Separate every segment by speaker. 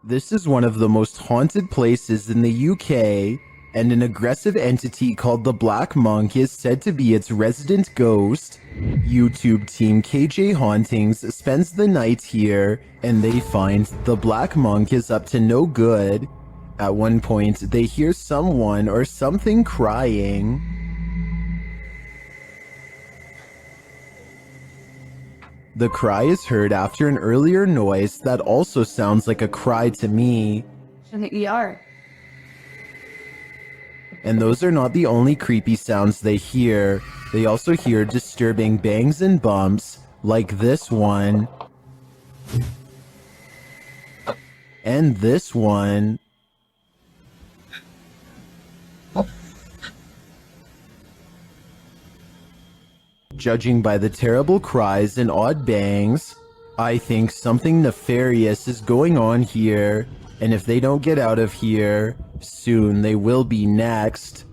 Speaker 1: This is one of the most haunted places in the UK, and an aggressive entity called the Black Monk is said to be its resident ghost. YouTube team KJ Hauntings spends the night here, and they find the Black Monk is up to no good. At one point, they hear someone or something crying. The cry is heard after an earlier noise that also sounds like a cry to me.
Speaker 2: In the ER.
Speaker 1: And those are not the only creepy sounds they hear. They also hear disturbing bangs and bumps, like this one. And this one. Judging by the terrible cries and odd bangs, I think something nefarious is going on here, and if they don't get out of here, soon they will be next.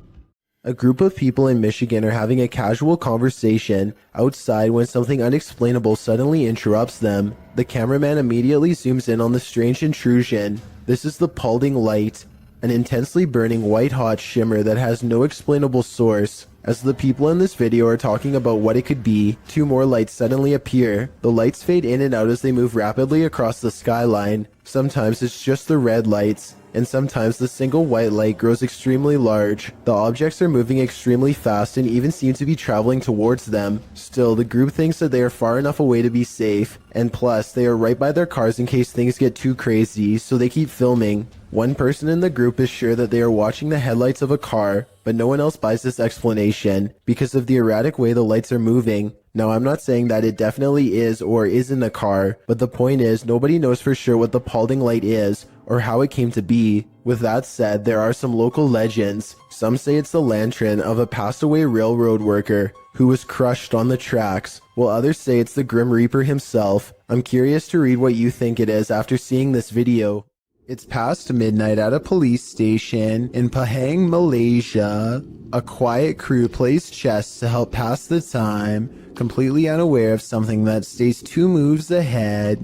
Speaker 1: A group of people in Michigan are having a casual conversation outside when something unexplainable suddenly interrupts them. The cameraman immediately zooms in on the strange intrusion. This is the Paulding light, an intensely burning white-hot shimmer that has no explainable source. As the people in this video are talking about what it could be, two more lights suddenly appear. The lights fade in and out as they move rapidly across the skyline. Sometimes it's just the red lights, and sometimes the single white light grows extremely large. The objects are moving extremely fast and even seem to be traveling towards them. Still, the group thinks that they are far enough away to be safe, and plus, they are right by their cars in case things get too crazy, so they keep filming. One person in the group is sure that they are watching the headlights of a car, but no one else buys this explanation because of the erratic way the lights are moving. Now, I'm not saying that it definitely is or isn't a car, but the point is nobody knows for sure what the Paulding light is or how it came to be. With that said, there are some local legends. Some say it's the lantern of a passed away railroad worker who was crushed on the tracks, while others say it's the Grim Reaper himself. I'm curious to read what you think it is after seeing this video. It's past midnight at a police station in Pahang, Malaysia. A quiet crew plays chess to help pass the time, completely unaware of something that stays 2 moves ahead.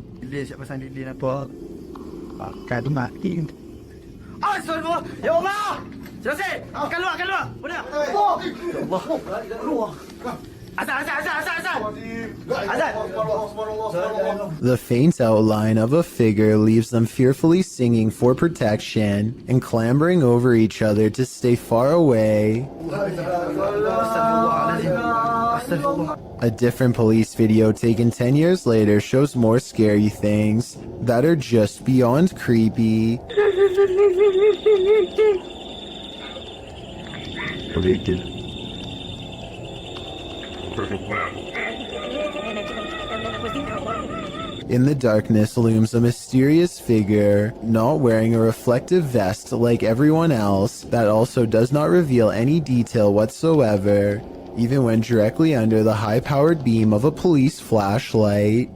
Speaker 1: The faint outline of a figure leaves them fearfully singing for protection and clambering over each other to stay far away. A different police video taken 10 years later shows more scary things that are just beyond creepy. In the darkness looms a mysterious figure, not wearing a reflective vest like everyone else, that also does not reveal any detail whatsoever, even when directly under the high-powered beam of a police flashlight.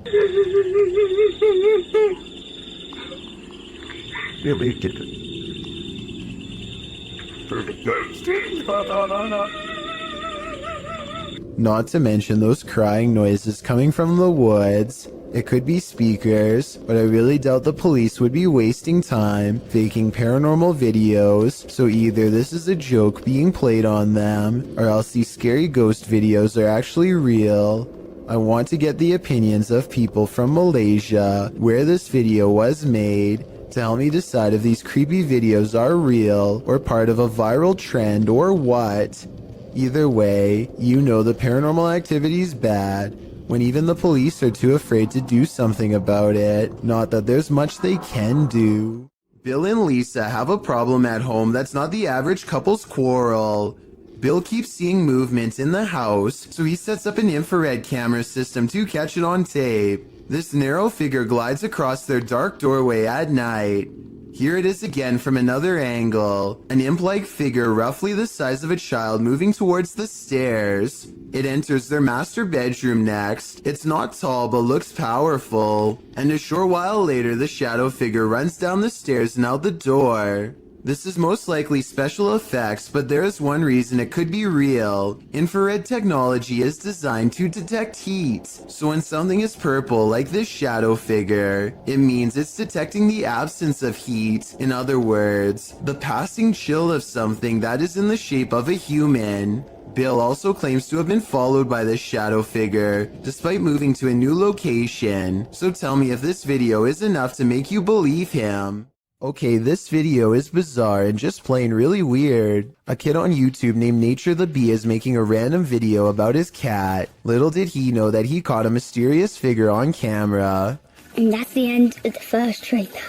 Speaker 1: Not to mention those crying noises coming from the woods. It could be speakers, but I really doubt the police would be wasting time faking paranormal videos, so either this is a joke being played on them, or else these scary ghost videos are actually real. I want to get the opinions of people from Malaysia, where this video was made, to help me decide if these creepy videos are real, or part of a viral trend, or what. Either way, you know the paranormal activity's bad, when even the police are too afraid to do something about it. Not that there's much they can do. Bill and Lisa have a problem at home that's not the average couple's quarrel. Bill keeps seeing movement in the house, so he sets up an infrared camera system to catch it on tape. This narrow figure glides across their dark doorway at night. Here it is again from another angle, an imp-like figure roughly the size of a child moving towards the stairs. It enters their master bedroom next. It's not tall but looks powerful, and a short while later the shadow figure runs down the stairs and out the door. This is most likely special effects, but there is one reason it could be real. Infrared technology is designed to detect heat. So when something is purple like this shadow figure, it means it's detecting the absence of heat. In other words, the passing chill of something that is in the shape of a human. Bill also claims to have been followed by this shadow figure, despite moving to a new location. So tell me if this video is enough to make you believe him. Okay, this video is bizarre and just plain really weird. A kid on YouTube named Nature the Bee is making a random video about his cat. Little did he know that he caught a mysterious figure on camera.
Speaker 2: And that's the end of the first trailer.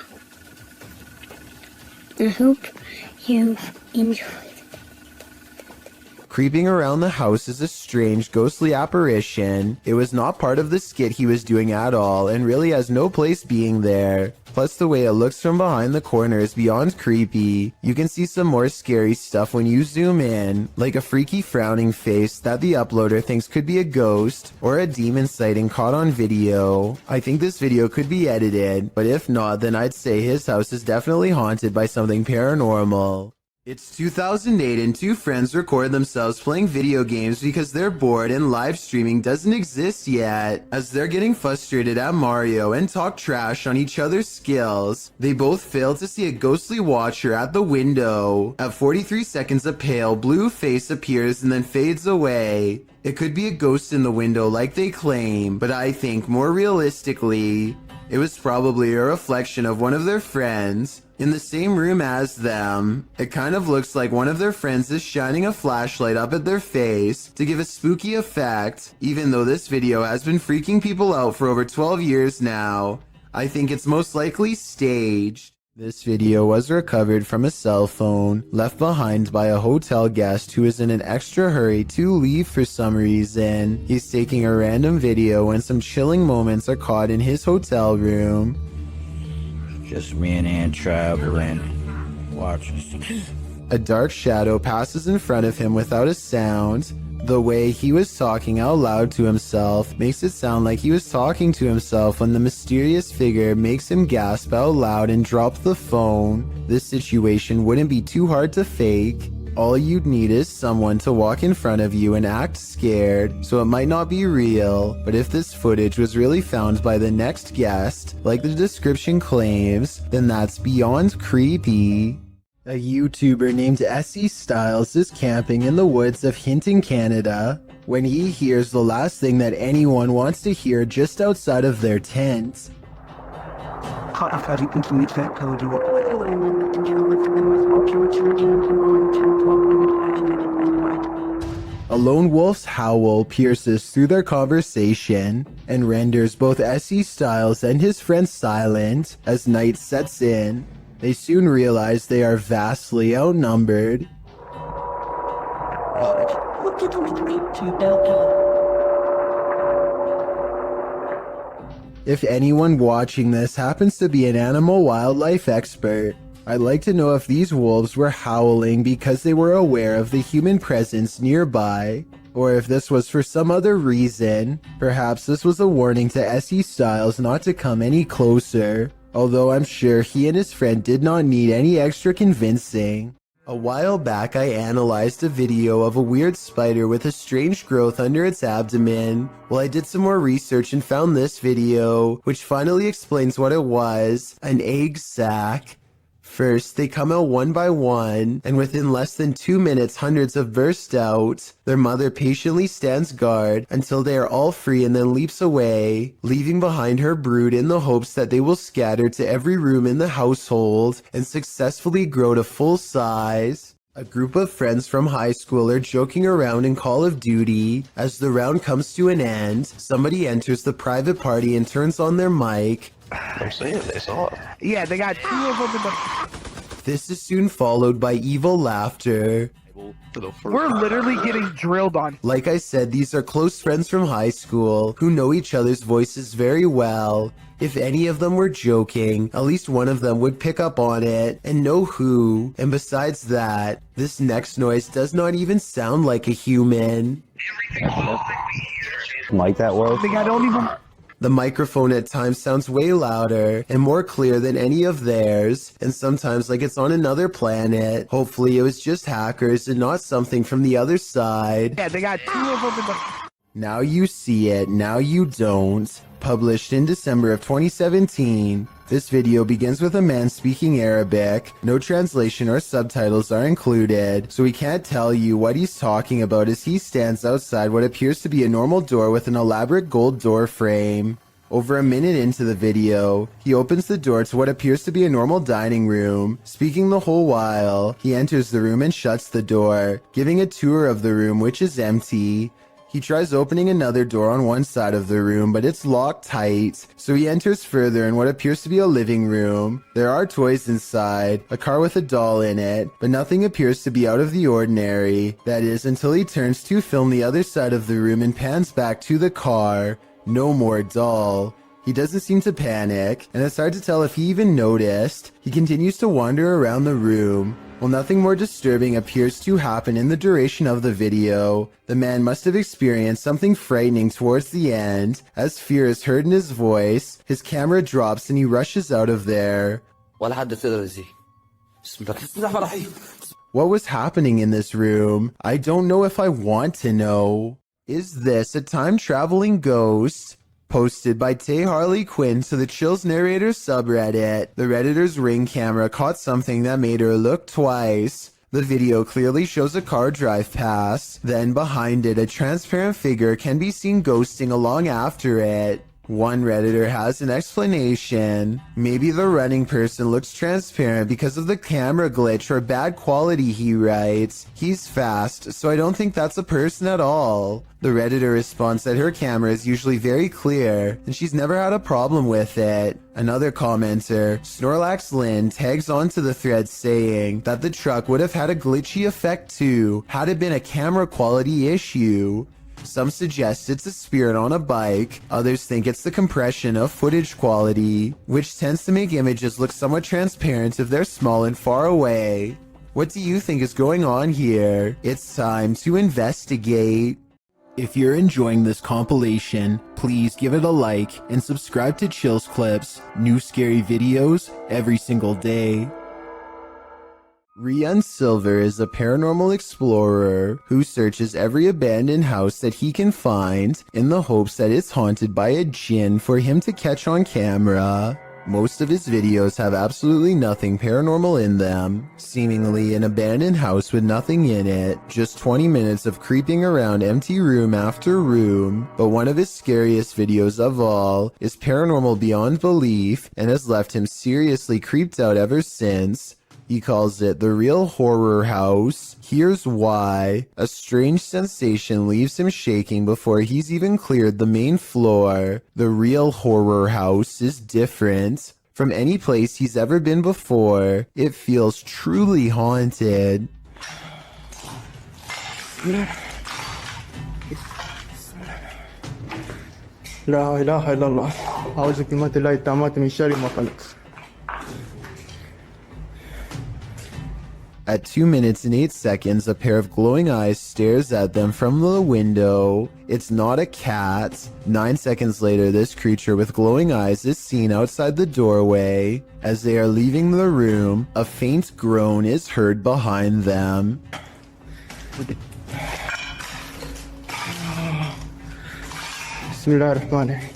Speaker 2: I hope you enjoyed.
Speaker 1: Creeping around the house is a strange, ghostly apparition. It was not part of the skit he was doing at all and really has no place being there. Plus the way it looks from behind the corner is beyond creepy. You can see some more scary stuff when you zoom in, like a freaky frowning face that the uploader thinks could be a ghost or a demon sighting caught on video. I think this video could be edited, but if not, then I'd say his house is definitely haunted by something paranormal. It's 2008 and two friends record themselves playing video games because they're bored and live streaming doesn't exist yet. As they're getting frustrated at Mario and talk trash on each other's skills, they both fail to see a ghostly watcher at the window. At 43 seconds, a pale blue face appears and then fades away. It could be a ghost in the window like they claim, but I think more realistically, it was probably a reflection of one of their friends in the same room as them. It kind of looks like one of their friends is shining a flashlight up at their face to give a spooky effect. Even though this video has been freaking people out for over 12 years now, I think it's most likely staged. This video was recovered from a cell phone left behind by a hotel guest who is in an extra hurry to leave for some reason. He's taking a random video when some chilling moments are caught in his hotel room.
Speaker 3: Just me and Ann traveling, watching.
Speaker 1: A dark shadow passes in front of him without a sound. The way he was talking out loud to himself makes it sound like he was talking to himself when the mysterious figure makes him gasp out loud and drop the phone. This situation wouldn't be too hard to fake. All you'd need is someone to walk in front of you and act scared, so it might not be real. But if this footage was really found by the next guest, like the description claims, then that's beyond creepy. A YouTuber named S.E. Styles is camping in the woods of Hinton, Canada, when he hears the last thing that anyone wants to hear just outside of their tent. A lone wolf's howl pierces through their conversation and renders both S.E. Styles and his friend silent as night sets in. They soon realize they are vastly outnumbered. If anyone watching this happens to be an animal wildlife expert, I'd like to know if these wolves were howling because they were aware of the human presence nearby, or if this was for some other reason. Perhaps this was a warning to S.E. Styles not to come any closer, although I'm sure he and his friend did not need any extra convincing. A while back I analyzed a video of a weird spider with a strange growth under its abdomen. Well, I did some more research and found this video, which finally explains what it was: an egg sac. First, they come out one by one, and within less than 2 minutes, hundreds have burst out. Their mother patiently stands guard until they are all free and then leaps away, leaving behind her brood in the hopes that they will scatter to every room in the household and successfully grow to full size. A group of friends from high school are joking around in Call of Duty. As the round comes to an end, somebody enters the private party and turns on their mic.
Speaker 4: I'm saying they saw it.
Speaker 5: Yeah, they got 2 of them in the...
Speaker 1: This is soon followed by evil laughter.
Speaker 5: We're literally getting drilled on.
Speaker 1: Like I said, these are close friends from high school who know each other's voices very well. If any of them were joking, at least one of them would pick up on it and know who. And besides that, this next noise does not even sound like a human.
Speaker 4: Like that was?
Speaker 5: I think I don't even...
Speaker 1: The microphone at times sounds way louder and more clear than any of theirs, and sometimes like it's on another planet. Hopefully it was just hackers and not something from the other side.
Speaker 5: Yeah, they got 2 of them in the...
Speaker 1: Now you see it, now you don't. Published in December of 2017. This video begins with a man speaking Arabic. No translation or subtitles are included, so we can't tell you what he's talking about as he stands outside what appears to be a normal door with an elaborate gold door frame. Over a minute into the video, he opens the door to what appears to be a normal dining room. Speaking the whole while, he enters the room and shuts the door, giving a tour of the room which is empty. He tries opening another door on one side of the room, but it's locked tight, so he enters further in what appears to be a living room. There are toys inside, a car with a doll in it, but nothing appears to be out of the ordinary. That is, until he turns to film the other side of the room and pans back to the car. No more doll. He doesn't seem to panic, and it's hard to tell if he even noticed. He continues to wander around the room. While nothing more disturbing appears to happen in the duration of the video, the man must have experienced something frightening towards the end. As fear is heard in his voice, his camera drops and he rushes out of there. What was happening in this room? I don't know if I want to know. Is this a time-traveling ghost? Posted by Tay Harley Quinn to the Chills Narrator subreddit. The Redditor's Ring camera caught something that made her look twice. The video clearly shows a car drive past. Then behind it, a transparent figure can be seen ghosting along after it. One Redditor has an explanation. Maybe the running person looks transparent because of the camera glitch or bad quality, he writes. He's fast, so I don't think that's a person at all. The Redditor responds that her camera is usually very clear, and she's never had a problem with it. Another commenter, Snorlax Lynn, tags onto the thread saying that the truck would have had a glitchy effect too, had it been a camera quality issue. Some suggest it's a spirit on a bike, others think it's the compression of footage quality, which tends to make images look somewhat transparent if they're small and far away. What do you think is going on here? It's time to investigate. If you're enjoying this compilation, please give it a like and subscribe to Chills Clips, new scary videos every single day. Rian Silver is a paranormal explorer who searches every abandoned house that he can find in the hopes that it's haunted by a djinn for him to catch on camera. Most of his videos have absolutely nothing paranormal in them, seemingly an abandoned house with nothing in it, just 20 minutes of creeping around empty room after room. But one of his scariest videos of all is paranormal beyond belief and has left him seriously creeped out ever since. He calls it the real horror house. Here's why. A strange sensation leaves him shaking before he's even cleared the main floor. The real horror house is different from any place he's ever been before. It feels truly haunted.
Speaker 6: لا إله إلا الله أعوذ بكلمات الله التامات من شر ما خلق.
Speaker 1: At 2 minutes and 8 seconds, a pair of glowing eyes stares at them from the window. It's not a cat. 9 seconds later, this creature with glowing eyes is seen outside the doorway. As they are leaving the room, a faint groan is heard behind them.
Speaker 6: بسم الله الرحمن الرحيم.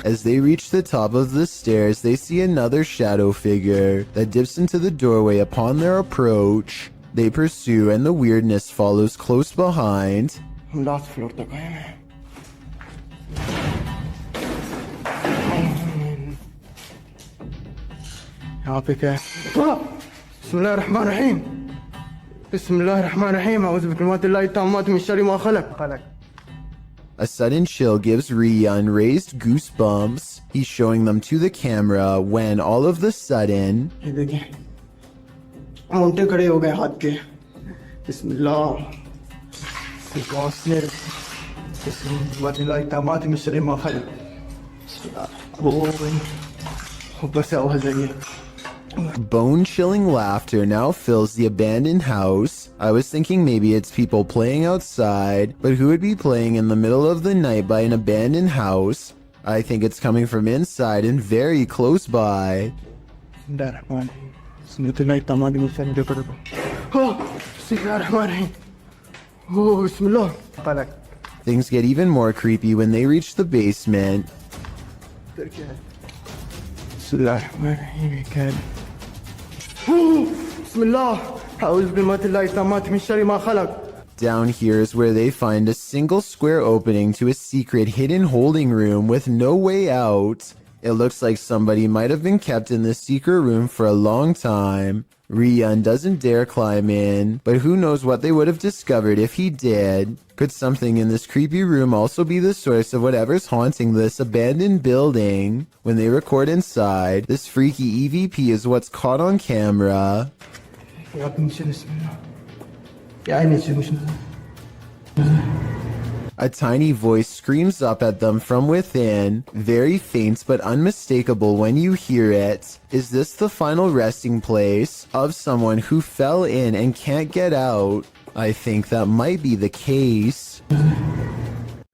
Speaker 1: As they reach the top of the stairs, they see another shadow figure that dips into the doorway upon their approach. They pursue and the weirdness follows close behind.
Speaker 6: Last floor तक आए हैं. यहाँ पे क्या है? بسم الله الرحمن الرحيم. بسم الله الرحمن الرحيم. أعوذ بكلمات الله التامات من شر ما خلق.
Speaker 1: A sudden chill gives Rian raised goosebumps. He's showing them to the camera when all of the sudden,
Speaker 6: ये देखिए Monte खड़े हो गए हाथ के. बिस्मिल्लाह. بسم الله التامات من شر ما خلق. بس أوه زين.
Speaker 1: bone-chilling laughter now fills the abandoned house. I was thinking maybe it's people playing outside, but who would be playing in the middle of the night by an abandoned house? I think it's coming from inside and very close by.
Speaker 6: بسم الله الرحمن الرحيم سمعت الله يطمعني من فين جبركم بسم الله الرحمن الرحيم بسم الله قلق
Speaker 1: Things get even more creepy when they reach the basement.
Speaker 6: بسم الله الرحمن الرحيم كان بسم الله أعوذ بكلمات الله التامات من شر ما خلق.
Speaker 1: Down here is where they find a single square opening to a secret hidden holding room with no way out. It looks like somebody might have been kept in this secret room for a long time. Rian doesn't dare climb in, but who knows what they would have discovered if he did. Could something in this creepy room also be the source of whatever's haunting this abandoned building? When they record inside, this freaky EVP is what's caught on camera.
Speaker 6: يا رب نشيل بسم الله يا عيني نشيل بسم الله.
Speaker 1: A tiny voice screams up at them from within, very faint but unmistakable when you hear it. Is this the final resting place of someone who fell in and can't get out? I think that might be the case.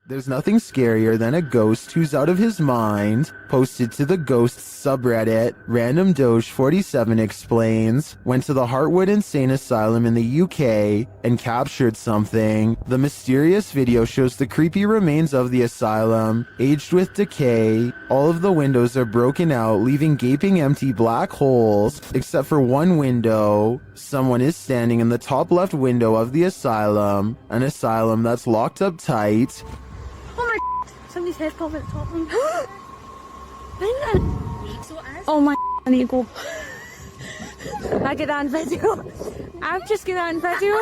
Speaker 1: There's nothing scarier than a ghost who's out of his mind. Posted to the Ghosts subreddit, Random Doge 47 explains, went to the Heartwood Insane Asylum in the UK and captured something. The mysterious video shows the creepy remains of the asylum, aged with decay. All of the windows are broken out, leaving gaping empty black holes, except for one window. Someone is standing in the top left window of the asylum, an asylum that's locked up tight.
Speaker 7: Oh my, somebody's head popped at the top one. Oh my, I need to go. I get that on video. I've just get that on video.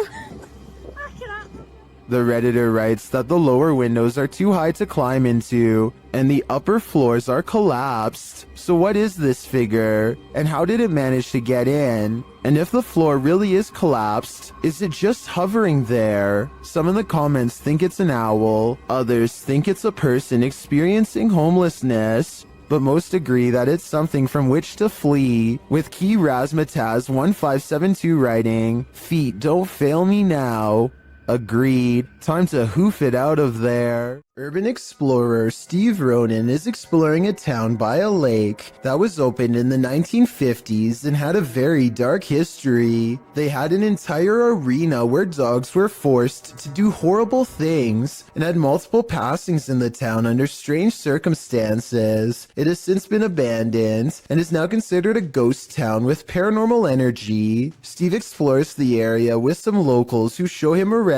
Speaker 1: The Redditor writes that the lower windows are too high to climb into, and the upper floors are collapsed. So what is this figure? And how did it manage to get in? And if the floor really is collapsed, is it just hovering there? Some in the comments think it's an owl, others think it's a person experiencing homelessness, but most agree that it's something from which to flee, with Key Razmataz1572 writing, "Feet don't fail me now." Agreed. Time to hoof it out of there. Urban explorer Steve Ronan is exploring a town by a lake that was opened in the 1950s and had a very dark history. They had an entire arena where dogs were forced to do horrible things and had multiple passings in the town under strange circumstances. It has since been abandoned and is now considered a ghost town with paranormal energy. Steve explores the area with some locals who show him around.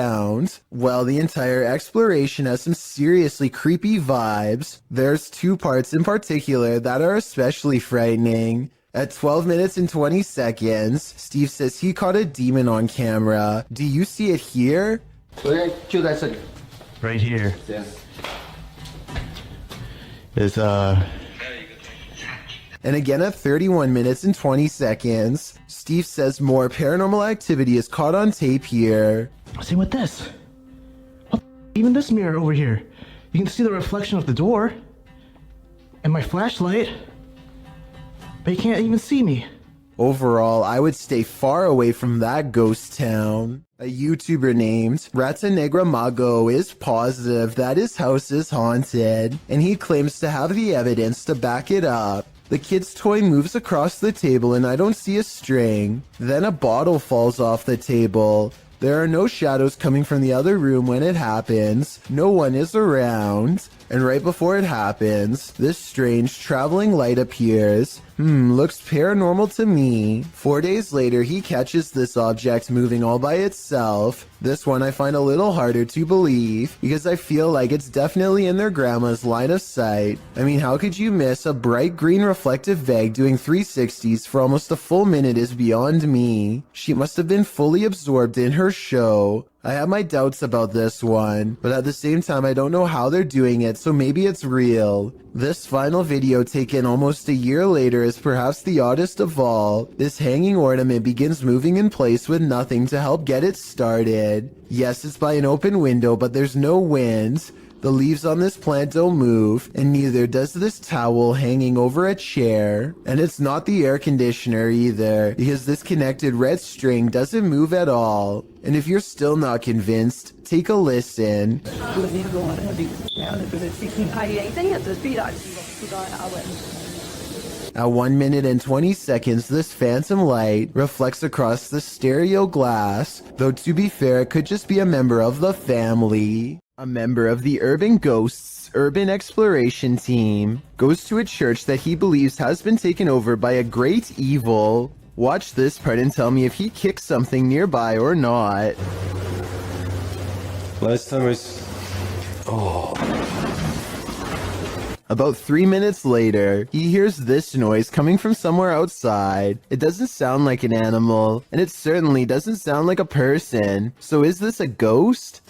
Speaker 1: Well, the entire exploration has some seriously creepy vibes. There's two parts in particular that are especially frightening. At 12 minutes and 20 seconds, Steve says he caught a demon on camera. Do you see it here?
Speaker 8: Right here.
Speaker 6: Yeah.
Speaker 8: It's
Speaker 1: And again at 31 minutes and 20 seconds, Steve says more paranormal activity is caught on tape here.
Speaker 8: same with this. What even this mirror over here. You can see the reflection of the door and my flashlight, but you can't even see me.
Speaker 1: Overall, I would stay far away from that ghost town. A YouTuber named Rata Negra Mago is positive that his house is haunted, and he claims to have the evidence to back it up. The kid's toy moves across the table and I don't see a string. Then a bottle falls off the table. There are no shadows coming from the other room when it happens. No one is around. And right before it happens, this strange traveling light appears. Looks paranormal to me. 4 days later, he catches this object moving all by itself. This one I find a little harder to believe because I feel like it's definitely in their grandma's line of sight. I mean, how could you miss a bright green reflective bag doing 360s for almost a full minute is beyond me. She must have been fully absorbed in her show. I have my doubts about this one, but at the same time I don't know how they're doing it, so maybe it's real. This final video taken almost a year later is perhaps the oddest of all. This hanging ornament begins moving in place with nothing to help get it started. Yes, it's by an open window, but there's no wind. The leaves on this plant don't move, and neither does this towel hanging over a chair. And it's not the air conditioner either, because this connected red string doesn't move at all. And if you're still not convinced, take a listen. At 1 minute and 20 seconds, this phantom light reflects across the stereo glass, though to be fair, it could just be a member of the family. A member of the Urban Ghosts Urban Exploration Team goes to a church that he believes has been taken over by a great evil. Watch this part and tell me if he kicks something nearby or not.
Speaker 9: Last time I
Speaker 1: About 3 minutes later, he hears this noise coming from somewhere outside. It doesn't sound like an animal, and it certainly doesn't sound like a person. So is this a ghost?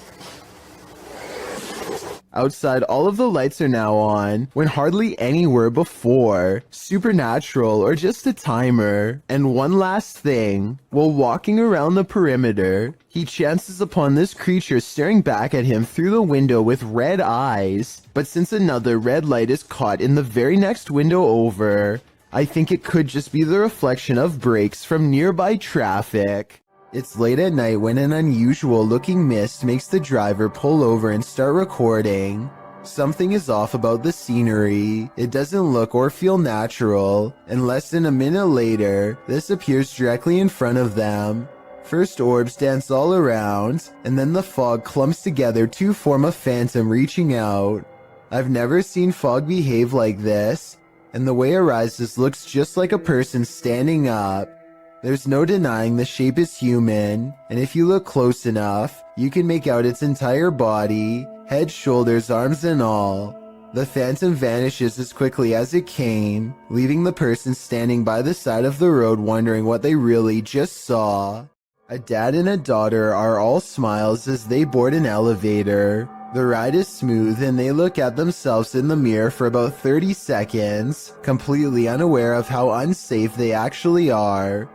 Speaker 1: Outside, all of the lights are now on, when hardly any were before. Supernatural or just a timer. And one last thing, while walking around the perimeter, he chances upon this creature staring back at him through the window with red eyes. But since another red light is caught in the very next window over, I think it could just be the reflection of brakes from nearby traffic. It's late at night when an unusual looking mist makes the driver pull over and start recording. Something is off about the scenery. It doesn't look or feel natural, and less than a minute later, this appears directly in front of them. First orbs dance all around, and then the fog clumps together to form a phantom reaching out. I've never seen fog behave like this, and the way it rises looks just like a person standing up. There's no denying the shape is human, and if you look close enough, you can make out its entire body, head, shoulders, arms, and all. The phantom vanishes as quickly as it came, leaving the person standing by the side of the road wondering what they really just saw. A dad and a daughter are all smiles as they board an elevator. The ride is smooth and they look at themselves in the mirror for about 30 seconds, completely unaware of how unsafe they actually are.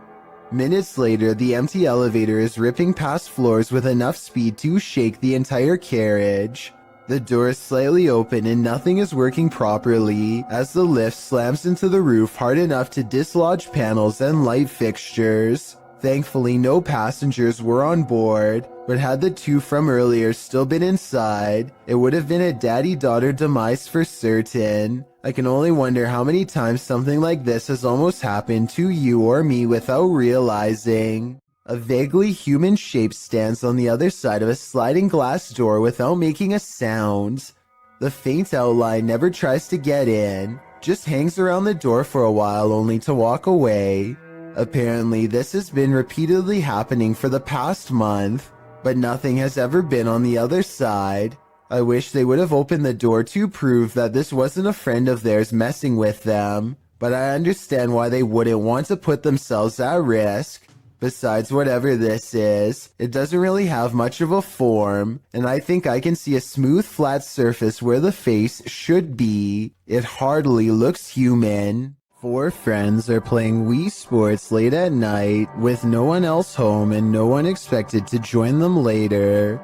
Speaker 1: Minutes later, the empty elevator is ripping past floors with enough speed to shake the entire carriage. The door is slightly open and nothing is working properly as the lift slams into the roof hard enough to dislodge panels and light fixtures. Thankfully, no passengers were on board, but had the two from earlier still been inside, it would have been a daddy-daughter demise for certain. I can only wonder how many times something like this has almost happened to you or me without realizing. A vaguely human shape stands on the other side of a sliding glass door without making a sound. The faint outline never tries to get in, just hangs around the door for a while only to walk away. Apparently, this has been repeatedly happening for the past month, but nothing has ever been on the other side. I wish they would have opened the door to prove that this wasn't a friend of theirs messing with them, but I understand why they wouldn't want to put themselves at risk. Besides, whatever this is, it doesn't really have much of a form, and I think I can see a smooth flat surface where the face should be. It hardly looks human. 4 friends are playing Wii Sports late at night with no one else home and no one expected to join them later.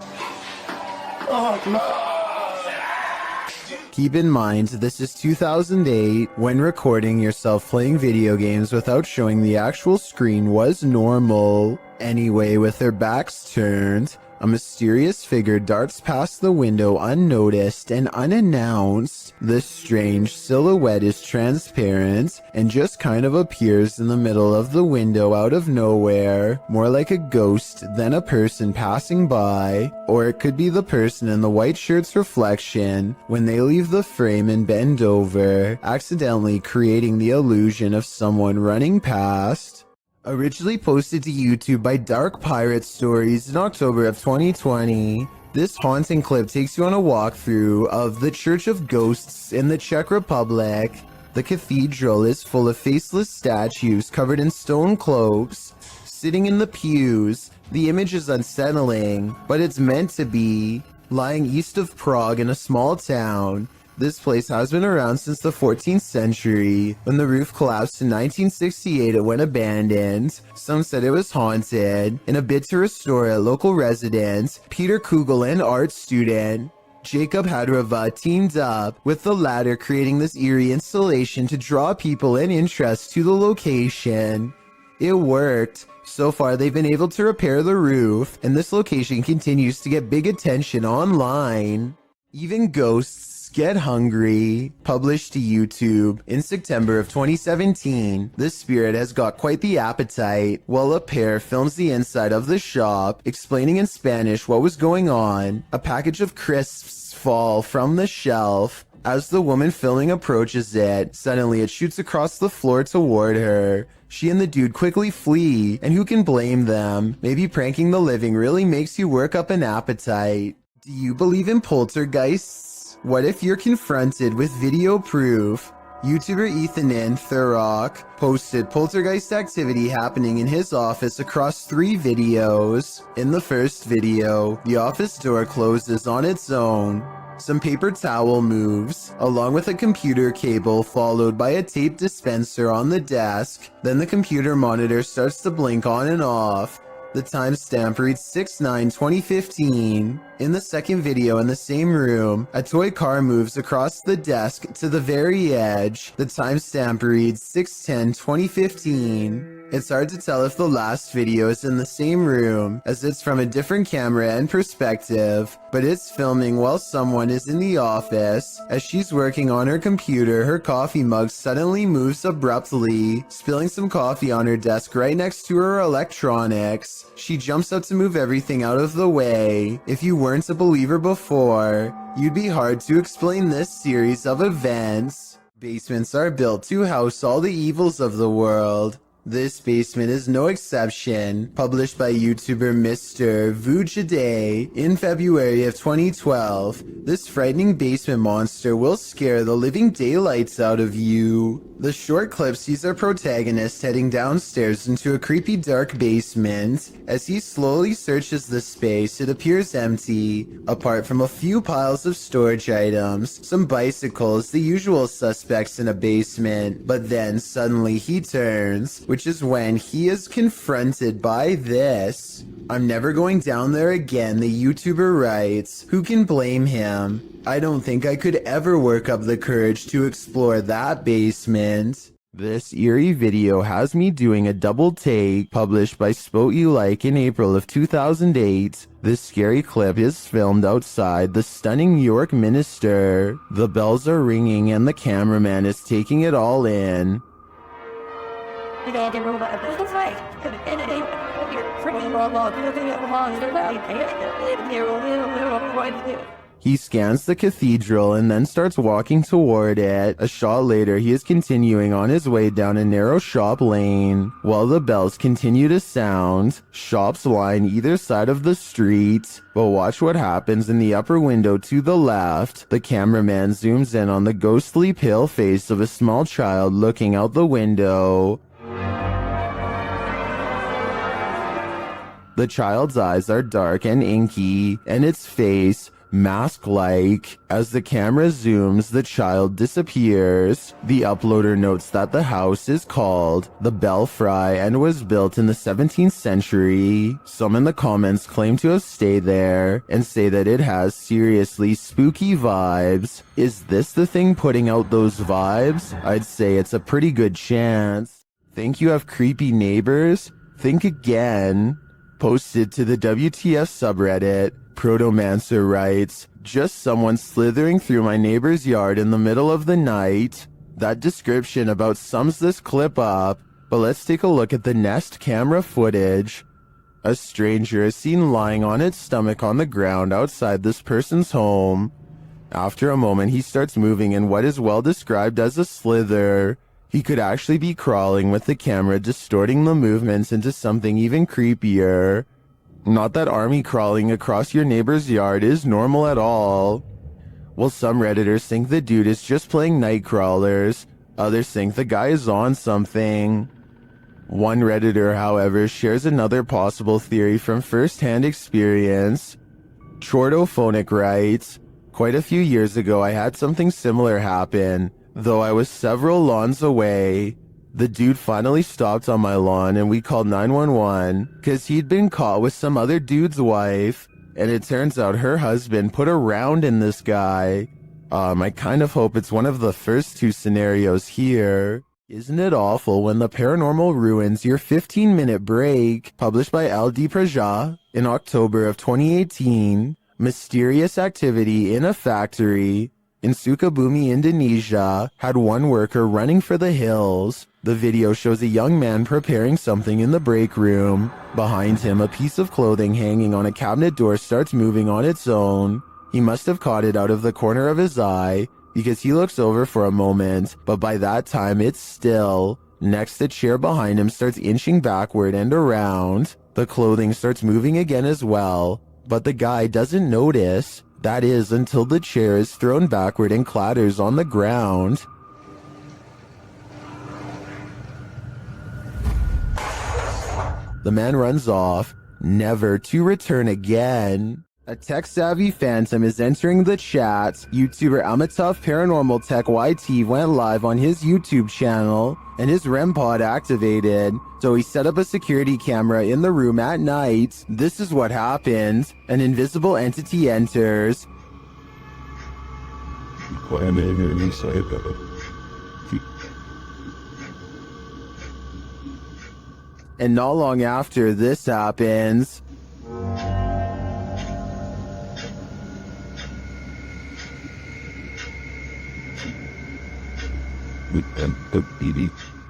Speaker 1: Keep in mind, this is 2008, when recording yourself playing video games without showing the actual screen was normal. Anyway, with their backs turned, a mysterious figure darts past the window unnoticed and unannounced. This strange silhouette is transparent and just kind of appears in the middle of the window out of nowhere, more like a ghost than a person passing by. Or it could be the person in the white shirt's reflection when they leave the frame and bend over, accidentally creating the illusion of someone running past. Originally posted to YouTube by Dark Pirate Stories in October of 2020, this haunting clip takes you on a walkthrough of the Church of Ghosts in the Czech Republic. The cathedral is full of faceless statues covered in stone cloaks, sitting in the pews. The image is unsettling, but it's meant to be. Lying east of Prague in a small town, this place has been around since the 14th century. When the roof collapsed in 1968, it went abandoned. Some said it was haunted. In a bid to restore it, local resident Peter Kugel, an art student, Jacob had Rava teamed up with the latter, creating this eerie installation to draw people and interest to the location. It worked. So far, they've been able to repair the roof, and this location continues to get big attention online. Even ghosts get hungry. Published to YouTube in September of 2017, the spirit has got quite the appetite. While a pair films the inside of the shop, explaining in Spanish what was going on, a package of crisps fall from the shelf. As the woman filming approaches it, suddenly it shoots across the floor toward her. She and the dude quickly flee, and who can blame them? Maybe pranking the living really makes you work up an appetite. Do you believe in poltergeists? What if you're confronted with video proof? YouTuber Ethanin Thurrock posted poltergeist activity happening in his office across 3 videos. In the first video, the office door closes on its own. Some paper towel moves, along with a computer cable followed by a tape dispenser on the desk. Then the computer monitor starts to blink on and off. The timestamp reads 6/9/2015. In the second video in the same room, a toy car moves across the desk to the very edge. The timestamp reads 6/10/2015. It's hard to tell if the last video is in the same room, as it's from a different camera and perspective, but it's filming while someone is in the office. As she's working on her computer, her coffee mug suddenly moves abruptly, spilling some coffee on her desk right next to her electronics. She jumps up to move everything out of the way. If you weren't a believer before, you'd be hard to explain this series of events. Basements are built to house all the evils of the world. This basement is no exception. Published by YouTuber Mr. Vujade in February of 2012, this frightening basement monster will scare the living daylights out of you. The short clip sees our protagonist heading downstairs into a creepy dark basement. As he slowly searches the space, it appears empty, apart from a few piles of storage items, some bicycles, the usual suspects in a basement. But then suddenly he turns, which is when he is confronted by this. "I'm never going down there again," the YouTuber writes. Who can blame him? I don't think I could ever work up the courage to explore that basement. This eerie video has me doing a double take, published by Spot You Like in April of 2008. This scary clip is filmed outside the stunning New York Minster. The bells are ringing and the cameraman is taking it all in. He scans the cathedral and then starts walking toward it. A shot later, he is continuing on his way down a narrow shop lane. While the bells continue to sound, shops line either side of the street. But watch what happens in the upper window to the left. The cameraman zooms in on the ghostly pale face of a small child looking out the window. The child's eyes are dark and inky, and its face mask-like. As the camera zooms, the child disappears. The uploader notes that the house is called the Belfry and was built in the 17th century. Some in the comments claim to have stayed there and say that it has seriously spooky vibes. Is this the thing putting out those vibes? I'd say it's a pretty good chance. Think you have creepy neighbors? Think again. Posted to the WTF subreddit, Protomancer writes, "Just someone slithering through my neighbor's yard in the middle of the night." That description about sums this clip up, but let's take a look at the Nest camera footage. A stranger is seen lying on its stomach on the ground outside this person's home. After a moment, he starts moving in what is well described as a slither. He could actually be crawling, with the camera distorting the movements into something even creepier. Not that army crawling across your neighbor's yard is normal at all. Well, some Redditors think the dude is just playing night crawlers. Others think the guy is on something. One Redditor, however, shares another possible theory from first-hand experience. Chordophonic writes, "Quite a few years ago I had something similar happen. Though I was several lawns away, the dude finally stopped on my lawn and we called 911 because he'd been caught with some other dude's wife. And it turns out her husband put a round in this guy. I kind of hope it's one of the first two scenarios here. Isn't it awful when the paranormal ruins your 15-minute break? Published by Al Di Praja in October of 2018. Mysterious activity in a factory in Sukabumi, Indonesia, had one worker running for the hills. The video shows a young man preparing something in the break room. Behind him, a piece of clothing hanging on a cabinet door starts moving on its own. He must have caught it out of the corner of his eye, because he looks over for a moment, but by that time it's still. Next, the chair behind him starts inching backward and around. The clothing starts moving again as well, but the guy doesn't notice. That is, until the chair is thrown backward and clatters on the ground. The man runs off, never to return again. A tech-savvy phantom is entering the chat. YouTuber Amitav Paranormal Tech YT went live on his YouTube channel, and his REM pod activated. So he set up a security camera in the room at night. This is what happened. An invisible entity enters. And not long after this happens,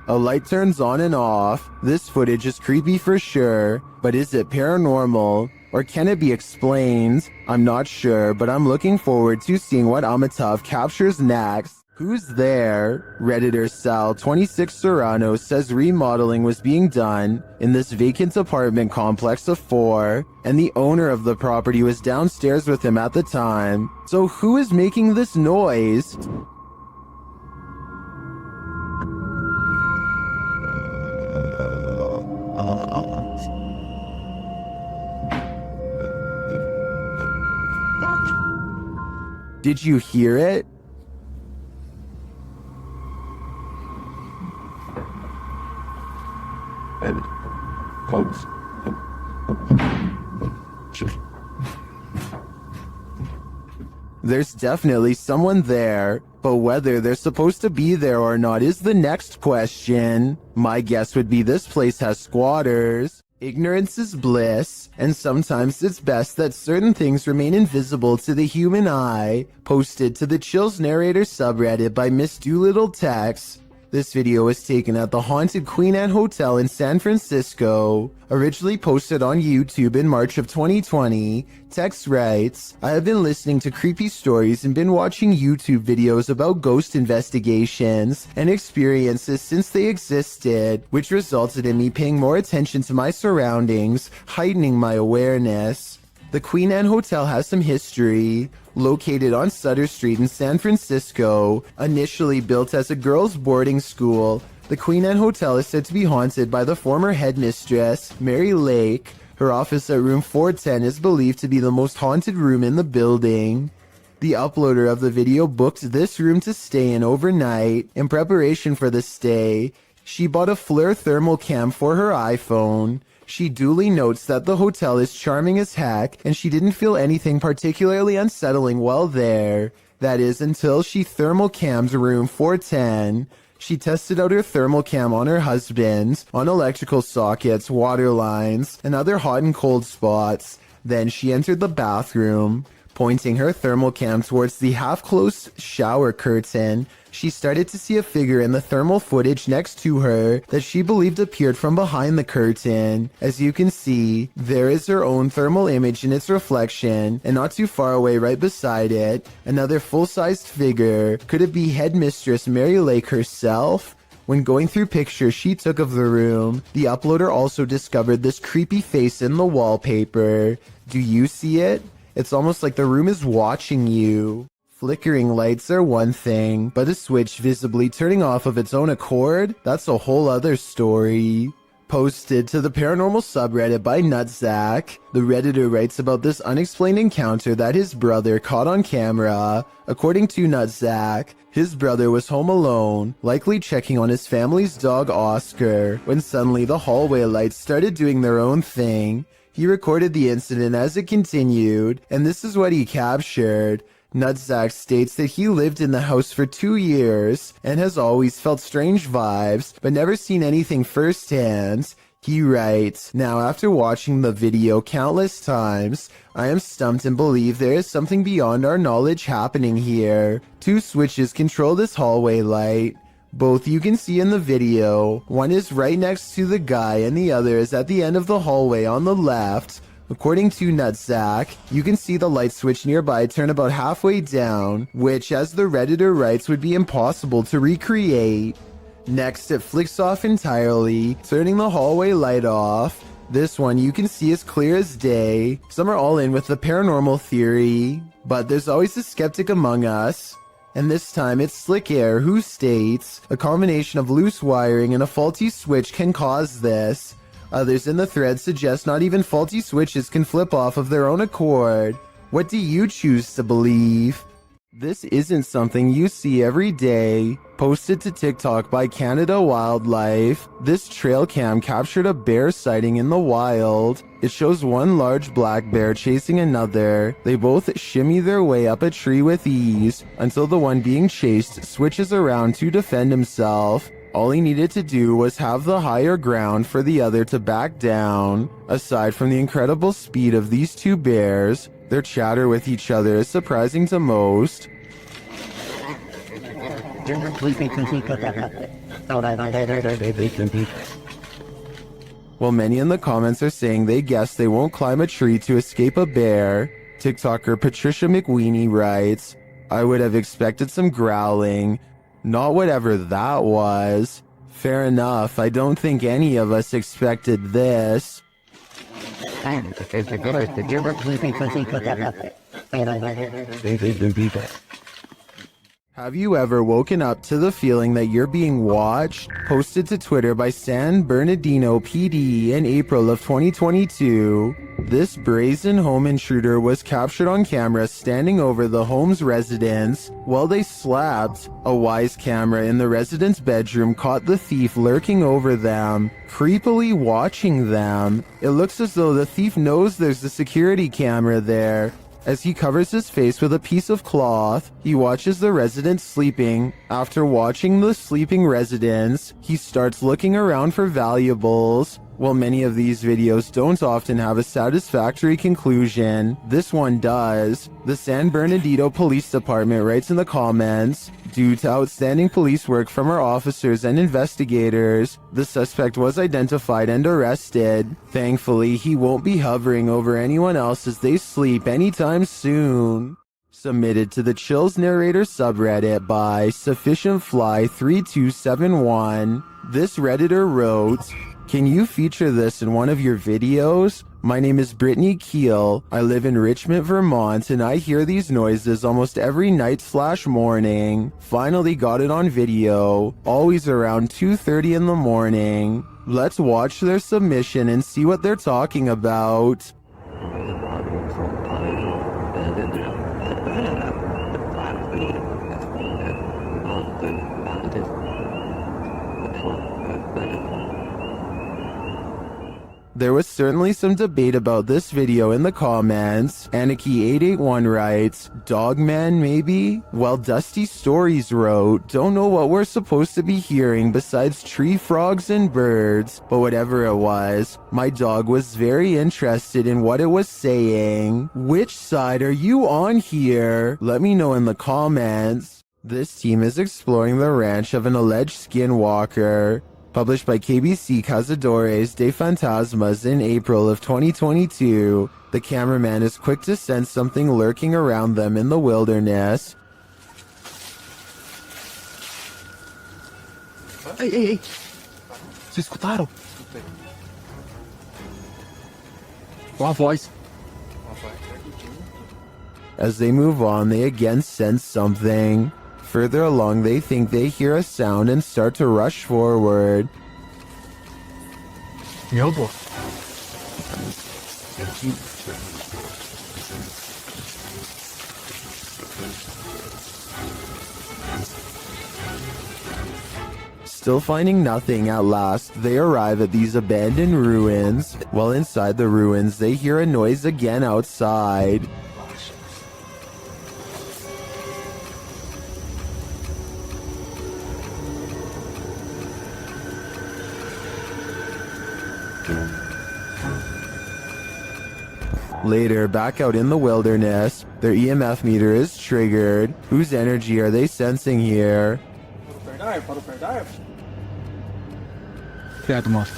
Speaker 1: a light turns on and off. This footage is creepy for sure, but is it paranormal? Or can it be explained? I'm not sure, but I'm looking forward to seeing what Amitav captures next. Who's there? Redditor Sal26 Serrano says remodeling was being done in this vacant apartment complex of 4, and the owner of the property was downstairs with him at the time. So who is making this noise? Did you hear it? There's definitely someone there, but whether they're supposed to be there or not is the next question. My guess would be this place has squatters. Ignorance is bliss, and sometimes it's best that certain things remain invisible to the human eye. Posted to the Chills Narrator subreddit by Miss Doolittle Tex. This video was taken at the haunted Queen Anne Hotel in San Francisco. Originally posted on YouTube in March of 2020, Tex writes, I have been listening to creepy stories and been watching YouTube videos about ghost investigations and experiences since they existed, which resulted in me paying more attention to my surroundings, heightening my awareness. The Queen Anne Hotel has some history. Located on Sutter Street in San Francisco, initially built as a girls' boarding school, the Queen Anne Hotel is said to be haunted by the former headmistress, Mary Lake. Her office at room 410 is believed to be the most haunted room in the building. The uploader of the video booked this room to stay in overnight. In preparation for the stay, she bought a FLIR thermal cam for her iPhone. She duly notes that the hotel is charming as heck, and she didn't feel anything particularly unsettling while there. That is, until she thermal cams room 410. She tested out her thermal cam on her husband, on electrical sockets, water lines, and other hot and cold spots. Then she entered the bathroom. Pointing her thermal cam towards the half-closed shower curtain, she started to see a figure in the thermal footage next to her that she believed appeared from behind the curtain. As you can see, there is her own thermal image in its reflection, and not too far away right beside it, another full-sized figure. Could it be headmistress Mary Lake herself? When going through pictures she took of the room, the uploader also discovered this creepy face in the wallpaper. Do you see it? It's almost like the room is watching you. Flickering lights are one thing, but a switch visibly turning off of its own accord? That's a whole other story. Posted to the paranormal subreddit by Nutsack, the Redditor writes about this unexplained encounter that his brother caught on camera. According to Nutsack, his brother was home alone, likely checking on his family's dog Oscar, when suddenly the hallway lights started doing their own thing. He recorded the incident as it continued, and this is what he captured. Nutsack states that he lived in the house for 2 years and has always felt strange vibes, but never seen anything firsthand. He writes, "Now after watching the video countless times, I am stumped and believe there is something beyond our knowledge happening here. 2 switches control this hallway light. Both you can see in the video. One is right next to the guy and the other is at the end of the hallway on the left. According to Nutsack, you can see the light switch nearby turn about halfway down, which, as the Redditor writes, would be impossible to recreate. Next, it flicks off entirely, turning the hallway light off. This one you can see as clear as day. Some are all in with the paranormal theory, but there's always a skeptic among us. And this time it's Slick Air who states, a combination of loose wiring and a faulty switch can cause this. Others in the thread suggest not even faulty switches can flip off of their own accord. What do you choose to believe? This isn't something you see every day. Posted to TikTok by Canada Wildlife, this trail cam captured a bear sighting in the wild. It shows one large black bear chasing another. They both shimmy their way up a tree with ease until the one being chased switches around to defend himself. All he needed to do was have the higher ground for the other to back down. Aside from the incredible speed of these 2 bears, their chatter with each other is surprising to most. While many in the comments are saying they guess they won't climb a tree to escape a bear, TikToker Patricia McWeenie writes, "I would have expected some growling. Not whatever that was. Fair enough, I don't think any of us expected this." Have you ever woken up to the feeling that you're being watched? Posted to Twitter by San Bernardino PD in April of 2022. This brazen home intruder was captured on camera standing over the home's residents while they slept. A Wise camera in the resident's bedroom caught the thief lurking over them, creepily watching them. It looks as though the thief knows there's a security camera there. As he covers his face with a piece of cloth, he watches the residents sleeping. After watching the sleeping residents, he starts looking around for valuables. While many of these videos don't often have a satisfactory conclusion, this one does. The San Bernardino Police Department writes in the comments, "Due to outstanding police work from our officers and investigators, the suspect was identified and arrested. Thankfully, he won't be hovering over anyone else as they sleep anytime soon." Submitted to the Chills Narrator subreddit by SufficientFly3271. This Redditor wrote, "Can you feature this in one of your videos? My name is Brittany Keel. I live in Richmond, Vermont, and I hear these noises almost every night/morning. Finally got it on video, always around 2:30 in the morning. Let's watch their submission and see what they're talking about." There was certainly some debate about this video in the comments. Aniki881 writes, "Dogman maybe?" While Dusty Stories wrote, "Don't know what we're supposed to be hearing besides tree frogs and birds, but whatever it was, my dog was very interested in what it was saying. Which side are you on here? Let me know in the comments." This team is exploring the ranch of an alleged skinwalker. Published by KBC Cazadores de Fantasmas in April of 2022, the cameraman is quick to sense something lurking around them in the wilderness.
Speaker 9: Ei! Vocês escutaram? Uma voz.
Speaker 1: As they move on, they again sense something. Further along, they think they hear a sound and start to rush forward.
Speaker 8: Yobo.
Speaker 1: Still finding nothing, at last, they arrive at these abandoned ruins. While inside the ruins, they hear a noise again outside. Later, back out in the wilderness, their EMF meter is triggered. Whose energy are they sensing here?
Speaker 9: Criado, moço.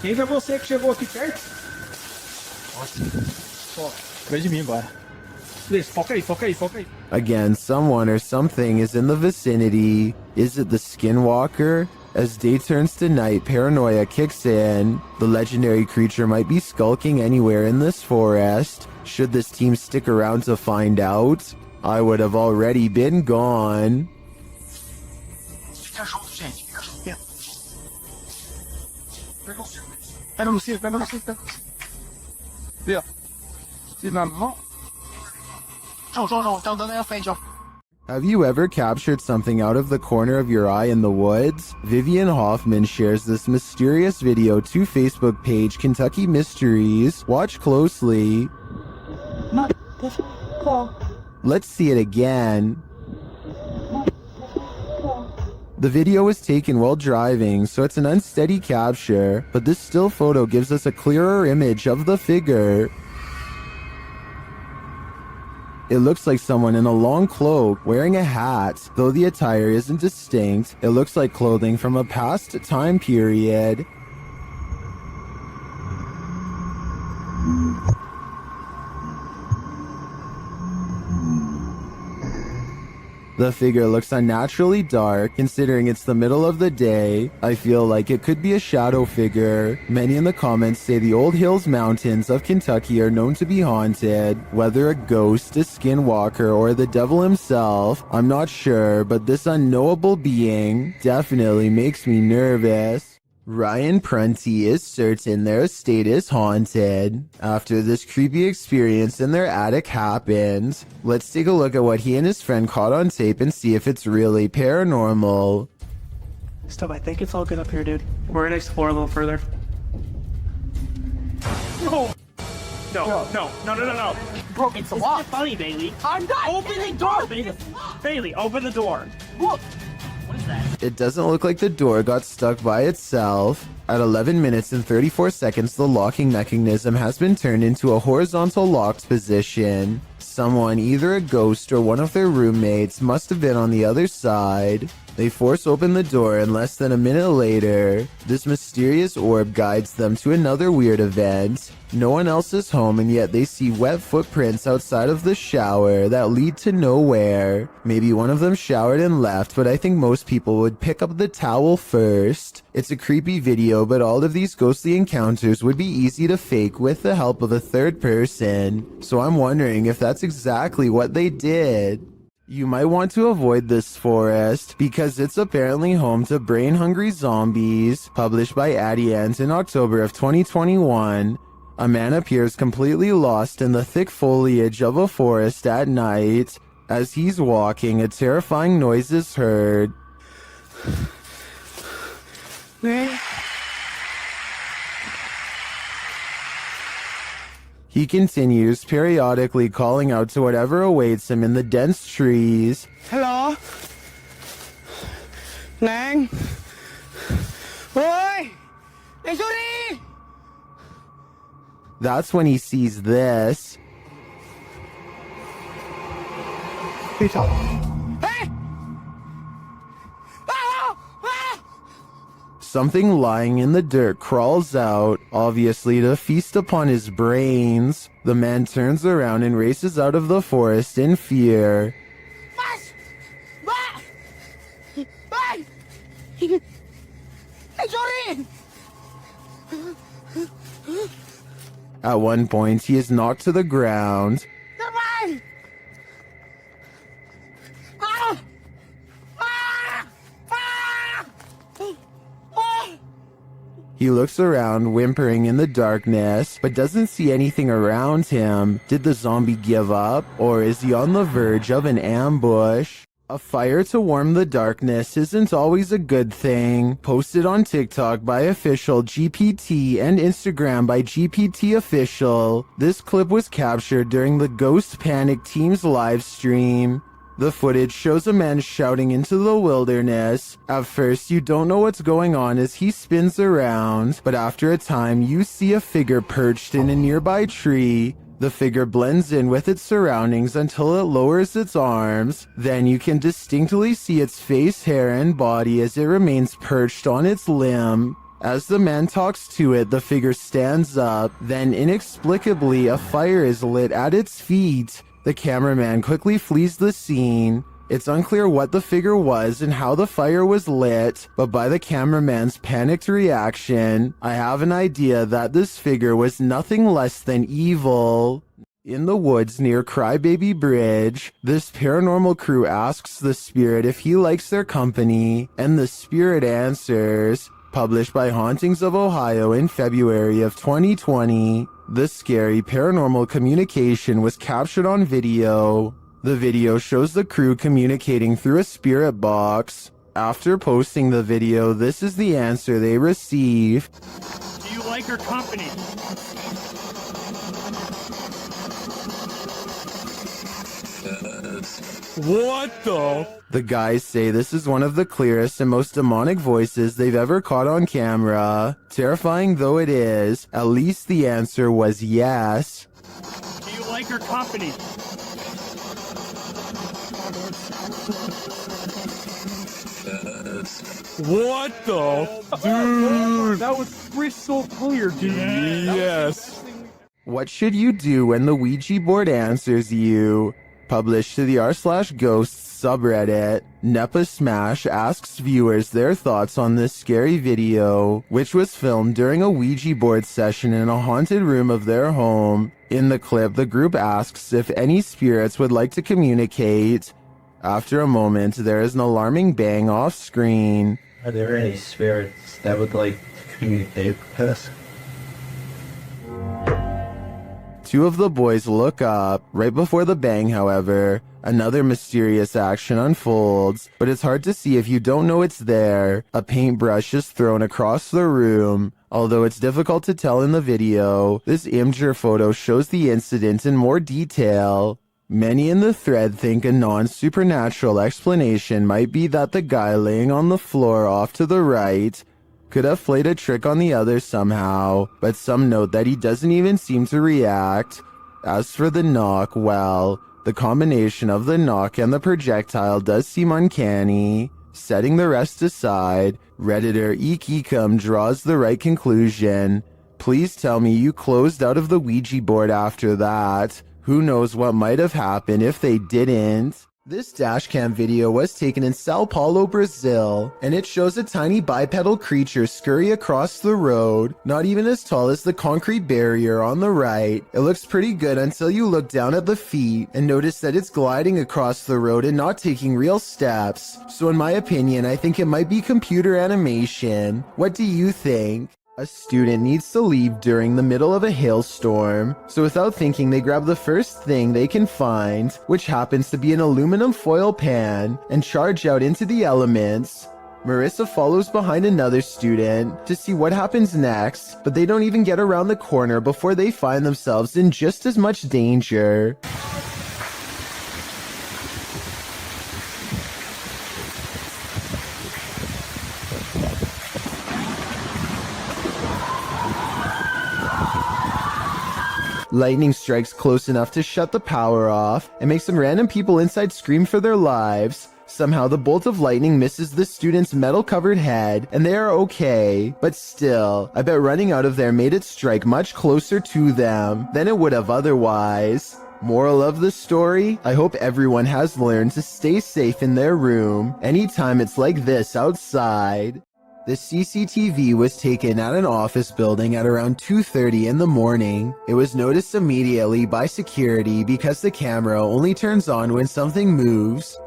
Speaker 10: Quem foi você que chegou aqui perto?
Speaker 9: Vem de mim agora.
Speaker 10: Please, foca aí, foca aí, foca aí.
Speaker 1: Again, someone or something is in the vicinity. Is it the Skinwalker? As day turns to night, paranoia kicks in. The legendary creature might be skulking anywhere in this forest. Should this team stick around to find out? I would have already been gone.
Speaker 9: Fica junto, gente. Fica junto. Pega no cinto, pega no cinto. Vê, ó. Se na mão. João, tá andando aí à frente, ó.
Speaker 1: Have you ever captured something out of the corner of your eye in the woods? Vivian Hoffman shares this mysterious video to Facebook page Kentucky Mysteries. Watch closely. Let's see it again. The video was taken while driving, so it's an unsteady capture, but this still photo gives us a clearer image of the figure. It looks like someone in a long cloak wearing a hat. Though the attire isn't distinct, it looks like clothing from a past time period. The figure looks unnaturally dark, considering it's the middle of the day. I feel like it could be a shadow figure. Many in the comments say the Old Hills Mountains of Kentucky are known to be haunted. Whether a ghost, a skinwalker, or the devil himself, I'm not sure, but this unknowable being definitely makes me nervous. Ryan Prunty is certain their estate is haunted after this creepy experience in their attic happened. Let's take a look at what he and his friend caught on tape and see if it's really paranormal.
Speaker 10: Stop, I think it's all good up here, dude. We're gonna explore a little further. No! No. Bro, it's locked. Funny, Bailey. I'm not. Open the door, Bailey. Bailey, open the door. Look. What is that?
Speaker 1: It doesn't look like the door got stuck by itself. At 11 minutes and 34 seconds, the locking mechanism has been turned into a horizontal locked position. Someone, either a ghost or one of their roommates, must have been on the other side. They force open the door, and less than a minute later, this mysterious orb guides them to another weird event. No one else is home, and yet they see wet footprints outside of the shower that lead to nowhere. Maybe one of them showered and left, but I think most people would pick up the towel first. It's a creepy video, but all of these ghostly encounters would be easy to fake with the help of a third person. So I'm wondering if that's exactly what they did. You might want to avoid this forest because it's apparently home to brain-hungry zombies. Published by Adient in October of 2021. A man appears completely lost in the thick foliage of a forest at night. As he's walking, a terrifying noise is heard. He continues, periodically calling out to whatever awaits him in the dense trees.
Speaker 6: Hello? Nang? Oi! Nesuri!
Speaker 1: That's when he sees this.
Speaker 6: Hey!
Speaker 1: Something lying in the dirt crawls out, obviously to feast upon his brains. The man turns around and races out of the forest in fear. At one point, he is knocked to the ground. He looks around, whimpering in the darkness, but doesn't see anything around him. Did the zombie give up, or is he on the verge of an ambush? A fire to warm the darkness isn't always a good thing. Posted on TikTok by official GPT and Instagram by GPT official. This clip was captured during the Ghost Panic team's live stream. The footage shows a man shouting into the wilderness. At first, you don't know what's going on as he spins around, but after a time, you see a figure perched in a nearby tree. The figure blends in with its surroundings until it lowers its arms. Then you can distinctly see its face, hair, and body as it remains perched on its limb. As the man talks to it, the figure stands up. Then inexplicably, a fire is lit at its feet. The cameraman quickly flees the scene. It's unclear what the figure was and how the fire was lit, but by the cameraman's panicked reaction, I have an idea that this figure was nothing less than evil. In the woods near Crybaby Bridge, this paranormal crew asks the spirit if he likes their company, and the spirit answers. Published by Hauntings of Ohio in February of 2020, this scary paranormal communication was captured on video. The video shows the crew communicating through a spirit box. After posting the video, this is the answer they receive.
Speaker 10: Do you like her company? What the?
Speaker 1: The guys say this is one of the clearest and most demonic voices they've ever caught on camera. Terrifying though it is, at least the answer was yes.
Speaker 10: Do you like her company? What the?
Speaker 5: Dude, that was crystal clear, dude.
Speaker 10: Yes.
Speaker 1: What should you do when the Ouija board answers you? Published to the r/ghosts subreddit, Nepa Smash asks viewers their thoughts on this scary video, which was filmed during a Ouija board session in a haunted room of their home. In the clip, the group asks if any spirits would like to communicate. After a moment, there is an alarming bang off screen.
Speaker 3: Are there any spirits that would like to communicate with us?
Speaker 1: Two of the boys look up. Right before the bang, however, another mysterious action unfolds, but it's hard to see if you don't know it's there. A paintbrush is thrown across the room. Although it's difficult to tell in the video, this Imgur photo shows the incident in more detail. Many in the thread think a non-supernatural explanation might be that the guy laying on the floor off to the right could have played a trick on the others somehow, but some note that he doesn't even seem to react. As for the knock, well, the combination of the knock and the projectile does seem uncanny. Setting the rest aside, Redditor Eekecum draws the right conclusion. Please tell me you closed out of the Ouija board after that. Who knows what might have happened if they didn't? This dashcam video was taken in Sao Paulo, Brazil, and it shows a tiny bipedal creature scurry across the road, not even as tall as the concrete barrier on the right. It looks pretty good until you look down at the feet and notice that it's gliding across the road and not taking real steps. So in my opinion, I think it might be computer animation. What do you think? A student needs to leave during the middle of a hailstorm, so without thinking they grab the first thing they can find, which happens to be an aluminum foil pan, and charge out into the elements. Marissa follows behind another student to see what happens next, but they don't even get around the corner before they find themselves in just as much danger. Lightning strikes close enough to shut the power off and makes some random people inside scream for their lives. Somehow the bolt of lightning misses the student's metal-covered head and they are okay. But still, I bet running out of there made it strike much closer to them than it would have otherwise. Moral of the story? I hope everyone has learned to stay safe in their room anytime it's like this outside. The CCTV was taken at an office building at around 2:30 in the morning. It was noticed immediately by security because the camera only turns on when something moves.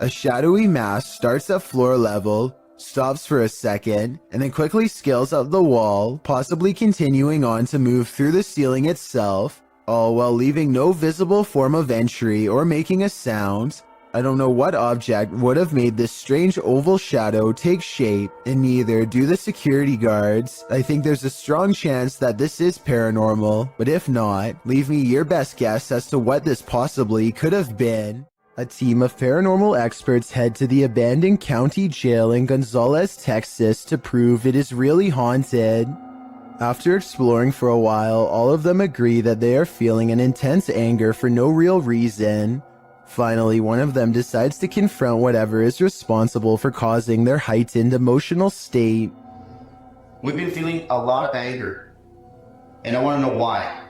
Speaker 1: A shadowy mass starts at floor level, stops for a second, and then quickly scales up the wall, possibly continuing on to move through the ceiling itself, all while leaving no visible form of entry or making a sound. I don't know what object would have made this strange oval shadow take shape, and neither do the security guards. I think there's a strong chance that this is paranormal, but if not, leave me your best guess as to what this possibly could have been. A team of paranormal experts head to the abandoned county jail in Gonzales, Texas to prove it is really haunted. After exploring for a while, all of them agree that they are feeling an intense anger for no real reason. Finally, one of them decides to confront whatever is responsible for causing their heightened emotional state.
Speaker 9: We've been feeling a lot of anger, and I want to know why.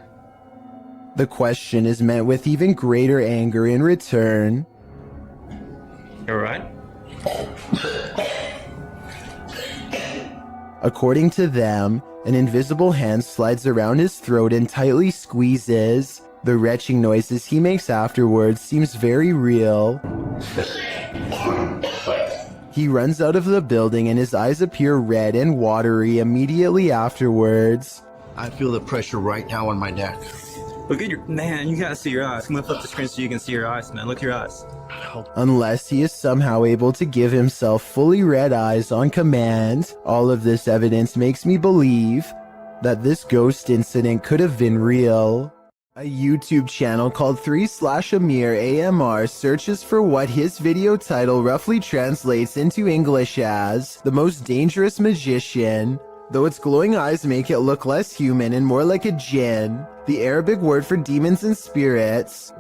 Speaker 1: The question is met with even greater anger in return.
Speaker 3: You alright?
Speaker 1: According to them, an invisible hand slides around his throat and tightly squeezes. The retching noises he makes afterwards seems very real. He runs out of the building and his eyes appear red and watery immediately afterwards.
Speaker 9: I feel the pressure right now on my neck.
Speaker 3: Look at your man. You gotta see your eyes. Come lift up the screen so you can see your eyes, man. Look at your eyes.
Speaker 1: Unless he is somehow able to give himself fully red eyes on command, all of this evidence makes me believe that this ghost incident could have been real. A YouTube channel called 3/Amir AMR searches for what his video title roughly translates into English as the most dangerous magician. Though its glowing eyes make it look less human and more like a jinn, the Arabic word for demons and spirits.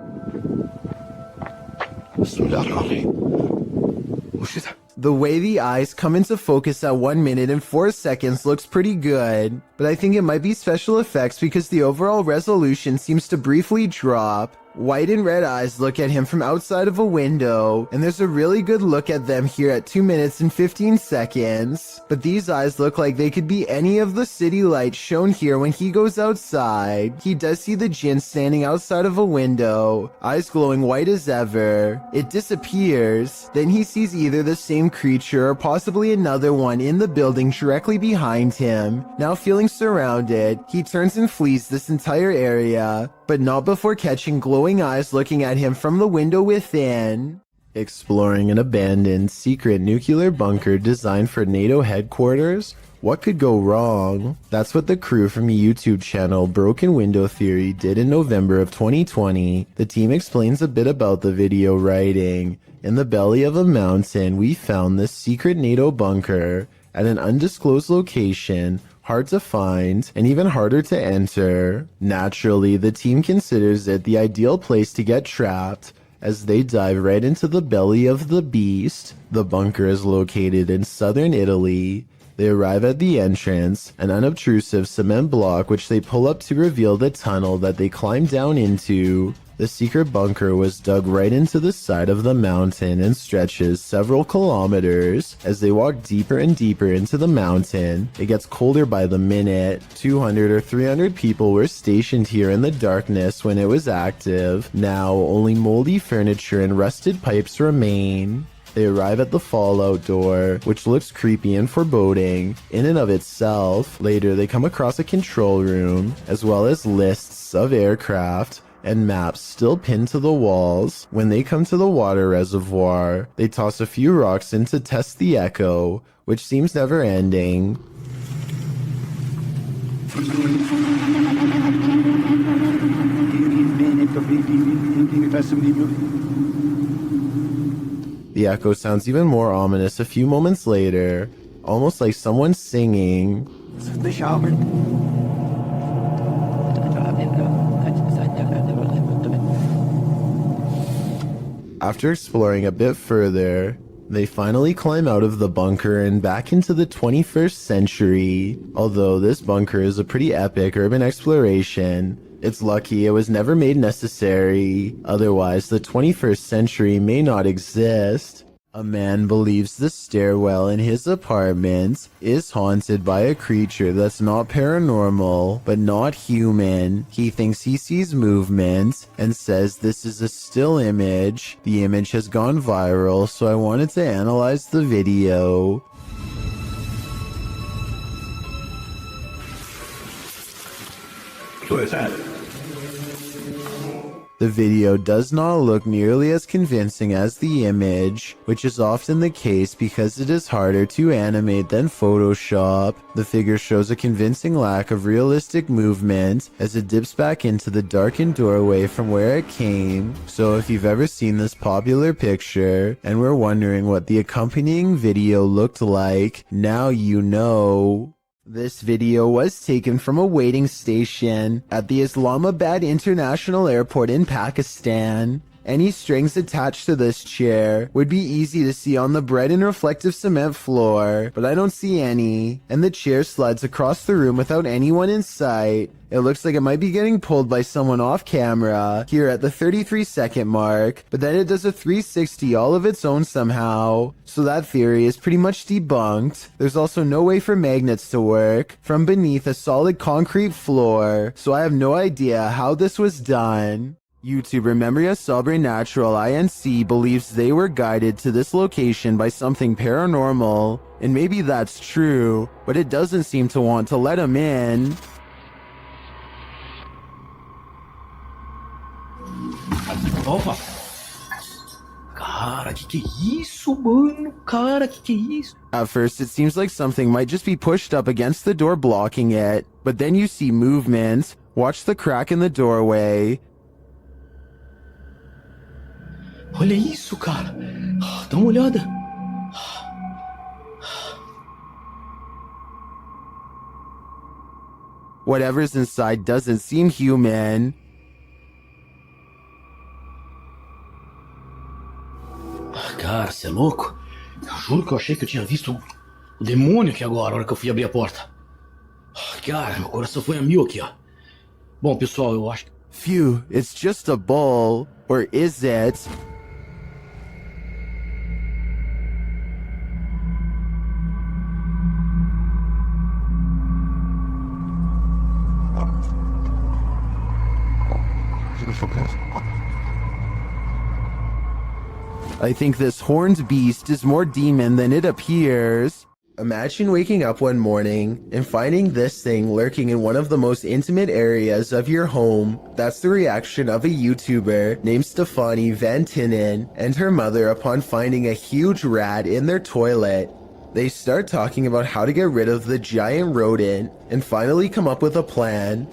Speaker 1: The way the eyes come into focus at 1 minute and 4 seconds looks pretty good, but I think it might be special effects because the overall resolution seems to briefly drop. White and red eyes look at him from outside of a window, and there's a really good look at them here at 2 minutes and 15 seconds. But these eyes look like they could be any of the city lights shown here when he goes outside. He does see the djinn standing outside of a window, eyes glowing white as ever. It disappears. Then he sees either the same creature or possibly another one in the building directly behind him. Now feeling surrounded, he turns and flees this entire area, but not before catching glowing eyes looking at him from the window within. Exploring an abandoned, secret nuclear bunker designed for NATO headquarters? What could go wrong? That's what the crew from the YouTube channel Broken Window Theory did in November of 2020. The team explains a bit about the video, writing, "In the belly of a mountain, we found this secret NATO bunker at an undisclosed location, hard to find, and even harder to enter. Naturally, the team considers it the ideal place to get trapped, as they dive right into the belly of the beast. The bunker is located in southern Italy. They arrive at the entrance, an unobtrusive cement block which they pull up to reveal the tunnel that they climb down into. The secret bunker was dug right into the side of the mountain and stretches several kilometers. As they walk deeper and deeper into the mountain, it gets colder by the minute. 200 or 300 people were stationed here in the darkness when it was active. Now, only moldy furniture and rusted pipes remain. They arrive at the fallout door, which looks creepy and foreboding in and of itself. Later, they come across a control room, as well as lists of aircraft and maps still pinned to the walls. When they come to the water reservoir, they toss a few rocks in to test the echo, which seems never ending. The echo sounds even more ominous a few moments later, almost like someone singing. After exploring a bit further, they finally climb out of the bunker and back into the 21st century. Although this bunker is a pretty epic urban exploration, it's lucky it was never made necessary. Otherwise, the 21st century may not exist. A man believes the stairwell in his apartment is haunted by a creature that's not paranormal, but not human. He thinks he sees movement and says this is a still image. The image has gone viral, so I wanted to analyze the video.
Speaker 9: What is that?
Speaker 1: The video does not look nearly as convincing as the image, which is often the case because it is harder to animate than Photoshop. The figure shows a convincing lack of realistic movement as it dips back into the darkened doorway from where it came. So if you've ever seen this popular picture and were wondering what the accompanying video looked like, now you know. This video was taken from a waiting station at the Islamabad International Airport in Pakistan. Any strings attached to this chair would be easy to see on the bright and reflective cement floor, but I don't see any, and the chair slides across the room without anyone in sight. It looks like it might be getting pulled by someone off camera here at the 33-second mark, but then it does a 360 all of its own somehow. So that theory is pretty much debunked. There's also no way for magnets to work from beneath a solid concrete floor, so I have no idea how this was done. YouTuber Memoria Sobre Natural INC believes they were guided to this location by something paranormal, and maybe that's true, but it doesn't seem to want to let him in.
Speaker 9: Opa! Cara, que é isso, mano? Cara, que é isso?
Speaker 1: At first, it seems like something might just be pushed up against the door blocking it, but then you see movement. Watch the crack in the doorway.
Speaker 9: Olha isso, cara. Dá uma olhada.
Speaker 1: Whatever's inside doesn't seem human.
Speaker 9: Cara, você é louco? Eu juro que eu achei que eu tinha visto o demônio aqui agora, na hora que eu fui abrir a porta. Cara, meu coração foi a mil aqui, ó. Bom, pessoal, eu acho que...
Speaker 1: Phew, it's just a bull. Or is it? I think this horned beast is more demon than it appears. Imagine waking up one morning and finding this thing lurking in one of the most intimate areas of your home. That's the reaction of a YouTuber named Stefani Van Tinnen and her mother upon finding a huge rat in their toilet. They start talking about how to get rid of the giant rodent and finally come up with a plan.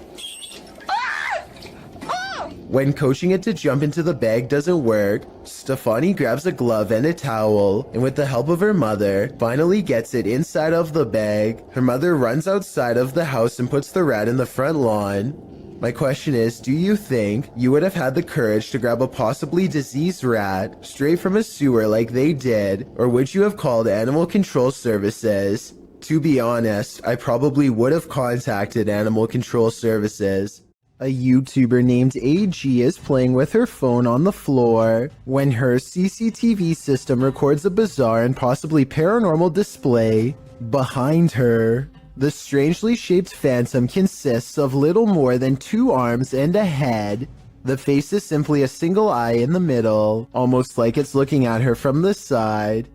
Speaker 1: When coaching it to jump into the bag doesn't work, Stefani grabs a glove and a towel, and with the help of her mother, finally gets it inside of the bag. Her mother runs outside of the house and puts the rat in the front lawn. My question is, do you think you would have had the courage to grab a possibly diseased rat straight from a sewer like they did, or would you have called Animal Control Services? To be honest, I probably would have contacted Animal Control Services. A YouTuber named AG is playing with her phone on the floor when her CCTV system records a bizarre and possibly paranormal display behind her. The strangely shaped phantom consists of little more than 2 arms and a head. The face is simply a single eye in the middle, almost like it's looking at her from the side.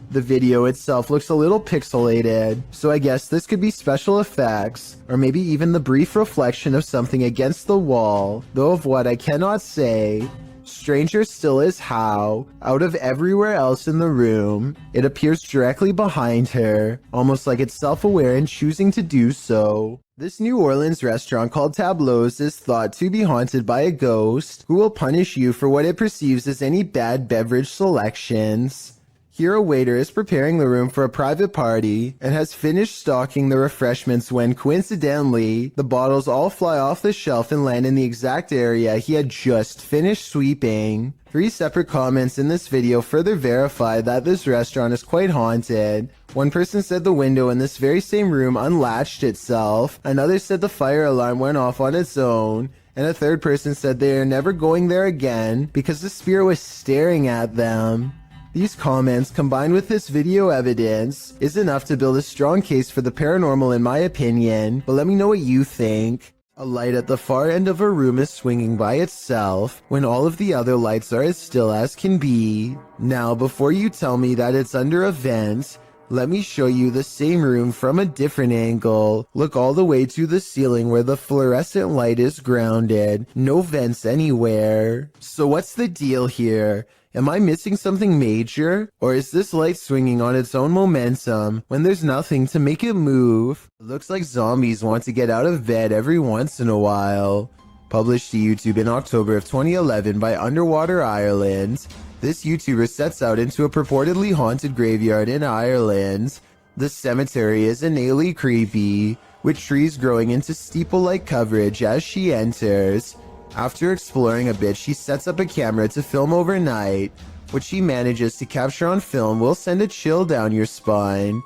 Speaker 1: The video itself looks a little pixelated, so I guess this could be special effects, or maybe even the brief reflection of something against the wall, though of what I cannot say. Stranger still is how, out of everywhere else in the room, it appears directly behind her, almost like it's self-aware and choosing to do so. This New Orleans restaurant called Tableau's is thought to be haunted by a ghost who will punish you for what it perceives as any bad beverage selections. Here a waiter is preparing the room for a private party and has finished stocking the refreshments when, coincidentally, the bottles all fly off the shelf and land in the exact area he had just finished sweeping. 3 separate comments in this video further verify that this restaurant is quite haunted. One person said the window in this very same room unlatched itself, another said the fire alarm went off on its own, and a third person said they are never going there again because the spirit was staring at them. These comments, combined with this video evidence, is enough to build a strong case for the paranormal in my opinion, but let me know what you think. A light at the far end of a room is swinging by itself, when all of the other lights are as still as can be. Now, before you tell me that it's under a vent, Let me show you the same room from a different angle. Look all the way to the ceiling where the fluorescent light is grounded. No vents anywhere. So what's the deal here? Am I missing something major? Or is this light swinging on its own momentum when there's nothing to make it move? It looks like zombies want to get out of bed every once in a while. Published to YouTube in October of 2011 by Underwater Ireland. This YouTuber sets out into a purportedly haunted graveyard in Ireland. The cemetery is innately creepy, with trees growing into steeple-like coverage as she enters. After exploring a bit, she sets up a camera to film overnight. What she manages to capture on film will send a chill down your spine.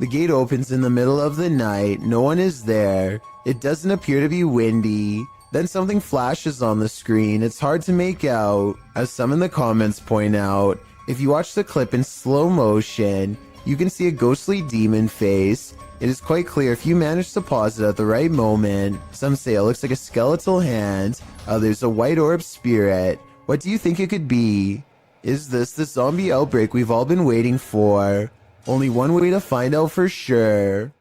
Speaker 1: The gate opens in the middle of the night. No one is there. It doesn't appear to be windy. Then something flashes on the screen. It's hard to make out. As some in the comments point out, if you watch the clip in slow motion, you can see a ghostly demon face. It is quite clear if you manage to pause it at the right moment. Some say it looks like a skeletal hand, others a white orb spirit. What do you think it could be? Is this the zombie outbreak we've all been waiting for? Only one way to find out for sure.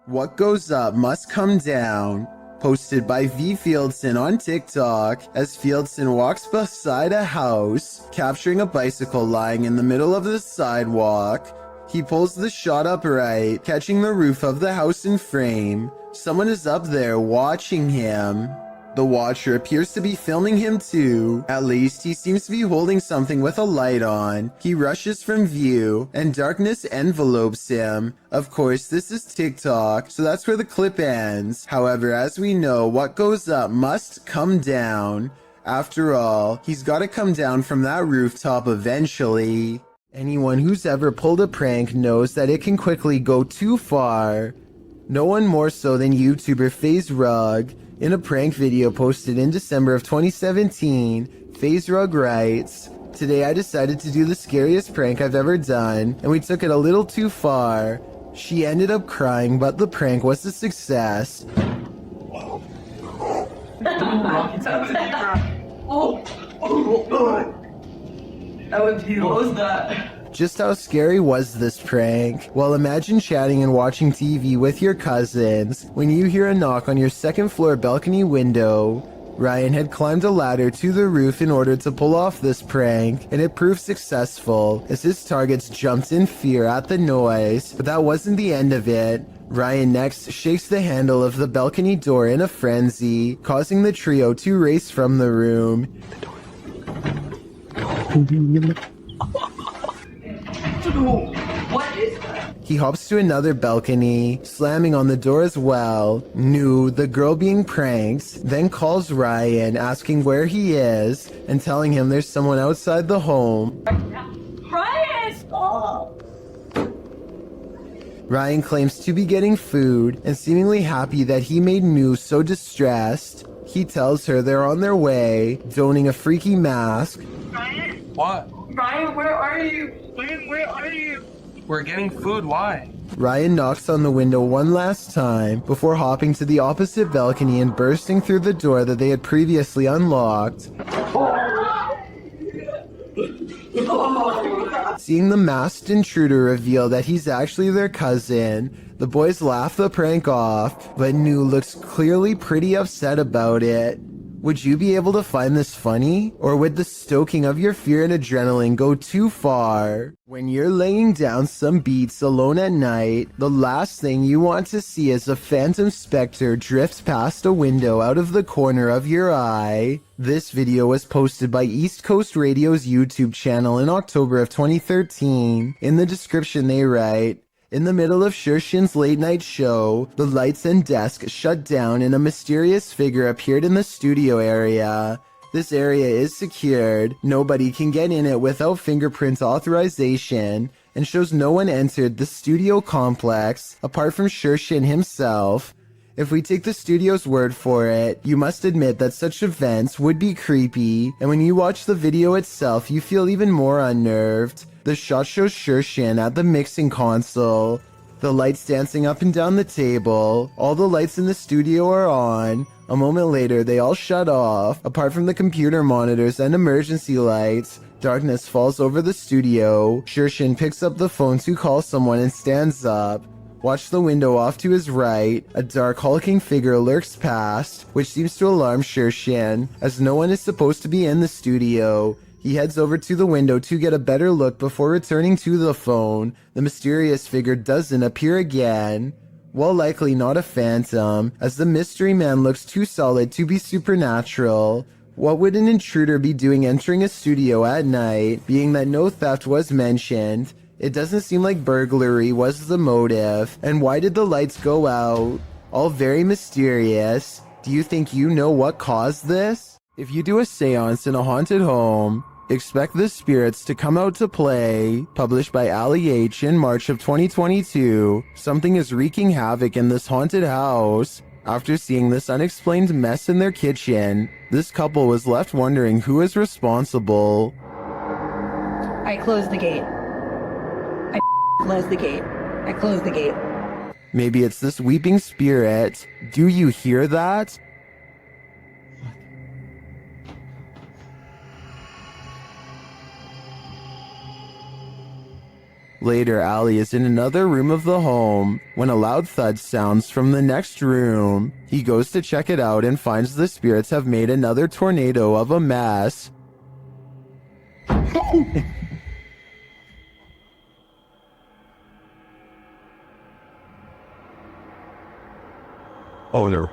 Speaker 1: What goes up must come down. Posted by V. Fieldson on TikTok, as Fieldson walks beside a house, capturing a bicycle lying in the middle of the sidewalk. He pulls the shot upright, catching the roof of the house in frame. Someone is up there watching him. The watcher appears to be filming him too. At least he seems to be holding something with a light on. He rushes from view, and darkness envelopes him. Of course, this is TikTok, so that's where the clip ends. However, as we know, what goes up must come down. After all, he's got to come down from that rooftop eventually. Anyone who's ever pulled a prank knows that it can quickly go too far. No one more so than YouTuber FaZe Rug. In a prank video posted in December of 2017, FaZe Rug writes, "Today I decided to do the scariest prank I've ever done, and we took it a little too far. She ended up crying, but the prank was a success." Just how scary was this prank? Well, imagine chatting and watching TV with your cousins when you hear a knock on your second floor balcony window. Ryan had climbed a ladder to the roof in order to pull off this prank, and it proved successful as his targets jumped in fear at the noise. But that wasn't the end of it. Ryan next shakes the handle of the balcony door in a frenzy, causing the trio to race from the room.
Speaker 11: What is that?
Speaker 1: He hops to another balcony, slamming on the door as well. Nu, the girl being pranked, then calls Ryan, asking where he is, and telling him there's someone outside the home.
Speaker 11: Ryan, stop!
Speaker 1: Ryan claims to be getting food, and seemingly happy that he made Nu so distressed. He tells her they're on their way, donning a freaky mask.
Speaker 11: Ryan?
Speaker 5: What?
Speaker 11: Ryan, where are you? Where are you?
Speaker 5: We're getting food, why?
Speaker 1: Ryan knocks on the window one last time before hopping to the opposite balcony and bursting through the door that they had previously unlocked. Seeing the masked intruder reveal that he's actually their cousin, the boys laugh the prank off, but Nu looks clearly pretty upset about it. Would you be able to find this funny? Or would the stoking of your fear and adrenaline go too far? When you're laying down some beats alone at night, the last thing you want to see is a phantom specter drift past a window out of the corner of your eye. This video was posted by East Coast Radio's YouTube channel in October of 2013. In the description they write, "In the middle of Shershin's late night show, the lights and desk shut down and a mysterious figure appeared in the studio area. This area is secured. Nobody can get in it without fingerprint authorization, and shows no one entered the studio complex apart from Shershin himself. If we take the studio's word for it, you must admit that such events would be creepy, and when you watch the video itself, you feel even more unnerved. The shot shows Shershin at the mixing console, the lights dancing up and down the table. All the lights in the studio are on. A moment later, they all shut off, apart from the computer monitors and emergency lights. Darkness falls over the studio. Shershin picks up the phone to call someone and stands up. Watch the window off to his right. A dark hulking figure lurks past, which seems to alarm Shershin. As no one is supposed to be in the studio, he heads over to the window to get a better look before returning to the phone. The mysterious figure doesn't appear again. Well, likely not a phantom, as the mystery man looks too solid to be supernatural. What would an intruder be doing entering a studio at night, being that no theft was mentioned? It doesn't seem like burglary was the motive. And why did the lights go out? All very mysterious. Do you think you know what caused this? If you do a seance in a haunted home, expect the spirits to come out to play. Published by Ali H in March of 2022. Something is wreaking havoc in this haunted house. After seeing this unexplained mess in their kitchen, this couple was left wondering who is responsible.
Speaker 12: I closed the gate. I closed the gate. I closed the gate.
Speaker 1: Maybe it's this weeping spirit. Do you hear that? Later, Ali is in another room of the home when a loud thud sounds from the next room. He goes to check it out and finds the spirits have made another tornado of a mess.
Speaker 13: Oh no.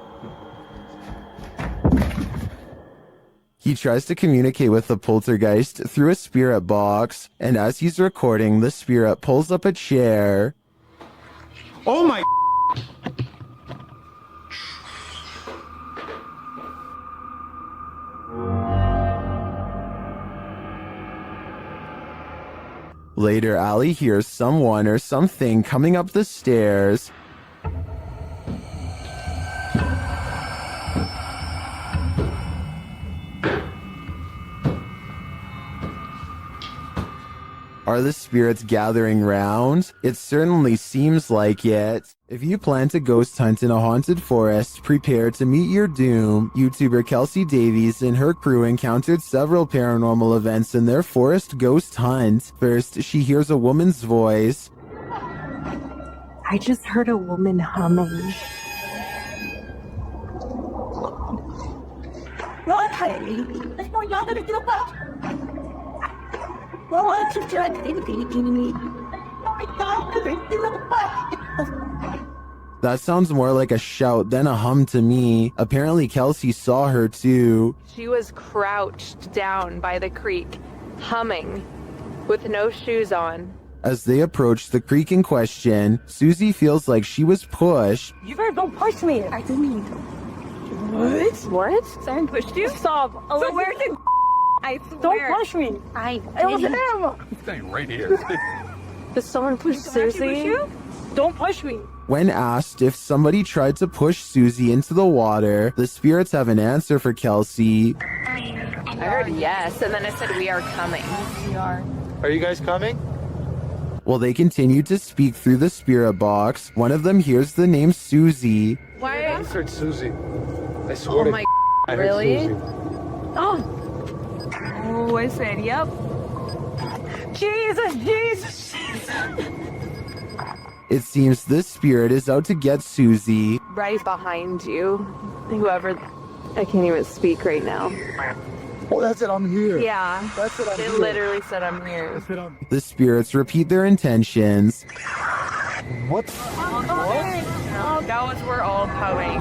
Speaker 1: He tries to communicate with the poltergeist through a spirit box, and as he's recording, the spirit pulls up a chair.
Speaker 3: Oh my.
Speaker 1: Later, Ali hears someone or something coming up the stairs. Are the spirits gathering round? It certainly seems like it. If you plan to ghost hunt in a haunted forest, prepare to meet your doom. YouTuber Kelsey Davies and her crew encountered several paranormal events in their forest ghost hunt. First, she hears a woman's voice.
Speaker 12: I just heard a woman humming.
Speaker 1: That sounds more like a shout than a hum to me. Apparently Kelsey saw her too.
Speaker 14: She was crouched down by the creek, humming, with no shoes on.
Speaker 1: As they approach the creek in question, Susie feels like she was pushed.
Speaker 12: You better don't push me. I didn't.
Speaker 14: What? What?
Speaker 12: Someone pushed you? Stop.
Speaker 14: So where did I swear.
Speaker 12: Don't push me. It was him.
Speaker 13: He's staying right here.
Speaker 14: Did someone push Susie?
Speaker 12: Don't push me.
Speaker 1: When asked if somebody tried to push Susie into the water, the spirits have an answer for Kelsey.
Speaker 14: I heard yes, and then it said we are coming.
Speaker 12: We are.
Speaker 13: Are you guys coming?
Speaker 1: While they continue to speak through the spirit box, one of them hears the name Susie.
Speaker 14: Why?
Speaker 13: I heard Susie. I swear
Speaker 14: Oh my
Speaker 13: I heard
Speaker 14: really?
Speaker 13: Susie.
Speaker 12: Oh. Oh, I said, yep. Jesus, Jesus, Jesus.
Speaker 1: It seems this spirit is out to get Susie.
Speaker 14: Right behind you. Whoever. I can't even speak right now.
Speaker 13: Oh, that's it. I'm here.
Speaker 14: Yeah.
Speaker 13: That's it. I'm
Speaker 14: It
Speaker 13: here.
Speaker 14: literally said I'm here.
Speaker 13: That's it. I'm...
Speaker 1: The spirits repeat their intentions.
Speaker 13: What?
Speaker 14: That was we're all coming.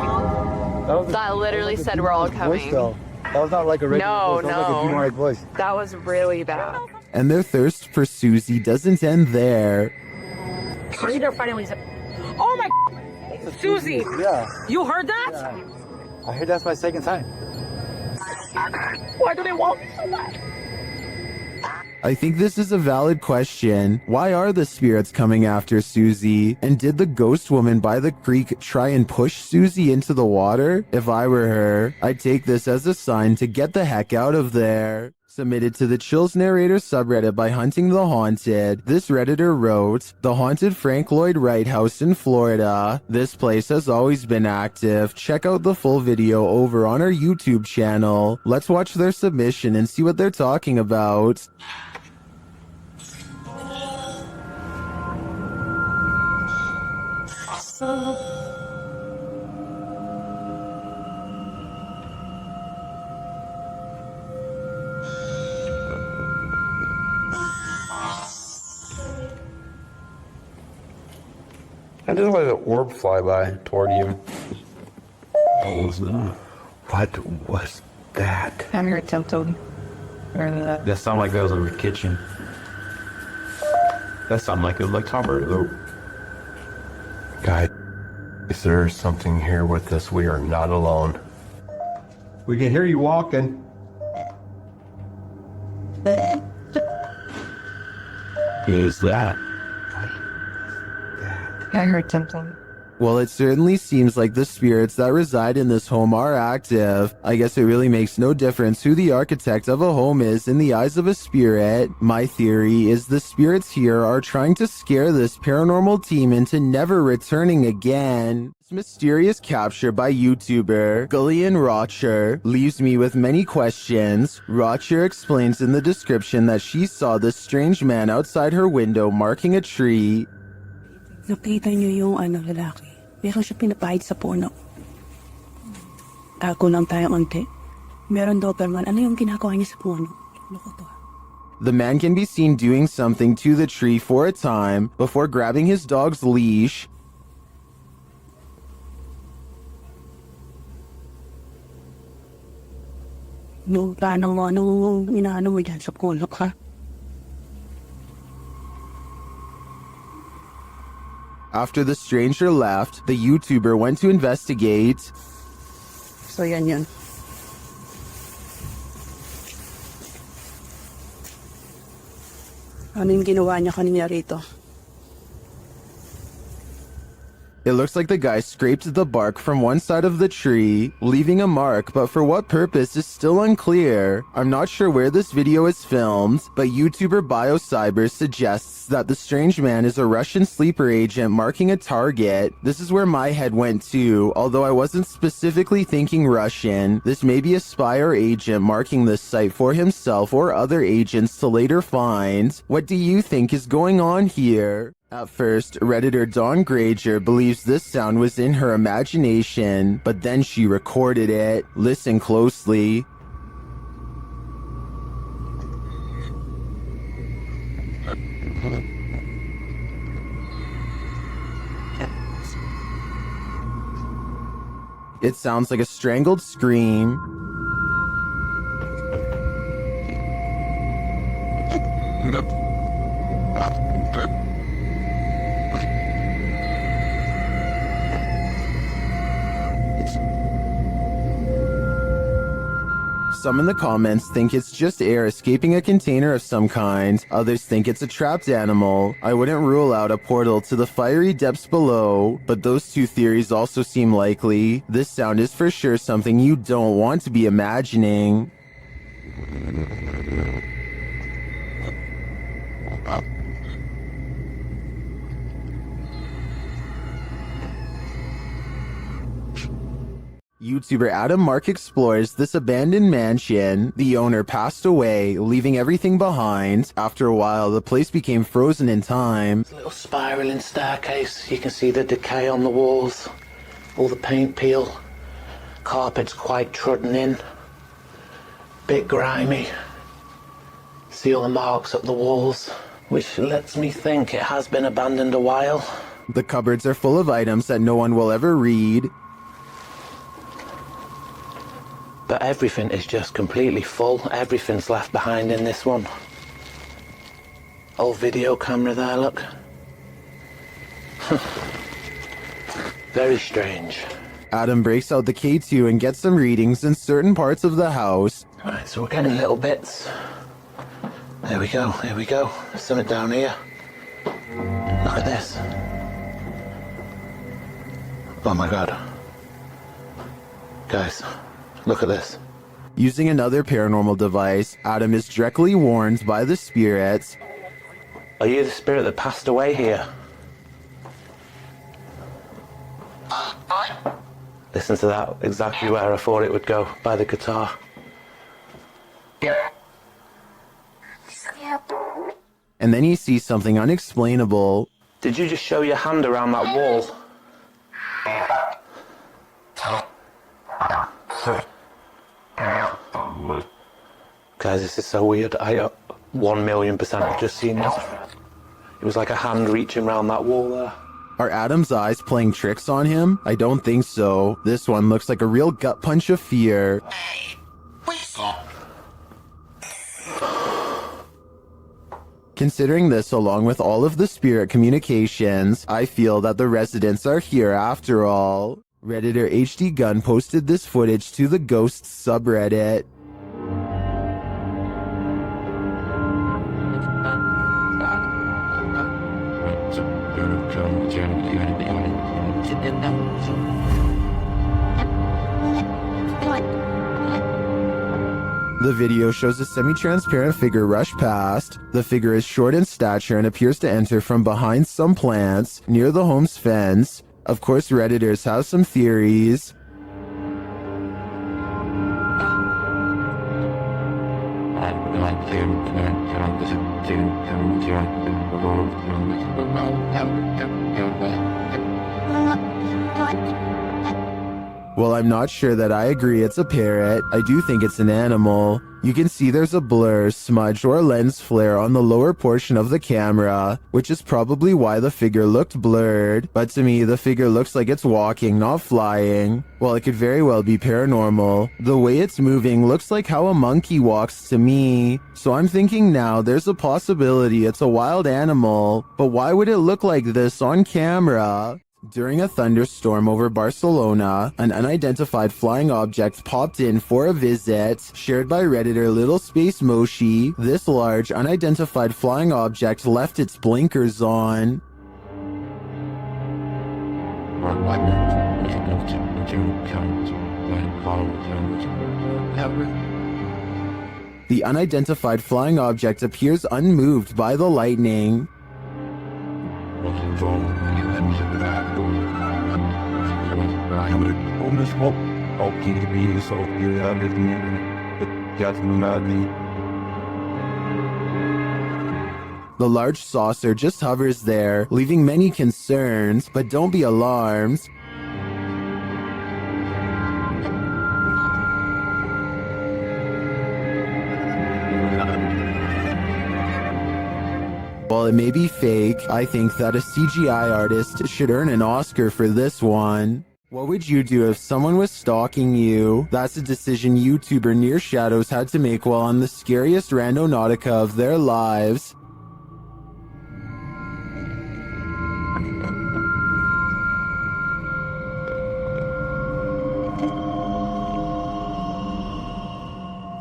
Speaker 13: That,
Speaker 14: That literally said we're all coming.
Speaker 13: That was not like a regular voice. That was like a demonic voice.
Speaker 14: That was really bad.
Speaker 1: And their thirst for Susie doesn't end there.
Speaker 12: Are you there finally? Oh my. Susie.
Speaker 13: Yeah.
Speaker 12: You heard that?
Speaker 13: Yeah. I heard that's my second time.
Speaker 12: Why do they want me so bad?
Speaker 1: I think this is a valid question. Why are the spirits coming after Susie? And did the ghost woman by the creek try and push Susie into the water? If I were her, I'd take this as a sign to get the heck out of there. Submitted to the Chills Narrator subreddit by Hunting the Haunted, this Redditor wrote, "The haunted Frank Lloyd Wright house in Florida. This place has always been active. Check out the full video over on our YouTube channel. Let's watch their submission and see what they're talking about."
Speaker 15: I just let an orb fly by toward you.
Speaker 13: What was that?
Speaker 12: I'm here tempted. Or the...
Speaker 3: That sounded like that was in the kitchen. That sounded like it was like Tom Brady.
Speaker 15: Guys, there's something here with us. We are not alone. We can hear you walking.
Speaker 3: Who's that?
Speaker 12: I heard something.
Speaker 1: Well, it certainly seems like the spirits that reside in this home are active. I guess it really makes no difference who the architect of a home is in the eyes of a spirit. My theory is the spirits here are trying to scare this paranormal team into never returning again. This mysterious capture by YouTuber Gillian Rocher leaves me with many questions. Rocher explains in the description that she saw this strange man outside her window marking a tree.
Speaker 16: Nakita niyo yung lalaki. Meron siya pinapahid sa puno. Ako lang tayo konti. Meron Doberman. Ano yung ginagawa niya sa puno?
Speaker 1: The man can be seen doing something to the tree for a time before grabbing his dog's leash.
Speaker 16: Yung tanong mo, anong inaano mo dyan sa puno ka?
Speaker 1: After the stranger left, the YouTuber went to investigate.
Speaker 16: So yan yun. Ano yung ginawa niya kanina rito?
Speaker 1: It looks like the guy scraped the bark from one side of the tree, leaving a mark, but for what purpose is still unclear. I'm not sure where this video is filmed, but YouTuber BioCyber suggests that the strange man is a Russian sleeper agent marking a target. This is where my head went to, although I wasn't specifically thinking Russian. This may be a spy or agent marking this site for himself or other agents to later find. What do you think is going on here? At first, Redditor Dawn Granger believes this sound was in her imagination, but then she recorded it. Listen closely. It sounds like a strangled scream. Some in the comments think it's just air escaping a container of some kind. Others think it's a trapped animal. I wouldn't rule out a portal to the fiery depths below, but those two theories also seem likely. This sound is for sure something you don't want to be imagining. YouTuber Adam Mark explores this abandoned mansion. The owner passed away, leaving everything behind. After a while, the place became frozen in time.
Speaker 9: Little spiraling staircase. You can see the decay on the walls, all the paint peel. Carpet's quite trodden in, bit grimy. See all the marks up the walls, which lets me think it has been abandoned a while.
Speaker 1: The cupboards are full of items that no one will ever read.
Speaker 9: But everything is just completely full. Everything's left behind in this one. Old video camera there, look. Very strange.
Speaker 1: Adam breaks out the K2 and gets some readings in certain parts of the house.
Speaker 9: Right, so we're getting little bits. There we go, here we go. There's something down here. Look at this. Oh my God. Guys, look at this.
Speaker 1: Using another paranormal device, Adam is directly warned by the spirits.
Speaker 4: Are you the spirit that passed away here? Listen to that, exactly where I thought it would go, by the guitar.
Speaker 1: And then he sees something unexplainable.
Speaker 4: Did you just show your hand around that wall? Guys, this is so weird. I 1,000,000% have just seen this. It was like a hand reaching around that wall there.
Speaker 1: Are Adam's eyes playing tricks on him? I don't think so. This one looks like a real gut punch of fear. Considering this along with all of the spirit communications, I feel that the residents are here after all. Redditor HD Gun posted this footage to the Ghosts subreddit. The video shows a semi-transparent figure rush past. The figure is short in stature and appears to enter from behind some plants near the home's fence. Of course, Redditors have some theories. Well, I'm not sure that I agree it's a parrot. I do think it's an animal. You can see there's a blur, smudge, or lens flare on the lower portion of the camera, which is probably why the figure looked blurred. But to me, the figure looks like it's walking, not flying. Well, it could very well be paranormal. The way it's moving looks like how a monkey walks to me. So I'm thinking now there's a possibility it's a wild animal. But why would it look like this on camera? During a thunderstorm over Barcelona, an unidentified flying object popped in for a visit. Shared by Redditor Little Space Moshi, this large unidentified flying object left its blinkers on. The unidentified flying object appears unmoved by the lightning. The large saucer just hovers there, leaving many concerns, but don't be alarmed. While it may be fake, I think that a CGI artist should earn an Oscar for this one. What would you do if someone was stalking you? That's a decision YouTuber Near Shadows had to make while on the scariest randonautica of their lives.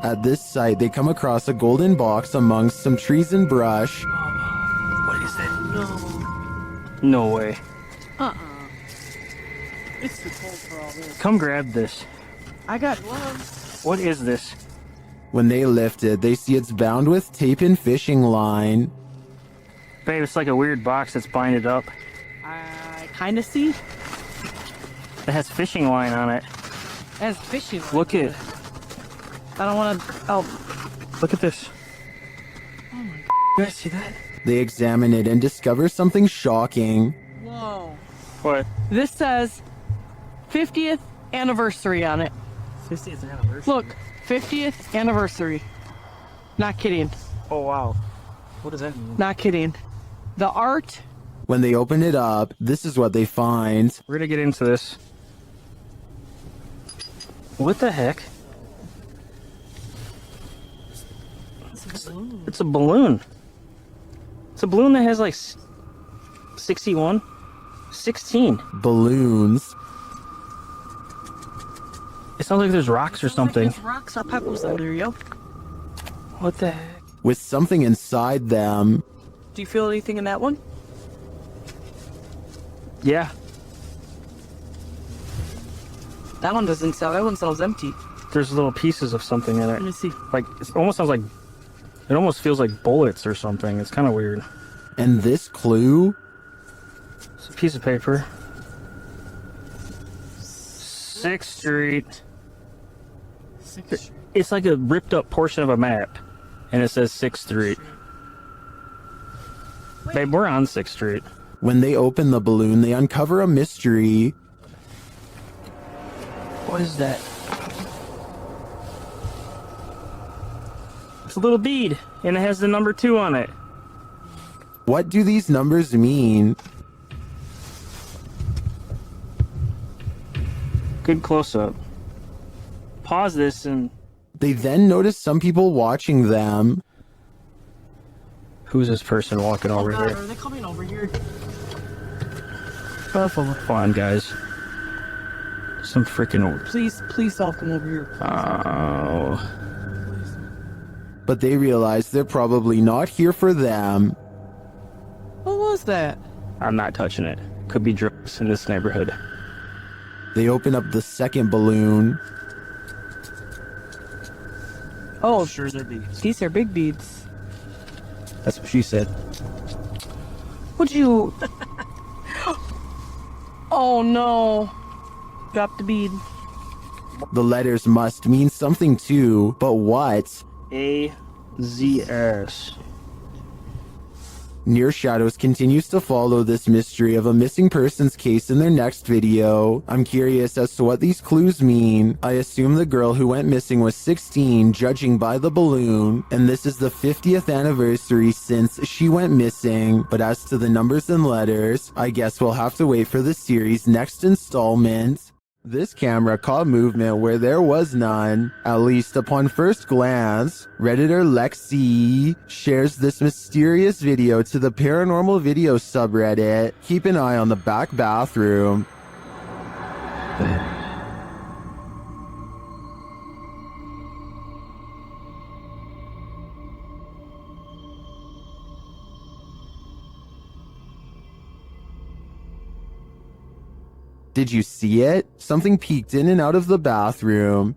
Speaker 1: At this site, they come across a golden box amongst some trees and brush.
Speaker 10: What is it? No way.
Speaker 7: It's too cold for all this.
Speaker 10: Come grab this.
Speaker 7: I got gloves.
Speaker 10: What is this?
Speaker 1: When they lift it, they see it's bound with tape and fishing line.
Speaker 10: Babe, it's like a weird box that's binded up.
Speaker 7: I kind of see.
Speaker 10: It has fishing line on it.
Speaker 7: It has fishing.
Speaker 10: Look at.
Speaker 7: I don't want to. Oh,
Speaker 10: Look at this.
Speaker 7: oh my.
Speaker 10: You guys see that?
Speaker 1: They examine it and discover something shocking.
Speaker 7: Whoa.
Speaker 10: What?
Speaker 7: This says 50th anniversary on it.
Speaker 10: 50th anniversary?
Speaker 7: Look, 50th anniversary. Not kidding.
Speaker 10: Oh, wow. What does that mean?
Speaker 7: Not kidding. The art.
Speaker 1: When they open it up, this is what they find.
Speaker 10: We're gonna get into this. What the heck? It's a balloon. It's a balloon. It's a balloon that has like 61? 16.
Speaker 1: Balloons.
Speaker 10: It sounds like there's rocks or something.
Speaker 7: There's rocks or pebbles out there, yo.
Speaker 10: What the heck?
Speaker 1: With something inside them.
Speaker 7: Do you feel anything in that one?
Speaker 10: Yeah.
Speaker 7: That one doesn't sell. That one sounds empty.
Speaker 10: there's little pieces of something in it.
Speaker 16: Let me see.
Speaker 10: Like it almost sounds like, it almost feels like bullets or something. It's kind of weird.
Speaker 1: And this clue?
Speaker 10: It's a piece of paper. 6th Street. It's like a ripped up portion of a map, and it says 6th Street. Babe, we're on 6th Street.
Speaker 1: When they open the balloon, they uncover a mystery.
Speaker 10: What is that? It's a little bead, and it has the number 2 on it.
Speaker 1: What do these numbers mean?
Speaker 10: Good close-up. Pause this and...
Speaker 1: They then notice some people watching them.
Speaker 10: Who's this person walking over here?
Speaker 16: Are they coming over here?
Speaker 10: Come on, guys. Some freaking...
Speaker 16: Please don't come over here.
Speaker 10: Oh...
Speaker 1: But they realize they're probably not here for them.
Speaker 16: What was that?
Speaker 10: I'm not touching it. Could be drugs in this neighborhood.
Speaker 1: They open up the second balloon.
Speaker 16: Oh, sure, they're beads. These are big beads.
Speaker 10: That's what she said.
Speaker 16: Would you... Oh, no. Drop the bead.
Speaker 1: The letters must mean something too, but what?
Speaker 10: A-Z-S.
Speaker 1: Near Shadows continues to follow this mystery of a missing persons case in their next video. I'm curious as to what these clues mean. I assume the girl who went missing was 16, judging by the balloon, and this is the 50th anniversary since she went missing. But as to the numbers and letters, I guess we'll have to wait for the series' next installment. This camera caught movement where there was none, at least upon first glance. Redditor Lexi shares this mysterious video to the paranormal video subreddit. Keep an eye on the back bathroom. Did you see it? Something peeked in and out of the bathroom.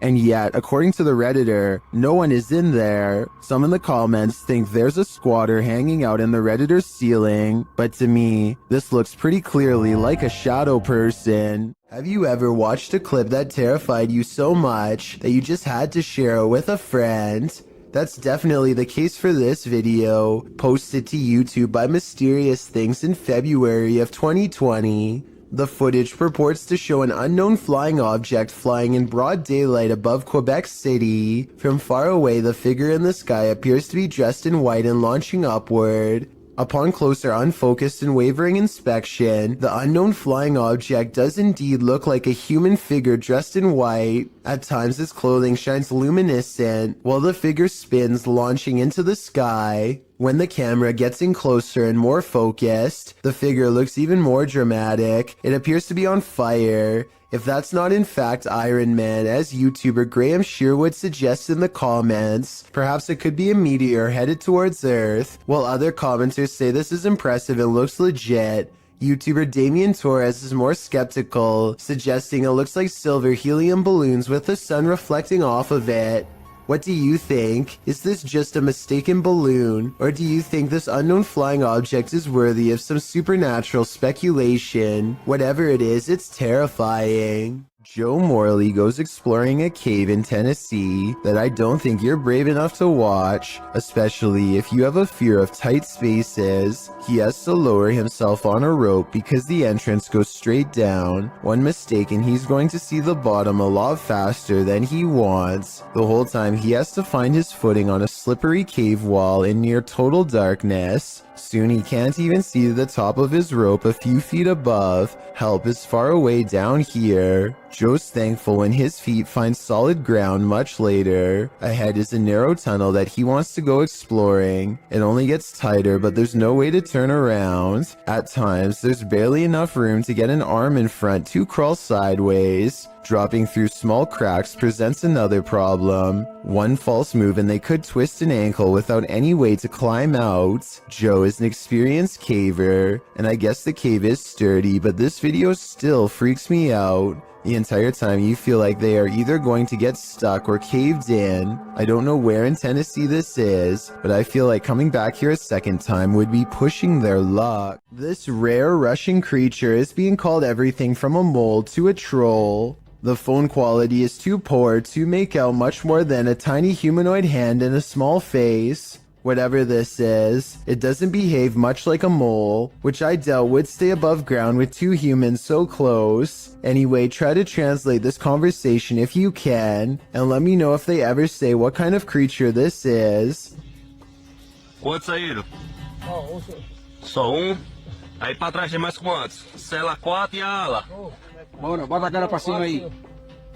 Speaker 1: And yet, according to the Redditor, no one is in there. Some in the comments think there's a squatter hanging out in the Redditor's ceiling, but to me, this looks pretty clearly like a shadow person. Have you ever watched a clip that terrified you so much that you just had to share it with a friend? That's definitely the case for this video, posted to YouTube by Mysterious Things in February of 2020. The footage purports to show an unknown flying object flying in broad daylight above Quebec City. From far away, the figure in the sky appears to be dressed in white and launching upward. Upon closer, unfocused and wavering inspection, the unknown flying object does indeed look like a human figure dressed in white. At times, its clothing shines luminescent, while the figure spins, launching into the sky. When the camera gets in closer and more focused, the figure looks even more dramatic. It appears to be on fire. If that's not in fact Iron Man, as YouTuber Graham Sherwood suggests in the comments, perhaps it could be a meteor headed towards Earth, while other commenters say this is impressive and looks legit. YouTuber Damien Torres is more skeptical, suggesting it looks like silver helium balloons with the sun reflecting off of it. What do you think? Is this just a mistaken balloon? Or do you think this unknown flying object is worthy of some supernatural speculation? Whatever it is, it's terrifying. Joe Morley goes exploring a cave in Tennessee that I don't think you're brave enough to watch, especially if you have a fear of tight spaces. He has to lower himself on a rope because the entrance goes straight down. When mistaken, he's going to see the bottom a lot faster than he wants. The whole time he has to find his footing on a slippery cave wall in near total darkness. Soon he can't even see the top of his rope a few feet above. Help is far away down here. Joe's thankful when his feet find solid ground much later. Ahead is a narrow tunnel that he wants to go exploring. It only gets tighter, but there's no way to turn around. At times, there's barely enough room to get an arm in front to crawl sideways. Dropping through small cracks presents another problem. One false move and they could twist an ankle without any way to climb out. Joe is an experienced caver, and I guess the cave is sturdy, but this video still freaks me out. The entire time you feel like they are either going to get stuck or caved in. I don't know where in Tennessee this is, but I feel like coming back here a second time would be pushing their luck. This rare Russian creature is being called everything from a mole to a troll. The phone quality is too poor to make out much more than a tiny humanoid hand and a small face. Whatever this is, it doesn't behave much like a mole, which I doubt would stay above ground with two humans so close. Anyway, try to translate this conversation if you can, and let me know if they ever say what kind of creature this is.
Speaker 17: Quantos saíram? Só um? Aí pra trás tem mais quantos? Cela 4 e a ala.
Speaker 18: Bora, bota a cara pra cima aí.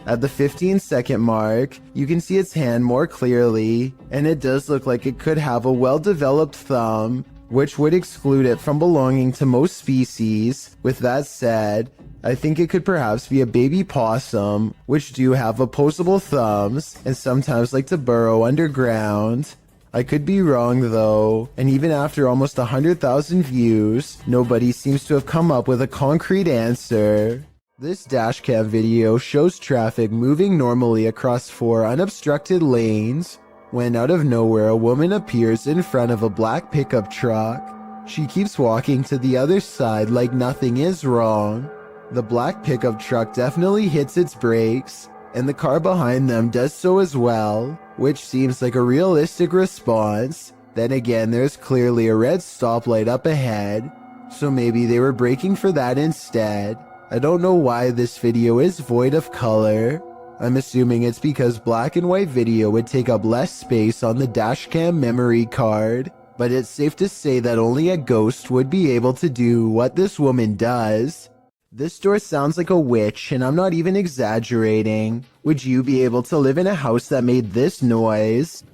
Speaker 1: At the 15-second mark, you can see its hand more clearly, and it does look like it could have a well-developed thumb, which would exclude it from belonging to most species. With that said, I think it could perhaps be a baby possum, which do have opposable thumbs, and sometimes like to burrow underground. I could be wrong though, and even after almost 100,000 views, nobody seems to have come up with a concrete answer. This dashcam video shows traffic moving normally across 4 unobstructed lanes, when out of nowhere a woman appears in front of a black pickup truck. She keeps walking to the other side like nothing is wrong. The black pickup truck definitely hits its brakes, and the car behind them does so as well, which seems like a realistic response. Then again, there's clearly a red stoplight up ahead, so maybe they were braking for that instead. I don't know why this video is void of color. I'm assuming it's because black and white video would take up less space on the dashcam memory card, but it's safe to say that only a ghost would be able to do what this woman does. This door sounds like a witch, and I'm not even exaggerating. Would you be able to live in a house that made this noise?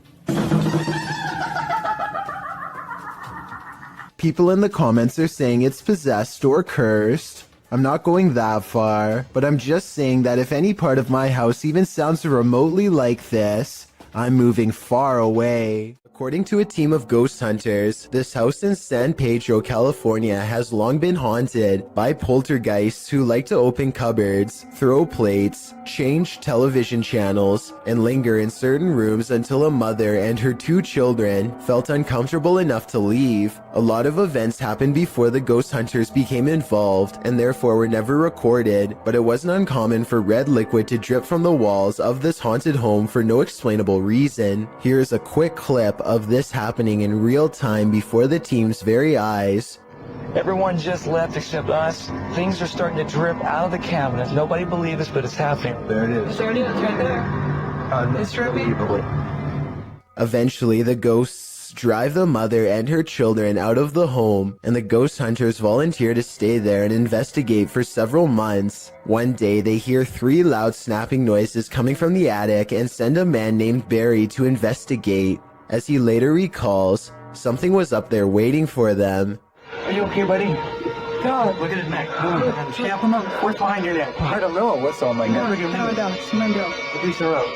Speaker 1: People in the comments are saying it's possessed or cursed. I'm not going that far, but I'm just saying that if any part of my house even sounds remotely like this, I'm moving far away. According to a team of ghost hunters, this house in San Pedro, California has long been haunted by poltergeists who like to open cupboards, throw plates, change television channels, and linger in certain rooms until a mother and her 2 children felt uncomfortable enough to leave. A lot of events happened before the ghost hunters became involved and therefore were never recorded, but it wasn't uncommon for red liquid to drip from the walls of this haunted home for no explainable reason. Here's a quick clip of this happening in real time before the team's very eyes.
Speaker 19: Everyone just left except us. Things are starting to drip out of the cabinet. Nobody believes us, but it's happening. There it is.
Speaker 11: There it is, right there. It's dripping.
Speaker 1: Eventually, the ghosts drive the mother and her children out of the home, and the ghost hunters volunteer to stay there and investigate for several months. One day, they hear 3 loud snapping noises coming from the attic and send a man named Barry to investigate. As he later recalls, something was up there waiting for them.
Speaker 19: Are you okay, buddy? God, look at his neck. Snap him up. What's behind your neck? I don't know. What's on my neck? Release her up.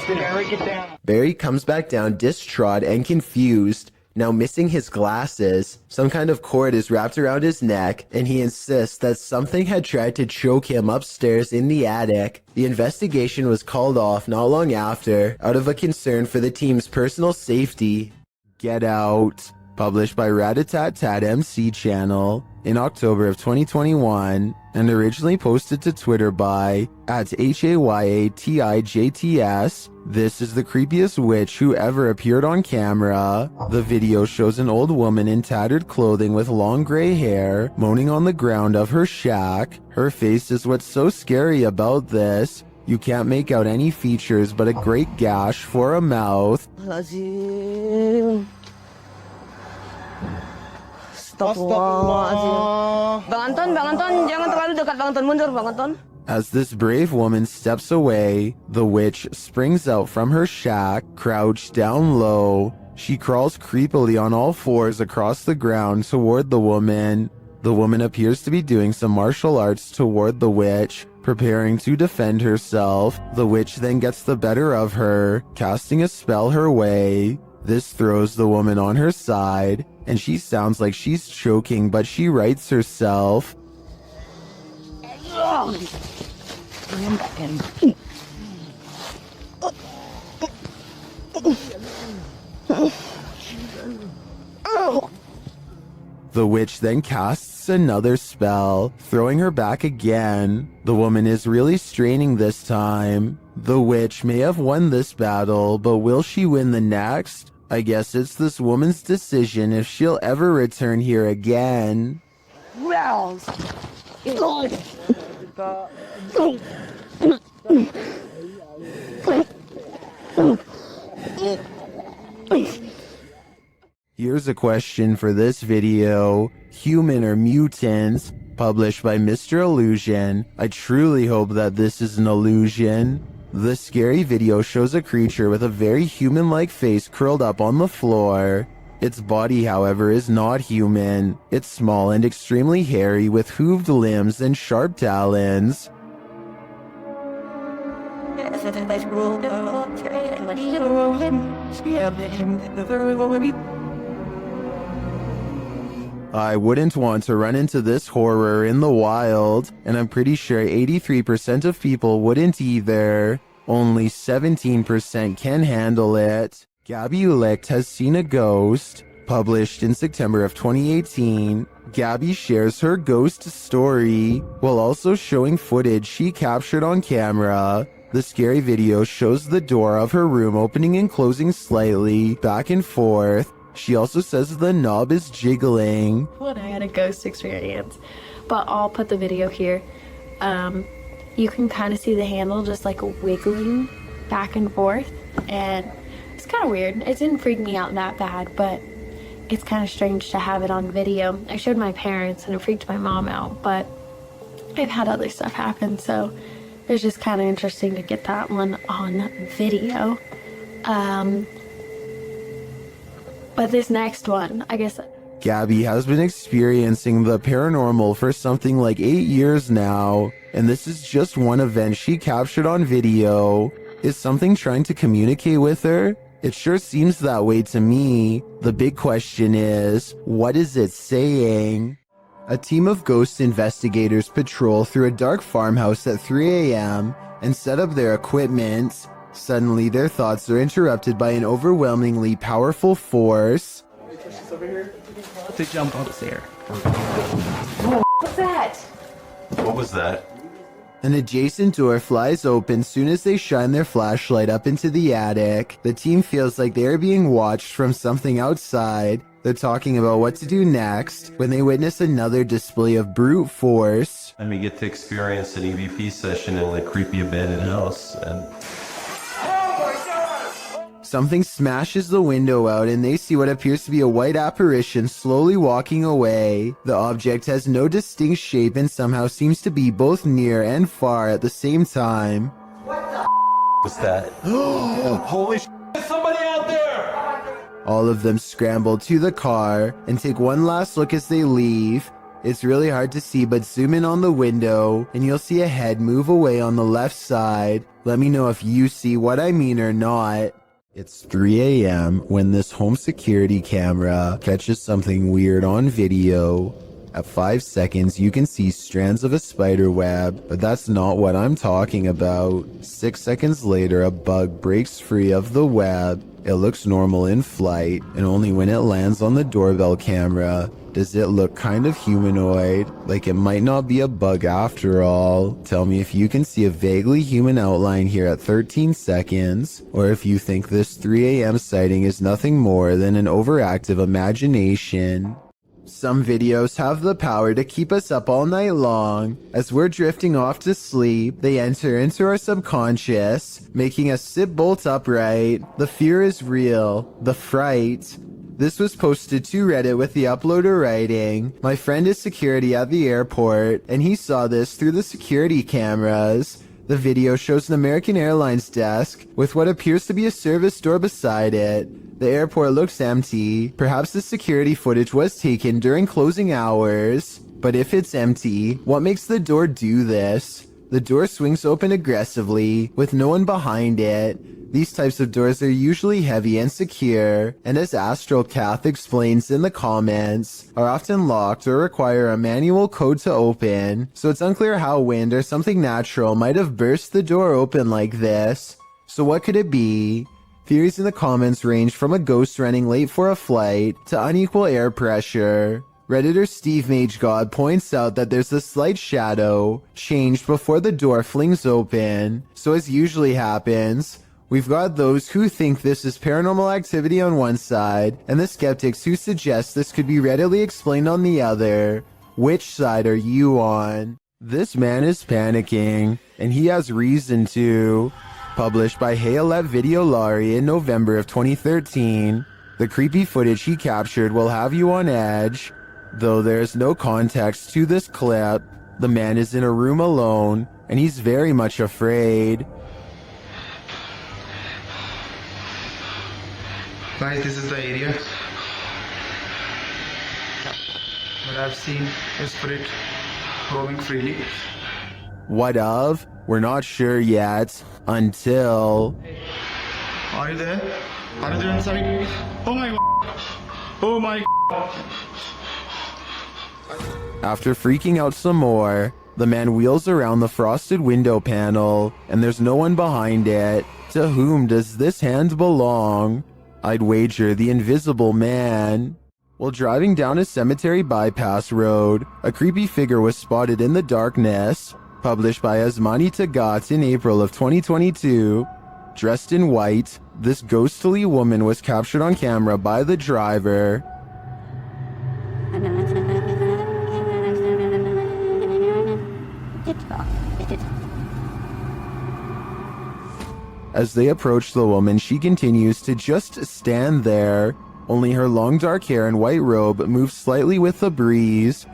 Speaker 19: Barry, get down.
Speaker 1: Barry comes back down distraught and confused, now missing his glasses. Some kind of cord is wrapped around his neck, and he insists that something had tried to choke him upstairs in the attic. The investigation was called off not long after, out of a concern for the team's personal safety. Get Out, published by Rattle MC channel in October of 2021, and originally posted to Twitter by @HAYATIJTS. This is the creepiest witch who ever appeared on camera. The video shows an old woman in tattered clothing with long gray hair, moaning on the ground of her shack. Her face is what's so scary about this. You can't make out any features but a great gash for a mouth.
Speaker 20: Astagfirullahaladzim. Bang Anton, jangan terlalu dekat Bang Anton, mundur Bang Anton.
Speaker 1: As this brave woman steps away, the witch springs out from her shack, crouched down low. She crawls creepily on all fours across the ground toward the woman. The woman appears to be doing some martial arts toward the witch, preparing to defend herself. The witch then gets the better of her, casting a spell her way. This throws the woman on her side, and she sounds like she's choking, but she rights herself. The witch then casts another spell, throwing her back again. The woman is really straining this time. The witch may have won this battle, but will she win the next? I guess it's this woman's decision if she'll ever return here again. Here's a question for this video. Human or mutants? Published by Mr. Illusion. I truly hope that this is an illusion. The scary video shows a creature with a very human-like face curled up on the floor. Its body, however, is not human. It's small and extremely hairy with hooved limbs and sharp talons. I wouldn't want to run into this horror in the wild, and I'm pretty sure 83% of people wouldn't either. Only 17% can handle it. Gabby Licht has seen a ghost. Published in September of 2018, Gabby shares her ghost story while also showing footage she captured on camera. The scary video shows the door of her room opening and closing slightly, back and forth. She also says the knob is jiggling.
Speaker 20: When I had a ghost experience, but I'll put the video here. You can kind of see the handle just like wiggling back and forth, and it's kind of weird. It didn't freak me out that bad, but it's kind of strange to have it on video. I showed my parents and it freaked my mom out, but I've had other stuff happen, so it's just kind of interesting to get that one on video. But this next one, I guess...
Speaker 1: Gabby has been experiencing the paranormal for something like 8 years now, and this is just one event she captured on video. Is something trying to communicate with her? It sure seems that way to me. The big question is, what is it saying? A team of ghost investigators patrol through a dark farmhouse at 3 a.m. and set up their equipment. Suddenly, their thoughts are interrupted by an overwhelmingly powerful force.
Speaker 10: To jump upstairs.
Speaker 20: What's that?
Speaker 15: What was that?
Speaker 1: An adjacent door flies open soon as they shine their flashlight up into the attic. The team feels like they are being watched from something outside. They're talking about what to do next when they witness another display of brute force.
Speaker 15: And we get to experience an EVP session in a creepy abandoned house, and
Speaker 1: something smashes the window out and they see what appears to be a white apparition slowly walking away. The object has no distinct shape and somehow seems to be both near and far at the same time.
Speaker 15: What the was that? Holy shit, there's somebody out there!
Speaker 1: All of them scramble to the car and take one last look as they leave. It's really hard to see, but zoom in on the window and you'll see a head move away on the left side. Let me know if you see what I mean or not. It's 3 a.m. when this home security camera catches something weird on video. At 5 seconds, you can see strands of a spider web, but that's not what I'm talking about. 6 seconds later, a bug breaks free of the web. It looks normal in flight, and only when it lands on the doorbell camera does it look kind of humanoid, like it might not be a bug after all. Tell me if you can see a vaguely human outline here at 13 seconds, or if you think this 3 a.m. sighting is nothing more than an overactive imagination. Some videos have the power to keep us up all night long. As we're drifting off to sleep, they enter into our subconscious, making us sit bolt upright. The fear is real. The fright. This was posted to Reddit with the uploader writing, "My friend is security at the airport, and he saw this through the security cameras. The video shows an American Airlines desk with what appears to be a service door beside it. The airport looks empty. Perhaps the security footage was taken during closing hours. But if it's empty, what makes the door do this? The door swings open aggressively, with no one behind it. These types of doors are usually heavy and secure, and as Astral Cath explains in the comments, are often locked or require a manual code to open, so it's unclear how wind or something natural might have burst the door open like this. So what could it be? Theories in the comments range from a ghost running late for a flight to unequal air pressure. Redditor Steve MageGod points out that there's a slight shadow changed before the door flings open, so as usually happens, we've got those who think this is paranormal activity on one side, and the skeptics who suggest this could be readily explained on the other. Which side are you on? This man is panicking, and he has reason to. Published by Hayalet Videolari in November of 2013. The creepy footage he captured will have you on edge. Though there's no context to this clip, the man is in a room alone, and he's very much afraid.
Speaker 6: Guys, this is the area. What I've seen is spirit roaming freely.
Speaker 1: What of? We're not sure yet, until...
Speaker 6: Are you there? Are you there inside? Oh my god! Oh my god!
Speaker 1: After freaking out some more, the man wheels around the frosted window panel, and there's no one behind it. To whom does this hand belong? I'd wager the invisible man. While driving down a cemetery bypass road, a creepy figure was spotted in the darkness. Published by Asmani Tagat in April of 2022. Dressed in white, this ghostly woman was captured on camera by the driver. As they approach the woman, she continues to just stand there. Only her long dark hair and white robe move slightly with the breeze.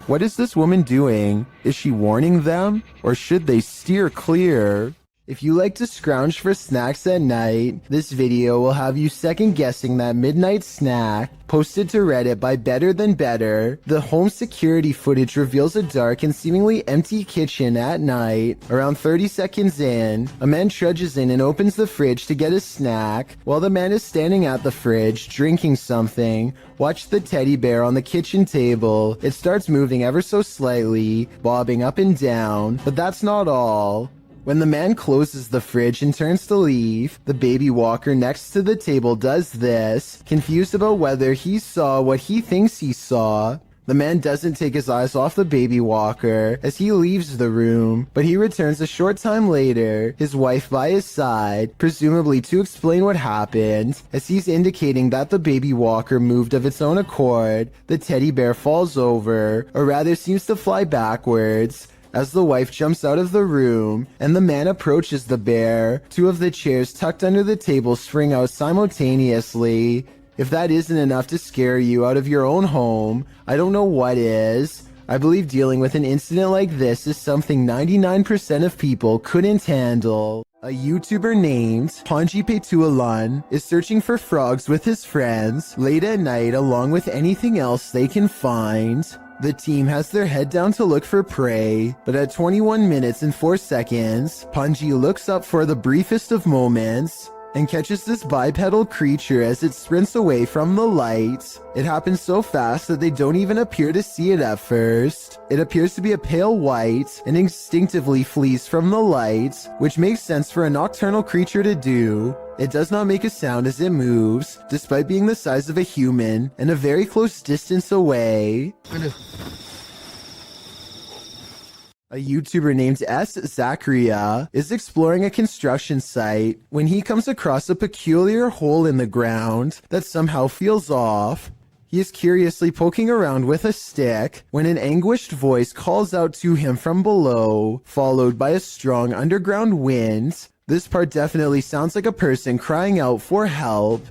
Speaker 1: What is this woman doing? Is she warning them? Or should they steer clear? If you like to scrounge for snacks at night, this video will have you second guessing that midnight snack. Posted to Reddit by Better Than Better, the home security footage reveals a dark and seemingly empty kitchen at night. Around 30 seconds in, a man trudges in and opens the fridge to get a snack. While the man is standing at the fridge, drinking something, watch the teddy bear on the kitchen table. It starts moving ever so slightly, bobbing up and down, but that's not all. When the man closes the fridge and turns to leave, the baby walker next to the table does this, confused about whether he saw what he thinks he saw. The man doesn't take his eyes off the baby walker as he leaves the room, but he returns a short time later, his wife by his side, presumably to explain what happened. As he's indicating that the baby walker moved of its own accord, the teddy bear falls over, or rather seems to fly backwards. As the wife jumps out of the room and the man approaches the bear, two of the chairs tucked under the table spring out simultaneously. If that isn't enough to scare you out of your own home, I don't know what is. I believe dealing with an incident like this is something 99% of people couldn't handle. A YouTuber named Panji Petualan is searching for frogs with his friends late at night along with anything else they can find. The team has their head down to look for prey, but at 21 minutes and 4 seconds, Panji looks up for the briefest of moments and catches this bipedal creature as it sprints away from the light. It happens so fast that they don't even appear to see it at first. It appears to be a pale white and instinctively flees from the light, which makes sense for a nocturnal creature to do. It does not make a sound as it moves, despite being the size of a human and a very close distance away. A YouTuber named S. Zachariah is exploring a construction site when he comes across a peculiar hole in the ground that somehow feels off. He is curiously poking around with a stick when an anguished voice calls out to him from below, followed by a strong underground wind. This part definitely sounds like a person crying out for help.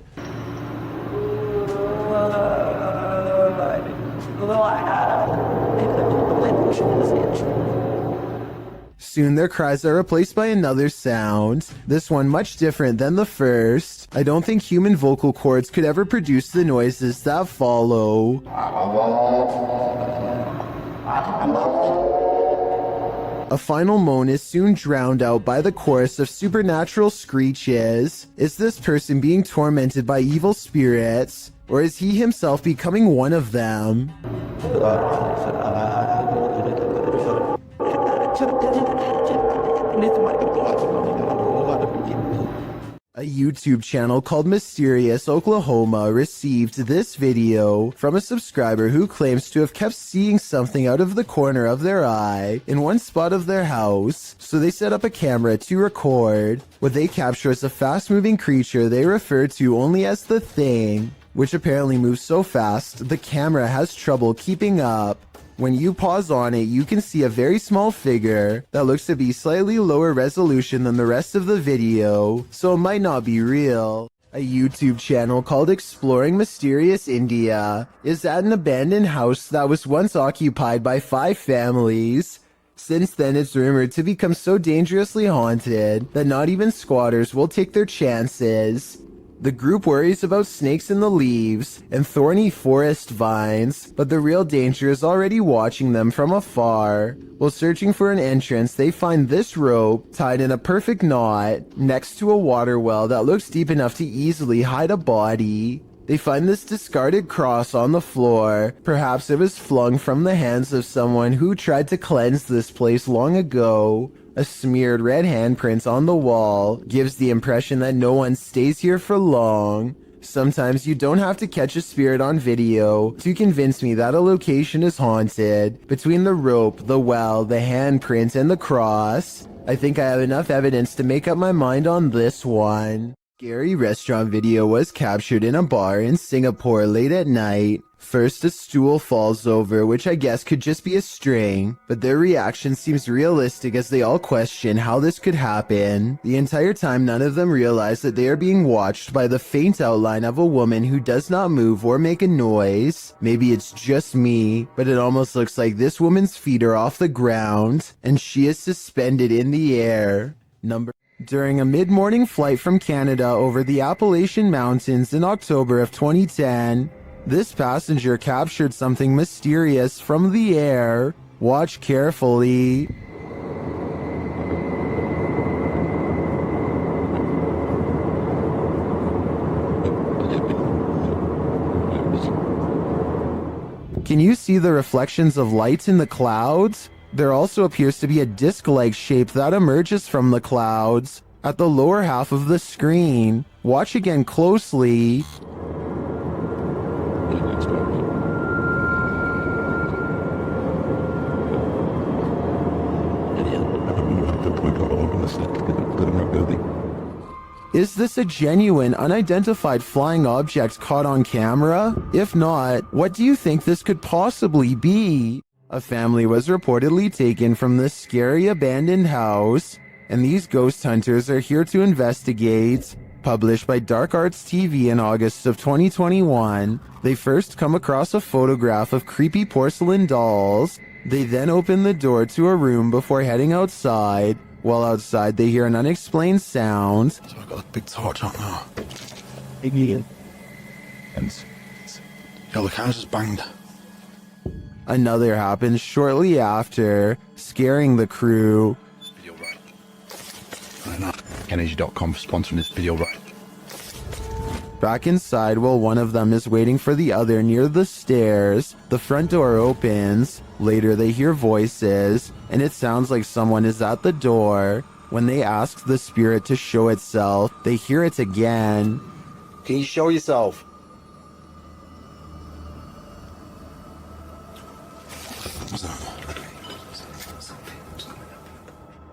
Speaker 1: Soon their cries are replaced by another sound, this one much different than the first. I don't think human vocal cords could ever produce the noises that follow. A final moan is soon drowned out by the chorus of supernatural screeches. Is this person being tormented by evil spirits, or is he himself becoming one of them? A YouTube channel called Mysterious Oklahoma received this video from a subscriber who claims to have kept seeing something out of the corner of their eye in one spot of their house, so they set up a camera to record. What they capture is a fast-moving creature they refer to only as the Thing, which apparently moves so fast the camera has trouble keeping up. When you pause on it, you can see a very small figure that looks to be slightly lower resolution than the rest of the video, so it might not be real. A YouTube channel called Exploring Mysterious India is at an abandoned house that was once occupied by 5 families. Since then, it's rumored to become so dangerously haunted that not even squatters will take their chances. The group worries about snakes in the leaves and thorny forest vines, but the real danger is already watching them from afar. While searching for an entrance, they find this rope tied in a perfect knot next to a water well that looks deep enough to easily hide a body. They find this discarded cross on the floor. Perhaps it was flung from the hands of someone who tried to cleanse this place long ago. A smeared red handprint on the wall gives the impression that no one stays here for long. Sometimes you don't have to catch a spirit on video to convince me that a location is haunted. Between the rope, the well, the handprint, and the cross, I think I have enough evidence to make up my mind on this one. Scary restaurant video was captured in a bar in Singapore late at night. First, a stool falls over, which I guess could just be a string, but their reaction seems realistic as they all question how this could happen. The entire time, none of them realize that they are being watched by the faint outline of a woman who does not move or make a noise. Maybe it's just me, but it almost looks like this woman's feet are off the ground, and she is suspended in the air. During a mid-morning flight from Canada over the Appalachian Mountains in October of 2010, this passenger captured something mysterious from the air. Watch carefully. Can you see the reflections of light in the clouds? There also appears to be a disc-like shape that emerges from the clouds at the lower half of the screen. Watch again closely. Is this a genuine, unidentified flying object caught on camera? If not, what do you think this could possibly be? A family was reportedly taken from this scary abandoned house, and these ghost hunters are here to investigate. Published by Dark Arts TV in August of 2021, they first come across a photograph of creepy porcelain dolls. They then open the door to a room before heading outside. While outside, they hear an unexplained sound.
Speaker 21: So I got a big torch on now.
Speaker 19: Big Ian.
Speaker 21: And yeah, the house is banged.
Speaker 1: Another happens shortly after, scaring the crew.
Speaker 21: Video right. Energy.com for sponsoring this video right.
Speaker 1: Back inside, while one of them is waiting for the other near the stairs, the front door opens. Later, they hear voices, and it sounds like someone is at the door. When they ask the spirit to show itself, they hear it again.
Speaker 22: Can you show yourself?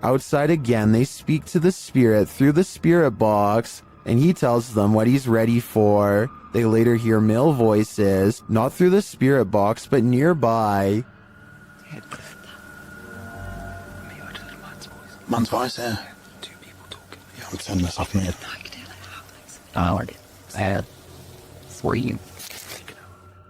Speaker 1: Outside again, they speak to the spirit through the spirit box, and he tells them what he's ready for. They later hear male voices, not through the spirit box, but nearby.
Speaker 21: Man's voice, yeah. Yeah, I'm turning this off, mate.
Speaker 2: I like it. Bad. Sweet.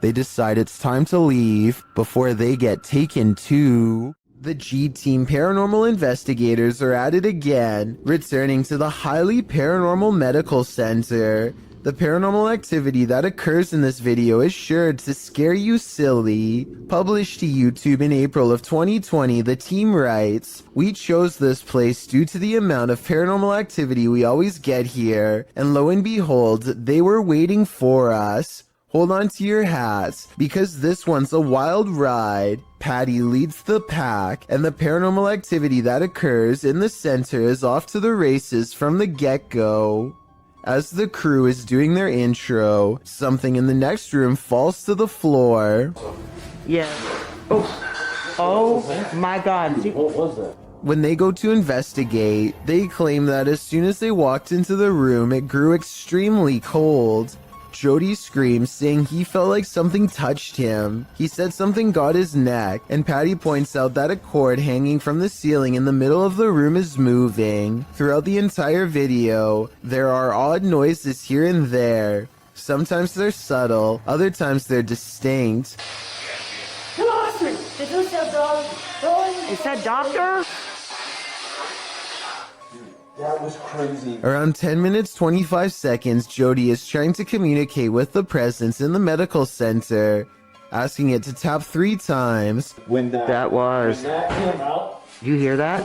Speaker 1: They decide it's time to leave before they get taken to... The G-Team paranormal investigators are at it again, returning to the highly paranormal medical center. The paranormal activity that occurs in this video is sure to scare you silly. Published to YouTube in April of 2020, the team writes, "We chose this place due to the amount of paranormal activity we always get here, and lo and behold, they were waiting for us. Hold on to your hats, because this one's a wild ride." Patty leads the pack, and the paranormal activity that occurs in the center is off to the races from the get-go. As the crew is doing their intro, something in the next room falls to the floor.
Speaker 8: Yeah. Oh my God. What was that?
Speaker 1: When they go to investigate, they claim that as soon as they walked into the room, it grew extremely cold. Jody screams, saying he felt like something touched him. He said something got his neck, and Patty points out that a cord hanging from the ceiling in the middle of the room is moving. Throughout the entire video, there are odd noises here and there. Sometimes they're subtle, other times they're distinct.
Speaker 8: Is that doctor?
Speaker 19: That was crazy.
Speaker 1: Around 10 minutes 25 seconds, Jody is trying to communicate with the presence in the medical center, asking it to tap 3 times.
Speaker 19: When that came out,
Speaker 8: You hear that?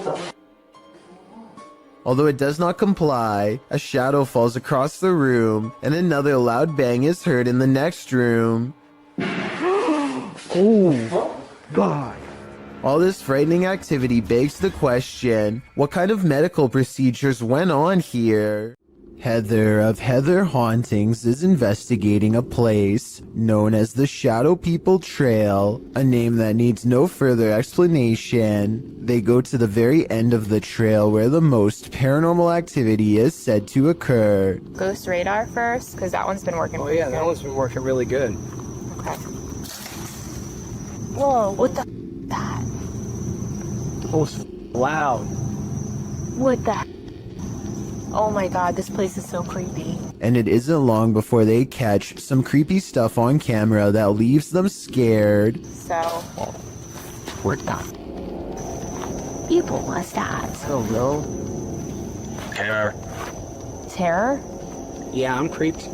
Speaker 1: Although it does not comply, a shadow falls across the room, and another loud bang is heard in the next room.
Speaker 8: Oh, God.
Speaker 1: All this frightening activity begs the question, what kind of medical procedures went on here? Heather of Heather Hauntings is investigating a place known as the Shadow People Trail, a name that needs no further explanation. They go to the very end of the trail where the most paranormal activity is said to occur.
Speaker 14: Ghost radar first, because that one's been working.
Speaker 19: oh yeah, that one's been working really good.
Speaker 14: Okay. Whoa, what the that?
Speaker 19: Oh, it's loud.
Speaker 14: What the? Oh my God, this place is so creepy.
Speaker 1: And it isn't long before they catch some creepy stuff on camera that leaves them scared.
Speaker 14: So,
Speaker 2: What the?
Speaker 14: people must have.
Speaker 8: So real.
Speaker 17: Terror.
Speaker 14: Terror?
Speaker 8: Yeah, I'm creeped.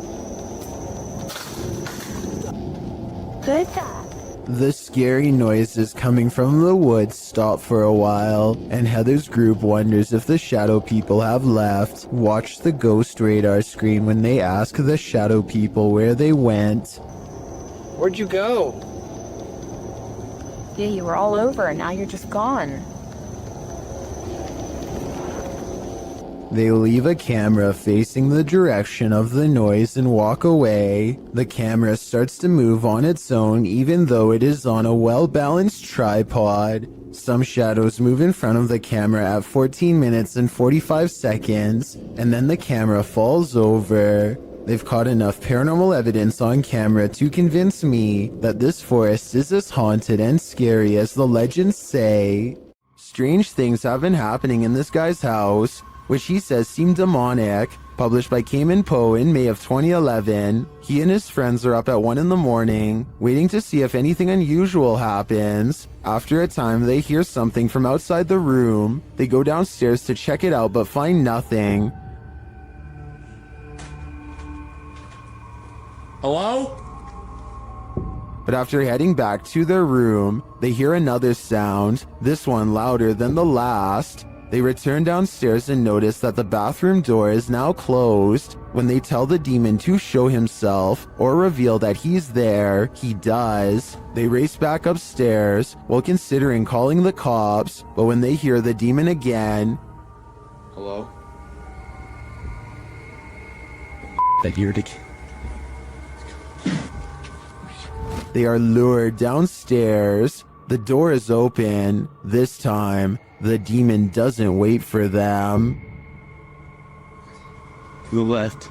Speaker 14: Good that.
Speaker 1: The scary noises coming from the woods stop for a while, and Heather's group wonders if the Shadow People have left. Watch the ghost radar screen when they ask the Shadow People where they went.
Speaker 19: Where'd you go?
Speaker 14: Yeah, you were all over and now you're just gone.
Speaker 1: They leave a camera facing the direction of the noise and walk away. The camera starts to move on its own even though it is on a well-balanced tripod. Some shadows move in front of the camera at 14 minutes and 45 seconds, and then the camera falls over. They've caught enough paranormal evidence on camera to convince me that this forest is as haunted and scary as the legends say. Strange things have been happening in this guy's house, which he says seem demonic. Published by Cayman Poe in May of 2011, he and his friends are up at 1 in the morning, waiting to see if anything unusual happens. After a time, they hear something from outside the room. They go downstairs to check it out but find nothing.
Speaker 17: Hello?
Speaker 1: But after heading back to their room, they hear another sound, this one louder than the last. They return downstairs and notice that the bathroom door is now closed. When they tell the demon to show himself or reveal that he's there, he does. They race back upstairs while considering calling the cops, but when they hear the demon again,
Speaker 19: Hello?
Speaker 2: That eared it.
Speaker 1: they are lured downstairs. The door is open. This time, the demon doesn't wait for them.
Speaker 10: To the left.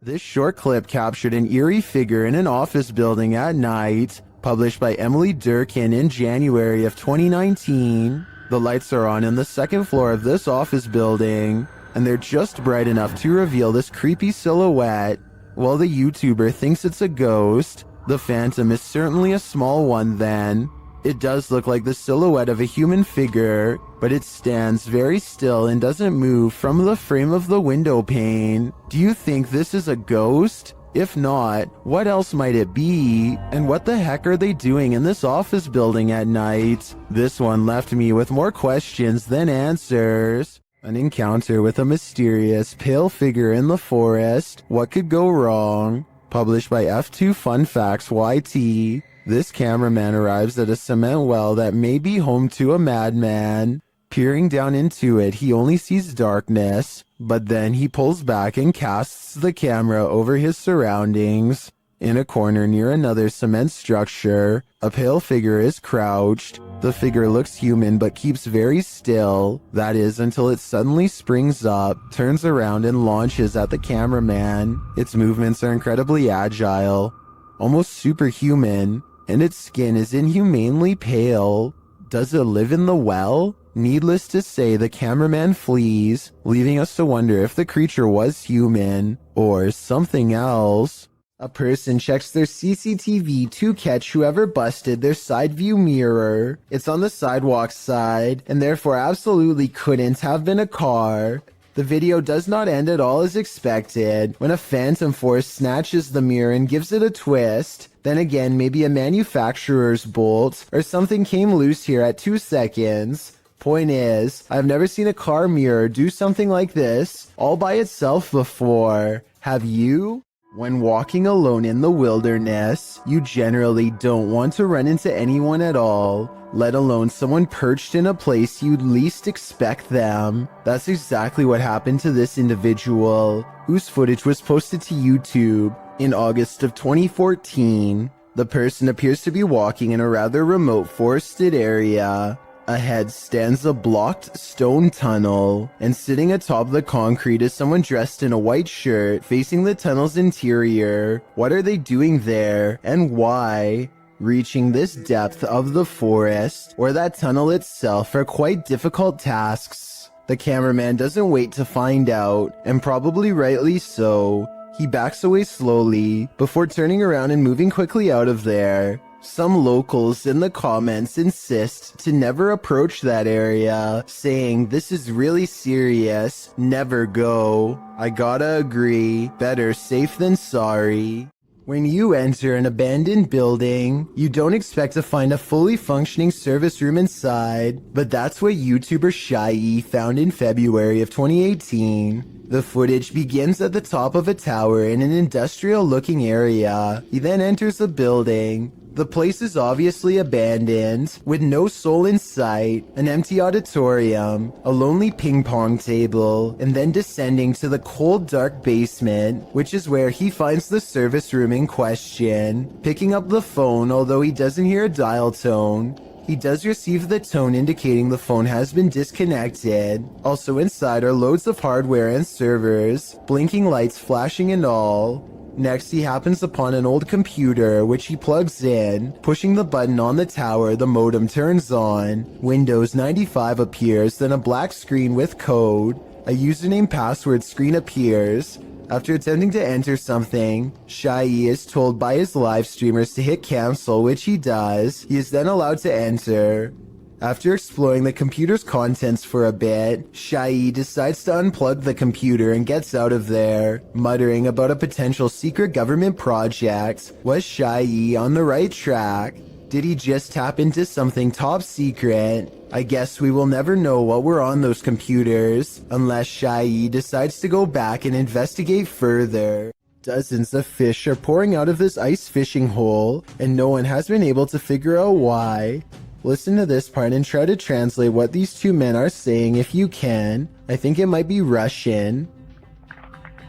Speaker 1: This short clip captured an eerie figure in an office building at night, published by Emily Durkin in January of 2019. The lights are on the second floor of this office building, and they're just bright enough to reveal this creepy silhouette. While the YouTuber thinks it's a ghost, the phantom is certainly a small one then. It does look like the silhouette of a human figure, but it stands very still and doesn't move from the frame of the window pane. Do you think this is a ghost? If not, what else might it be? And what the heck are they doing in this office building at night? This one left me with more questions than answers. An encounter with a mysterious, pale figure in the forest. What could go wrong? Published by F2 Fun Facts YT. This cameraman arrives at a cement well that may be home to a madman. Peering down into it, he only sees darkness, but then he pulls back and casts the camera over his surroundings. In a corner near another cement structure, a pale figure is crouched. The figure looks human but keeps very still. That is until it suddenly springs up, turns around and launches at the cameraman. Its movements are incredibly agile, almost superhuman, and its skin is inhumanely pale. Does it live in the well? Needless to say, the cameraman flees, leaving us to wonder if the creature was human or something else. A person checks their CCTV to catch whoever busted their side view mirror. It's on the sidewalk side, and therefore absolutely couldn't have been a car. The video does not end at all as expected, when a phantom force snatches the mirror and gives it a twist. Then again, maybe a manufacturer's bolt or something came loose here at 2 seconds. Point is, I've never seen a car mirror do something like this all by itself before. Have you? When walking alone in the wilderness, you generally don't want to run into anyone at all, let alone someone perched in a place you'd least expect them. That's exactly what happened to this individual, whose footage was posted to YouTube in August of 2014. The person appears to be walking in a rather remote forested area. Ahead stands a blocked stone tunnel, and sitting atop the concrete is someone dressed in a white shirt facing the tunnel's interior. What are they doing there, and why? Reaching this depth of the forest, or that tunnel itself, are quite difficult tasks. The cameraman doesn't wait to find out, and probably rightly so. He backs away slowly, before turning around and moving quickly out of there. Some locals in the comments insist to never approach that area, saying this is really serious, never go. I gotta agree, better safe than sorry. When you enter an abandoned building, you don't expect to find a fully functioning service room inside, but that's what YouTuber Shy found in February of 2018. The footage begins at the top of a tower in an industrial-looking area. He then enters the building. The place is obviously abandoned, with no soul in sight, an empty auditorium, a lonely ping pong table, and then descending to the cold, dark basement, which is where he finds the service room in question. Picking up the phone, although he doesn't hear a dial tone, he does receive the tone indicating the phone has been disconnected. Also inside are loads of hardware and servers, blinking lights flashing and all. Next, he happens upon an old computer, which he plugs in. Pushing the button on the tower, the modem turns on. Windows 95 appears, then a black screen with code. A username password screen appears. After attempting to enter something, Shy is told by his live streamers to hit cancel, which he does. He is then allowed to enter. After exploring the computer's contents for a bit, Shy decides to unplug the computer and gets out of there, muttering about a potential secret government project. Was Shy on the right track? Did he just tap into something top secret? I guess we will never know what were on those computers, unless Shy decides to go back and investigate further. Dozens of fish are pouring out of this ice fishing hole, and no one has been able to figure out why. Listen to this part and try to translate what these two men are saying if you can. I think it might be Russian.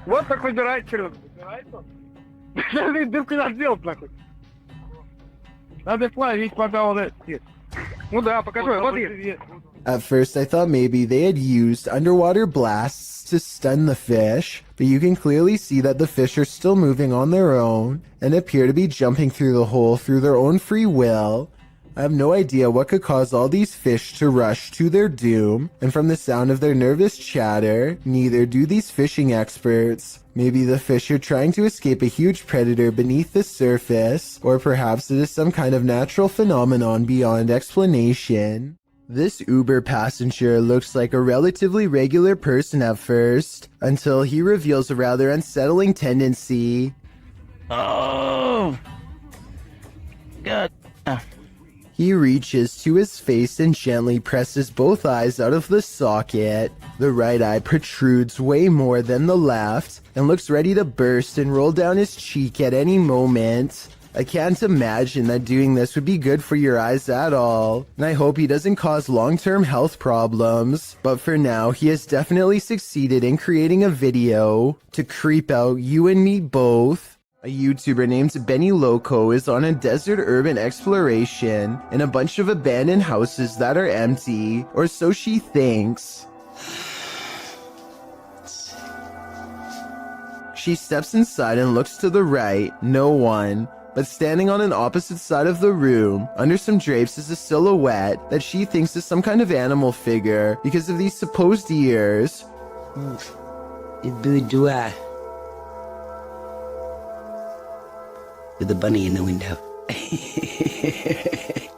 Speaker 18: Вот такой дурачок. Дырку надо сделать, нахуй. Надо плавить, пока он это...
Speaker 1: At first I thought maybe they had used underwater blasts to stun the fish, but you can clearly see that the fish are still moving on their own and appear to be jumping through the hole through their own free will. I have no idea what could cause all these fish to rush to their doom, and from the sound of their nervous chatter, neither do these fishing experts. Maybe the fish are trying to escape a huge predator beneath the surface, or perhaps it is some kind of natural phenomenon beyond explanation. This Uber passenger looks like a relatively regular person at first, until he reveals a rather unsettling tendency.
Speaker 10: Oh! God.
Speaker 1: He reaches to his face and gently presses both eyes out of the socket. The right eye protrudes way more than the left and looks ready to burst and roll down his cheek at any moment. I can't imagine that doing this would be good for your eyes at all, and I hope he doesn't cause long-term health problems. But for now, he has definitely succeeded in creating a video to creep out you and me both. A YouTuber named Benny Loco is on a desert urban exploration in a bunch of abandoned houses that are empty, or so she thinks. She steps inside and looks to the right, no one. But standing on an opposite side of the room, under some drapes, is a silhouette that she thinks is some kind of animal figure because of these supposed ears.
Speaker 2: With the bunny in the window.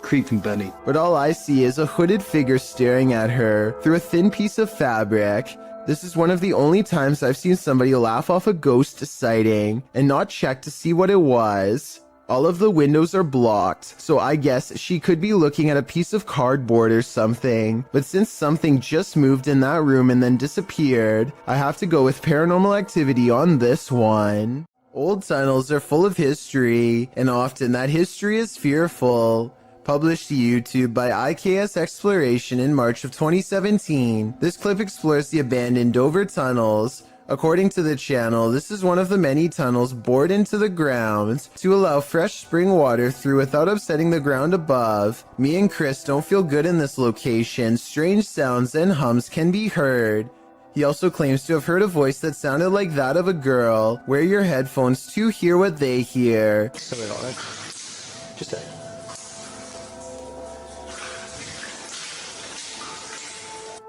Speaker 2: Creepy bunny.
Speaker 1: But all I see is a hooded figure staring at her through a thin piece of fabric. This is one of the only times I've seen somebody laugh off a ghost sighting and not check to see what it was. All of the windows are blocked, so I guess she could be looking at a piece of cardboard or something. But since something just moved in that room and then disappeared, I have to go with paranormal activity on this one. Old tunnels are full of history, and often that history is fearful. Published to YouTube by IKS Exploration in March of 2017, this clip explores the abandoned Dover tunnels. According to the channel, this is one of the many tunnels bored into the ground to allow fresh spring water through without upsetting the ground above. Me and Chris don't feel good in this location. Strange sounds and hums can be heard. He also claims to have heard a voice that sounded like that of a girl. Wear your headphones to hear what they hear.
Speaker 4: Just a...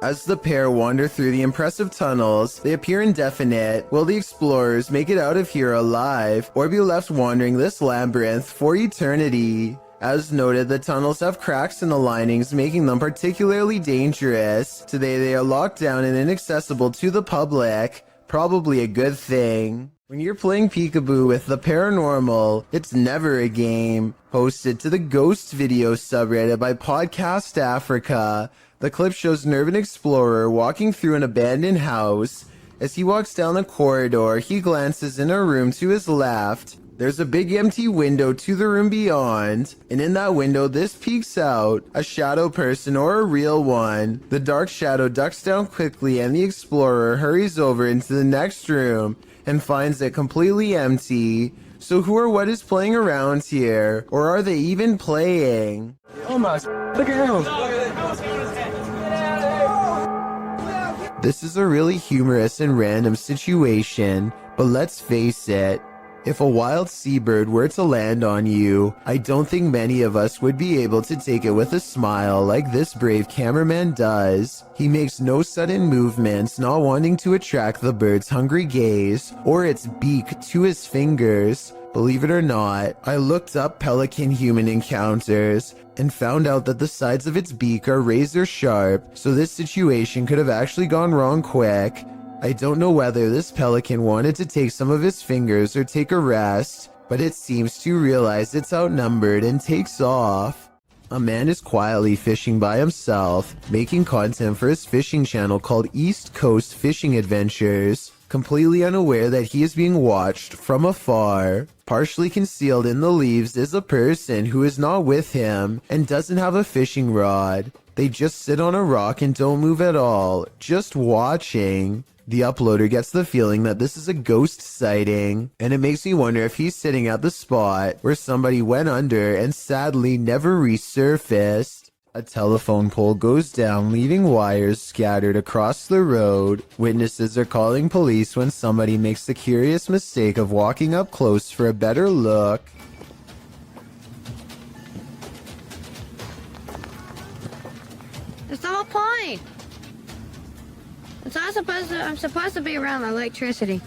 Speaker 1: As the pair wander through the impressive tunnels, they appear indefinite. Will the explorers make it out of here alive, or be left wandering this labyrinth for eternity? As noted, the tunnels have cracks in the linings, making them particularly dangerous. Today they are locked down and inaccessible to the public. Probably a good thing. When you're playing peekaboo with the paranormal, it's never a game. Posted to the Ghost Video subreddit by Podcast Africa. The clip shows an urban explorer walking through an abandoned house. As he walks down the corridor, he glances in a room to his left. There's a big empty window to the room beyond, and in that window this peeks out, a shadow person or a real one. The dark shadow ducks down quickly and the explorer hurries over into the next room and finds it completely empty. So who or what is playing around here? Or are they even playing?
Speaker 19: Almost. Look at him.
Speaker 1: This is a really humorous and random situation, but let's face it. If a wild seabird were to land on you, I don't think many of us would be able to take it with a smile like this brave cameraman does. He makes no sudden movements, not wanting to attract the bird's hungry gaze or its beak to his fingers. Believe it or not, I looked up pelican-human encounters and found out that the sides of its beak are razor sharp, so this situation could have actually gone wrong quick. I don't know whether this pelican wanted to take some of his fingers or take a rest, but it seems to realize it's outnumbered and takes off. A man is quietly fishing by himself, making content for his fishing channel called East Coast Fishing Adventures, completely unaware that he is being watched from afar. Partially concealed in the leaves is a person who is not with him and doesn't have a fishing rod. They just sit on a rock and don't move at all, just watching. The uploader gets the feeling that this is a ghost sighting, and it makes me wonder if he's sitting at the spot where somebody went under and sadly never resurfaced. A telephone pole goes down, leaving wires scattered across the road. Witnesses are calling police when somebody makes the curious mistake of walking up close for a better look.
Speaker 5: It's the whole point. I'm supposed to be around electricity.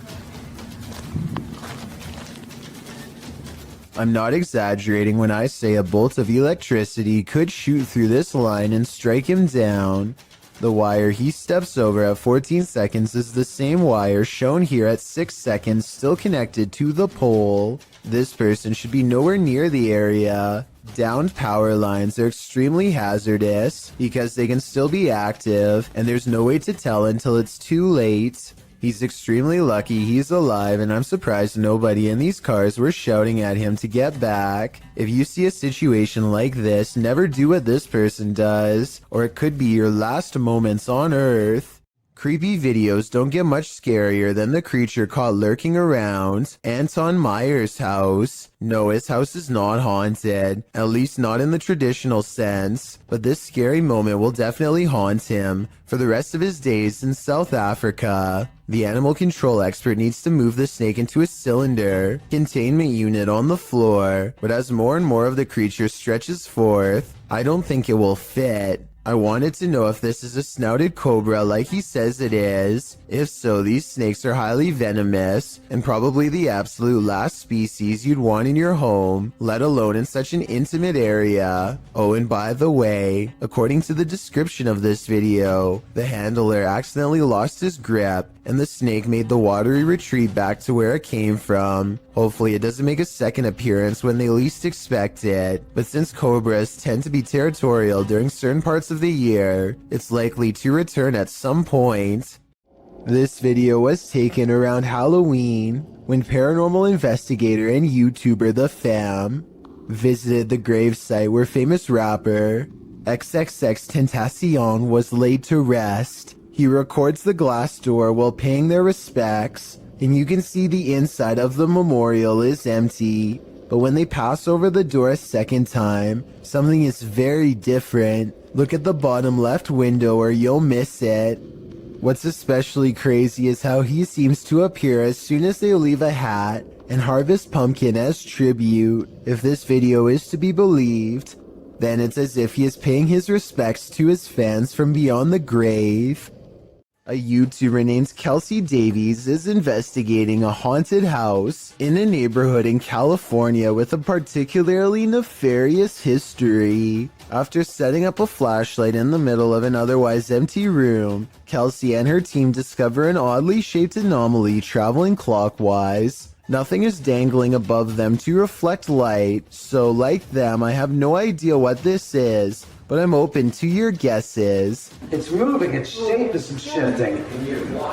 Speaker 1: I'm not exaggerating when I say a bolt of electricity could shoot through this line and strike him down. The wire he steps over at 14 seconds is the same wire shown here at 6 seconds, still connected to the pole. This person should be nowhere near the area. Downed power lines are extremely hazardous because they can still be active, and there's no way to tell until it's too late. He's extremely lucky he's alive, and I'm surprised nobody in these cars were shouting at him to get back. If you see a situation like this, never do what this person does, or it could be your last moments on Earth. Creepy videos don't get much scarier than the creature caught lurking around Anton Meyer's house. No, his house is not haunted, at least not in the traditional sense, but this scary moment will definitely haunt him for the rest of his days in South Africa. The animal control expert needs to move the snake into a cylinder containment unit on the floor, but as more and more of the creature stretches forth, I don't think it will fit. I wanted to know if this is a snouted cobra like he says it is. If so, these snakes are highly venomous and probably the absolute last species you'd want in your home, let alone in such an intimate area. Oh, and by the way, according to the description of this video, the handler accidentally lost his grip and the snake made the watery retreat back to where it came from. Hopefully it doesn't make a second appearance when they least expect it, but since cobras tend to be territorial during certain parts of the year, it's likely to return at some point. This video was taken around Halloween when paranormal investigator and YouTuber The Fam visited the gravesite where famous rapper XXXTentacion was laid to rest. He records the glass door while paying their respects, and you can see the inside of the memorial is empty. But when they pass over the door a second time, something is very different. Look at the bottom left window or you'll miss it. What's especially crazy is how he seems to appear as soon as they leave a hat and harvest pumpkin as tribute. If this video is to be believed, then it's as if he is paying his respects to his fans from beyond the grave. A YouTuber named Kelsey Davies is investigating a haunted house in a neighborhood in California with a particularly nefarious history. After setting up a flashlight in the middle of an otherwise empty room, Kelsey and her team discover an oddly shaped anomaly traveling clockwise. Nothing is dangling above them to reflect light, so like them, I have no idea what this is, but I'm open to your guesses.
Speaker 11: It's moving, its shape is shifting.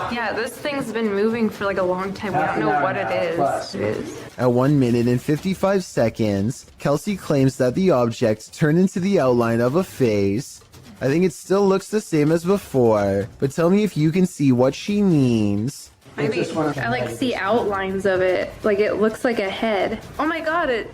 Speaker 14: Yeah, this thing's been moving for like a long time. We don't know what it is.
Speaker 1: At 1 minute and 55 seconds, Kelsey claims that the object turned into the outline of a face. I think it still looks the same as before, but tell me if you can see what she means.
Speaker 14: Maybe I like see outlines of it. Like it looks like a head. Oh my god,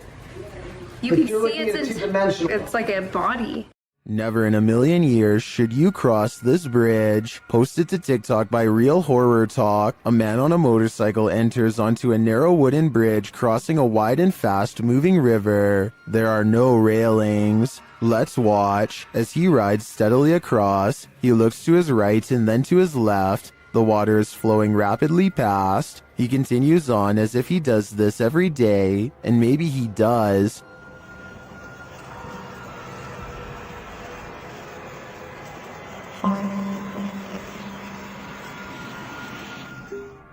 Speaker 14: you can see it's like a body.
Speaker 1: Never in a million years should you cross this bridge. Posted to TikTok by Real Horror Talk, a man on a motorcycle enters onto a narrow wooden bridge crossing a wide and fast moving river. There are no railings. Let's watch. As he rides steadily across, he looks to his right and then to his left. The water is flowing rapidly past. He continues on as if he does this every day, and maybe he does.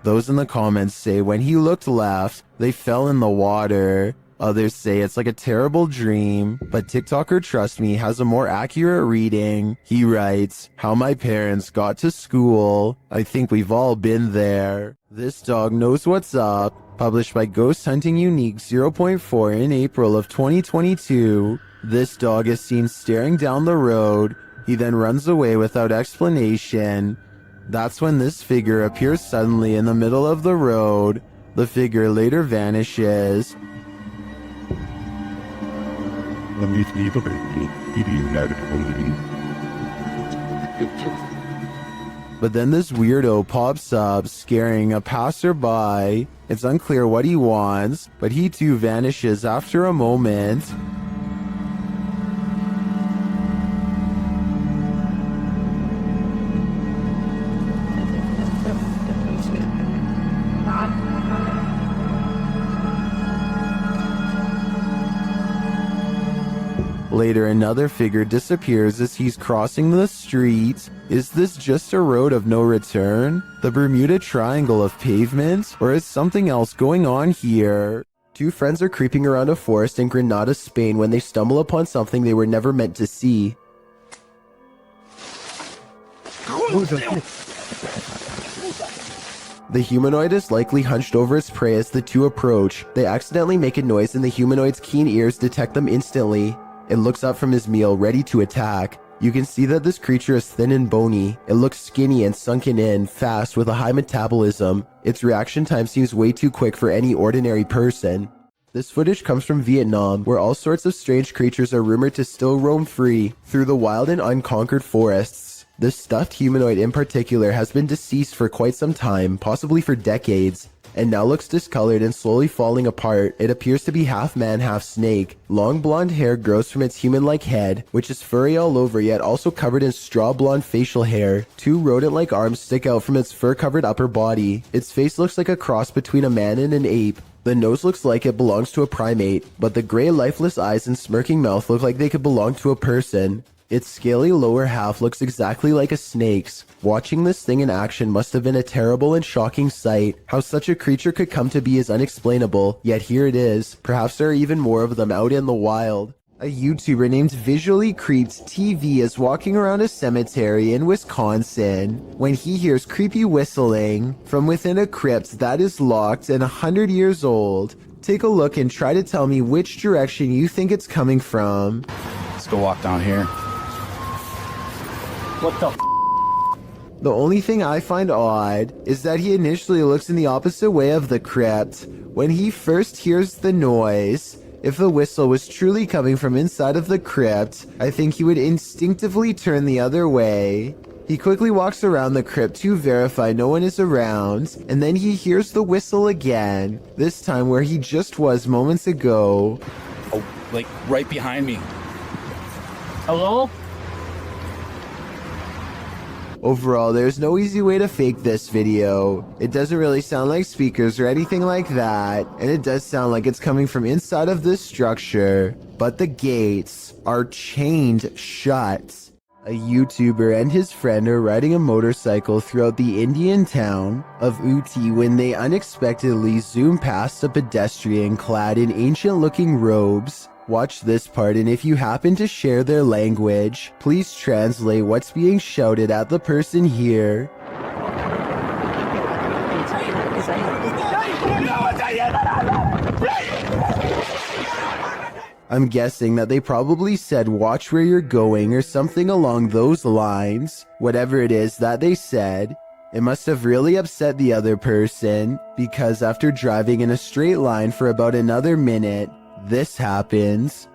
Speaker 1: Those in the comments say when he looked left, they fell in the water. Others say it's like a terrible dream, but TikToker Trust Me has a more accurate reading. He writes, "How my parents got to school. I think we've all been there. This dog knows what's up." Published by Ghost Hunting Unique 0.4 in April of 2022. This dog is seen staring down the road. He then runs away without explanation. That's when this figure appears suddenly in the middle of the road. The figure later vanishes. But then this weirdo pops up, scaring a passerby. It's unclear what he wants, but he too vanishes after a moment. Later, another figure disappears as he's crossing the street. Is this just a road of no return? The Bermuda Triangle of pavement? Or is something else going on here? Two friends are creeping around a forest in Granada, Spain when they stumble upon something they were never meant to see. The humanoid is likely hunched over its prey as the two approach. They accidentally make a noise and the humanoid's keen ears detect them instantly. It looks up from his meal, ready to attack. You can see that this creature is thin and bony. It looks skinny and sunken in, fast, with a high metabolism. Its reaction time seems way too quick for any ordinary person. This footage comes from Vietnam, where all sorts of strange creatures are rumored to still roam free through the wild and unconquered forests. This stuffed humanoid in particular has been deceased for quite some time, possibly for decades, and now looks discolored and slowly falling apart. It appears to be half man, half snake. Long blonde hair grows from its human-like head, which is furry all over yet also covered in straw blonde facial hair. Two rodent-like arms stick out from its fur-covered upper body. Its face looks like a cross between a man and an ape. The nose looks like it belongs to a primate, but the gray lifeless eyes and smirking mouth look like they could belong to a person. Its scaly lower half looks exactly like a snake's. Watching this thing in action must have been a terrible and shocking sight. How such a creature could come to be is unexplainable, yet here it is. Perhaps there are even more of them out in the wild. A YouTuber named Visually Creeped TV is walking around a cemetery in Wisconsin when he hears creepy whistling from within a crypt that is locked and 100 years old. Take a look and try to tell me which direction you think it's coming from.
Speaker 3: Let's go walk down here. What the f?
Speaker 1: The only thing I find odd is that he initially looks in the opposite way of the crypt when he first hears the noise. If the whistle was truly coming from inside of the crypt, I think he would instinctively turn the other way. He quickly walks around the crypt to verify no one is around, and then he hears the whistle again, this time where he just was moments ago.
Speaker 3: Oh, like right behind me.
Speaker 10: Hello?
Speaker 1: Overall, there's no easy way to fake this video. It doesn't really sound like speakers or anything like that, and it does sound like it's coming from inside of this structure, but the gates are chained shut. A YouTuber and his friend are riding a motorcycle throughout the Indian town of Ooty when they unexpectedly zoom past a pedestrian clad in ancient-looking robes. Watch this part, and if you happen to share their language, please translate what's being shouted at the person here. I'm guessing that they probably said watch where you're going or something along those lines. Whatever it is that they said, it must have really upset the other person, because after driving in a straight line for about another minute, this happens.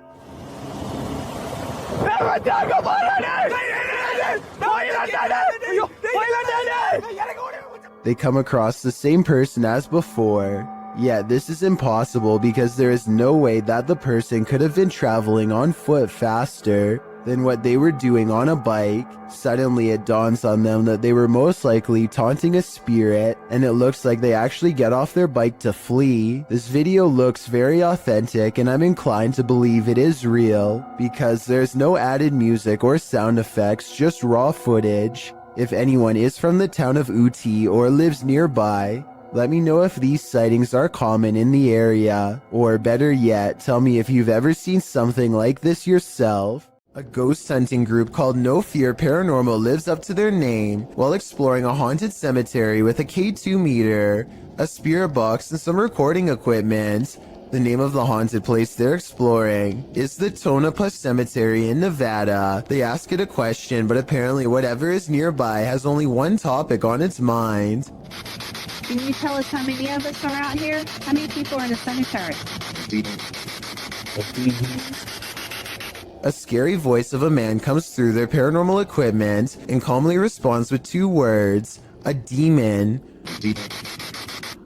Speaker 1: They come across the same person as before. Yet this is impossible because there is no way that the person could have been traveling on foot faster than what they were doing on a bike. Suddenly it dawns on them that they were most likely taunting a spirit, and it looks like they actually get off their bike to flee. This video looks very authentic, and I'm inclined to believe it is real because there's no added music or sound effects, just raw footage. If anyone is from the town of Ooty or lives nearby, let me know if these sightings are common in the area, or better yet, tell me if you've ever seen something like this yourself. A ghost hunting group called No Fear Paranormal lives up to their name while exploring a haunted cemetery with a K2 meter, a spirit box, and some recording equipment. The name of the haunted place they're exploring is the Tonopah Cemetery in Nevada. They ask it a question, but apparently whatever is nearby has only one topic on its mind.
Speaker 13: Can you tell us how many of us are out here? How many people are in the cemetery?
Speaker 1: A scary voice of a man comes through their paranormal equipment and calmly responds with 2 words, a demon.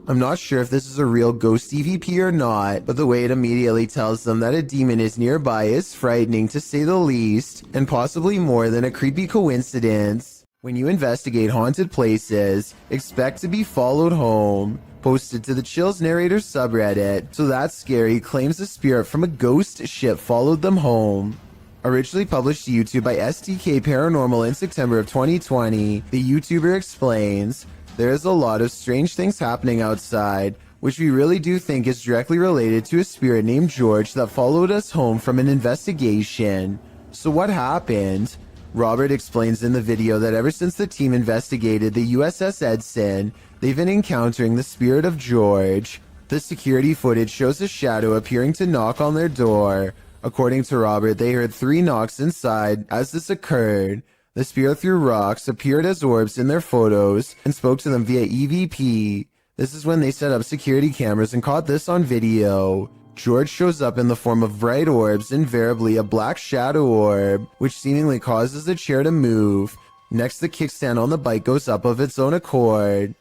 Speaker 1: I'm not sure if this is a real ghost EVP or not, but the way it immediately tells them that a demon is nearby is frightening to say the least, and possibly more than a creepy coincidence. When you investigate haunted places, expect to be followed home. Posted to the Chills Narrator subreddit, So That's Scary claims a spirit from a ghost ship followed them home. Originally published to YouTube by STK Paranormal in September of 2020, the YouTuber explains, there is a lot of strange things happening outside, which we really do think is directly related to a spirit named George that followed us home from an investigation. So what happened? Robert explains in the video that ever since the team investigated the USS Edson, they've been encountering the spirit of George. The security footage shows a shadow appearing to knock on their door. According to Robert, they heard 3 knocks inside as this occurred. The spirit threw rocks, appeared as orbs in their photos, and spoke to them via EVP. This is when they set up security cameras and caught this on video. George shows up in the form of bright orbs, invariably a black shadow orb, which seemingly causes the chair to move. Next, the kickstand on the bike goes up of its own accord.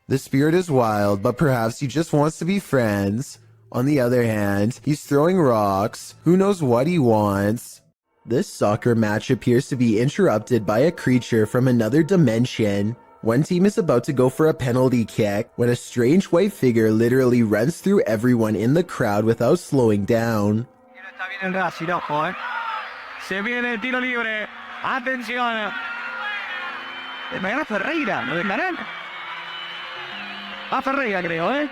Speaker 1: The spirit is wild, but perhaps he just wants to be friends. On the other hand, he's throwing rocks. Who knows what he wants? This soccer match appears to be interrupted by a creature from another dimension. One team is about to go for a penalty kick when a strange white figure literally runs through everyone in the crowd without slowing down.
Speaker 18: Se viene el tiro libre. Atención. Mañana Ferreira, ¿no dejarán? Ferreira, creo, ¿eh?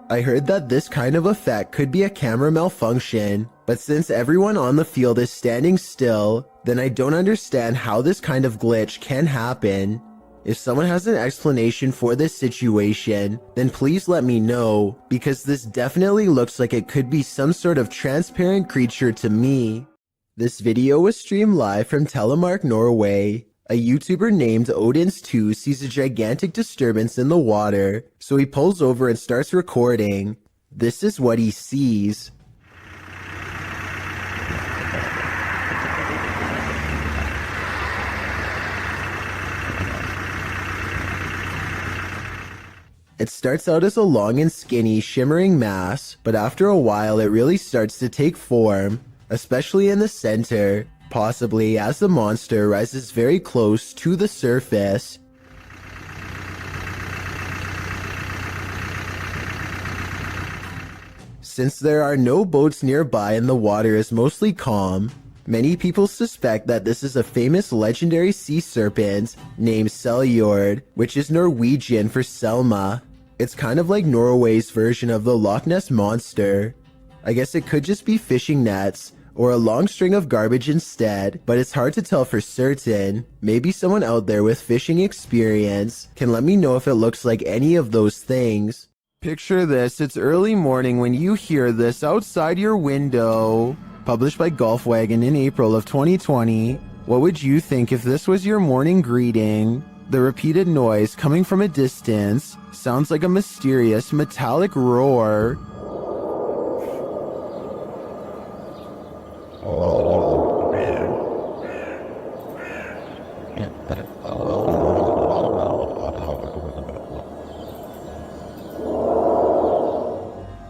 Speaker 1: I heard that this kind of effect could be a camera malfunction, but since everyone on the field is standing still, then I don't understand how this kind of glitch can happen. If someone has an explanation for this situation, then please let me know, because this definitely looks like it could be some sort of transparent creature to me. This video was streamed live from Telemark, Norway. A YouTuber named Odins2 sees a gigantic disturbance in the water, so he pulls over and starts recording. This is what he sees. It starts out as a long and skinny, shimmering mass, but after a while it really starts to take form, especially in the center, possibly as the monster rises very close to the surface. Since there are no boats nearby and the water is mostly calm, many people suspect that this is a famous legendary sea serpent named Seljord, which is Norwegian for Selma. It's kind of like Norway's version of the Loch Ness Monster. I guess it could just be fishing nets, or a long string of garbage instead, but it's hard to tell for certain. Maybe someone out there with fishing experience can let me know if it looks like any of those things. Picture this, it's early morning when you hear this outside your window. Published by Golfwagon in April of 2020. What would you think if this was your morning greeting? The repeated noise coming from a distance sounds like a mysterious metallic roar.
Speaker 4: Oh, man.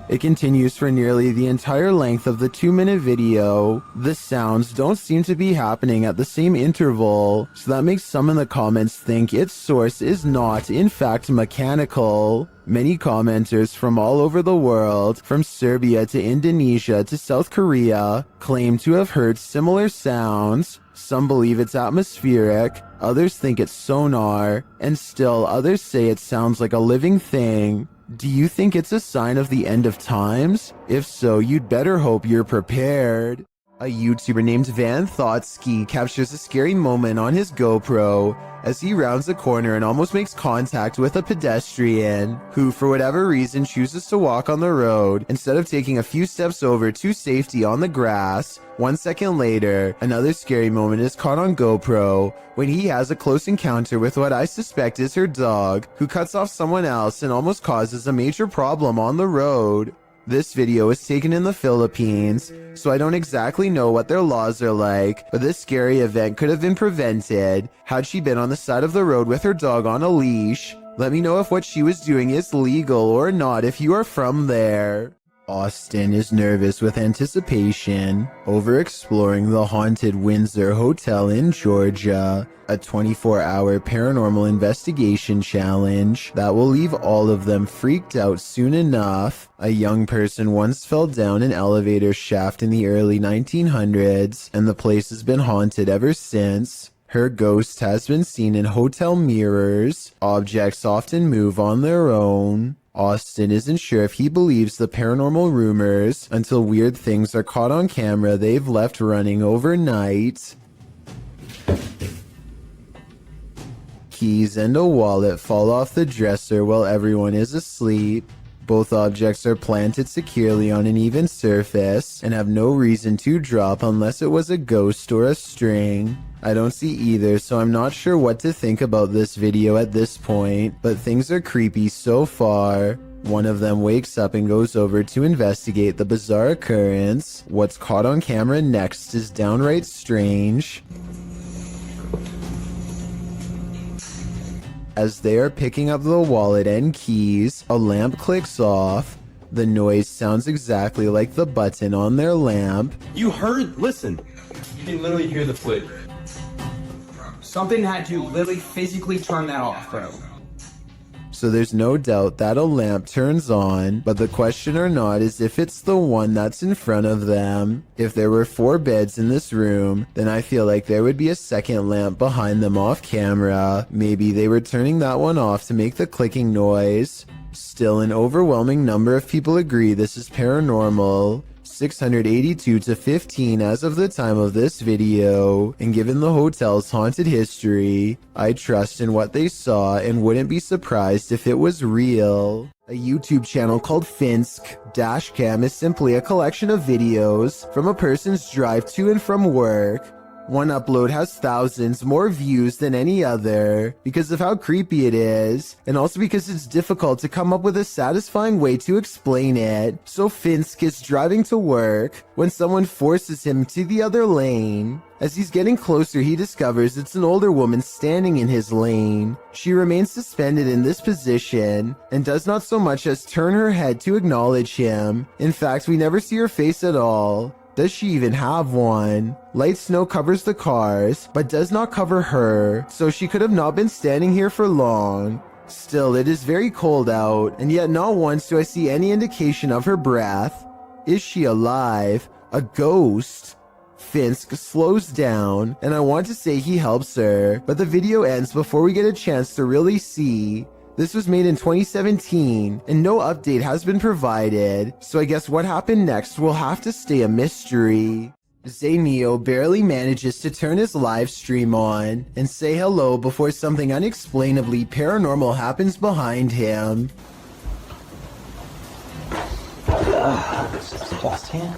Speaker 1: It continues for nearly the entire length of the 2-minute video. The sounds don't seem to be happening at the same interval, so that makes some in the comments think its source is not, in fact, mechanical. Many commenters from all over the world, from Serbia to Indonesia to South Korea, claim to have heard similar sounds. Some believe it's atmospheric, others think it's sonar, and still others say it sounds like a living thing. Do you think it's a sign of the end of times? If so, you'd better hope you're prepared. A YouTuber named Van Thoughtski captures a scary moment on his GoPro as he rounds a corner and almost makes contact with a pedestrian who, for whatever reason, chooses to walk on the road instead of taking a few steps over to safety on the grass. 1 second later, another scary moment is caught on GoPro when he has a close encounter with what I suspect is her dog, who cuts off someone else and almost causes a major problem on the road. This video was taken in the Philippines, so I don't exactly know what their laws are like, but this scary event could have been prevented had she been on the side of the road with her dog on a leash. Let me know if what she was doing is legal or not if you are from there. Austin is nervous with anticipation over exploring the haunted Windsor Hotel in Georgia, a 24-hour paranormal investigation challenge that will leave all of them freaked out soon enough. A young person once fell down an elevator shaft in the early 1900s, and the place has been haunted ever since. Her ghost has been seen in hotel mirrors. Objects often move on their own. Austin isn't sure if he believes the paranormal rumors until weird things are caught on camera they've left running overnight. Keys and a wallet fall off the dresser while everyone is asleep. Both objects are planted securely on an even surface and have no reason to drop unless it was a ghost or a string. I don't see either, so I'm not sure what to think about this video at this point, but things are creepy so far. One of them wakes up and goes over to investigate the bizarre occurrence. What's caught on camera next is downright strange. As they are picking up the wallet and keys, a lamp clicks off. The noise sounds exactly like the button on their lamp.
Speaker 19: You heard? Listen. You can literally hear the flip. Something had to literally physically turn that off, bro.
Speaker 1: So there's no doubt that a lamp turns on, but the question or not is if it's the one that's in front of them. If there were 4 beds in this room, then I feel like there would be a second lamp behind them off camera. Maybe they were turning that one off to make the clicking noise. Still, an overwhelming number of people agree this is paranormal. 682 to 15 as of the time of this video, and given the hotel's haunted history, I trust in what they saw and wouldn't be surprised if it was real. A YouTube channel called Finsk-Cam is simply a collection of videos from a person's drive to and from work. One upload has thousands more views than any other because of how creepy it is, and also because it's difficult to come up with a satisfying way to explain it. So Finsk is driving to work when someone forces him to the other lane. As he's getting closer, he discovers it's an older woman standing in his lane. She remains suspended in this position and does not so much as turn her head to acknowledge him. In fact, we never see her face at all. Does she even have one? Light snow covers the cars, but does not cover her, so she could have not been standing here for long. Still, it is very cold out, and yet not once do I see any indication of her breath. Is she alive? A ghost? Finsk slows down, and I want to say he helps her, but the video ends before we get a chance to really see. This was made in 2017, and no update has been provided, so I guess what happened next will have to stay a mystery. Zayneo barely manages to turn his live stream on and say hello before something unexplainably paranormal happens behind him.
Speaker 4: Sebastian?